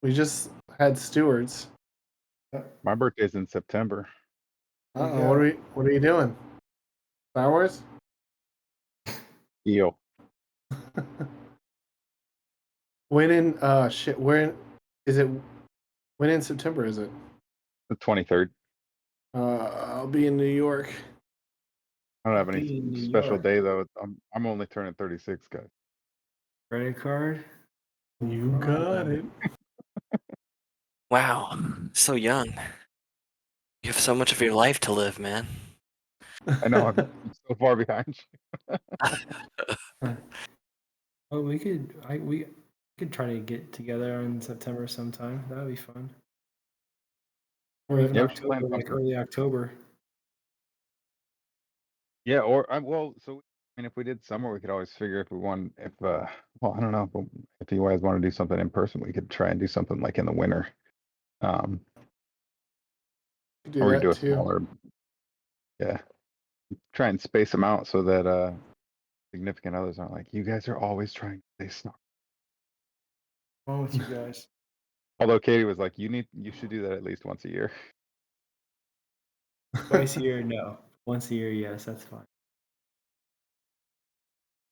we just had stewards. My birthday's in September. What are you doing? Star Wars? Deal. When in where is it? When in September is it? The 23rd. I'll be in New York. I don't have any Be in New special York. day though. I'm only turning 36, guys. Credit card. You got it. Wow, so young. You have so much of your life to live, man. I know I'm so far behind you. Oh, we could try to get together in September sometime. That would be fun. Or even Yeah, we should plan October, like something. early October. Yeah, or well, so I mean, if we did summer, we could always figure if we want, if well, I don't know, if you guys want to do something in person, we could try and do something like in the winter, um, Do or we that do a too. smaller, yeah, try and space them out so that significant others aren't like, you guys are always trying to stay snug. What's wrong with you guys? Although Katie was like, you should do that at least once a year. Twice a year, no. Once a year, yes, that's fine.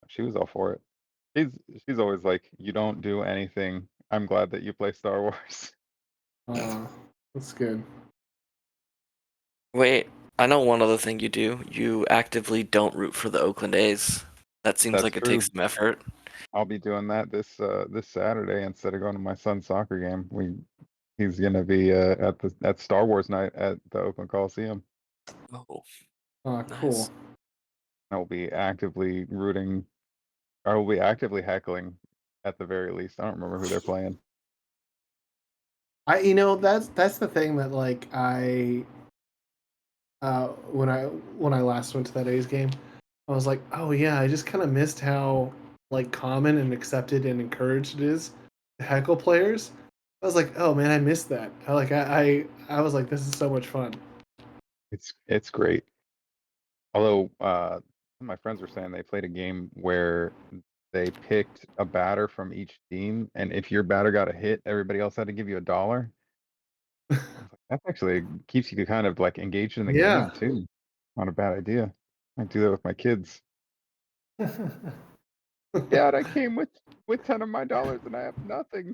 She was all for it. She's always like, you don't do anything. I'm glad that you play Star Wars. That's good. Wait, I know one other thing you do. You actively don't root for the Oakland A's. That seems That's like it true. takes some effort. I'll be doing that this Saturday instead of going to my son's soccer game. He's gonna be at Star Wars night at the Oakland Coliseum. Oh, Cool. nice. I will be actively rooting. I will be actively heckling at the very least. I don't remember who they're playing. That's the thing that like when I last went to that A's game, I was like, oh yeah, I just kind of missed how like common and accepted and encouraged it is to heckle players. I was like, oh man, I missed that. I was like, this is so much fun. It's great. Although my friends were saying they played a game where they picked a batter from each team, and if your batter got a hit, everybody else had to give you $1. I was like, that actually keeps you kind of like engaged in the Yeah. game too. Not a bad idea. I do that with my kids. Dad, I came with 10 of my dollars and I have nothing.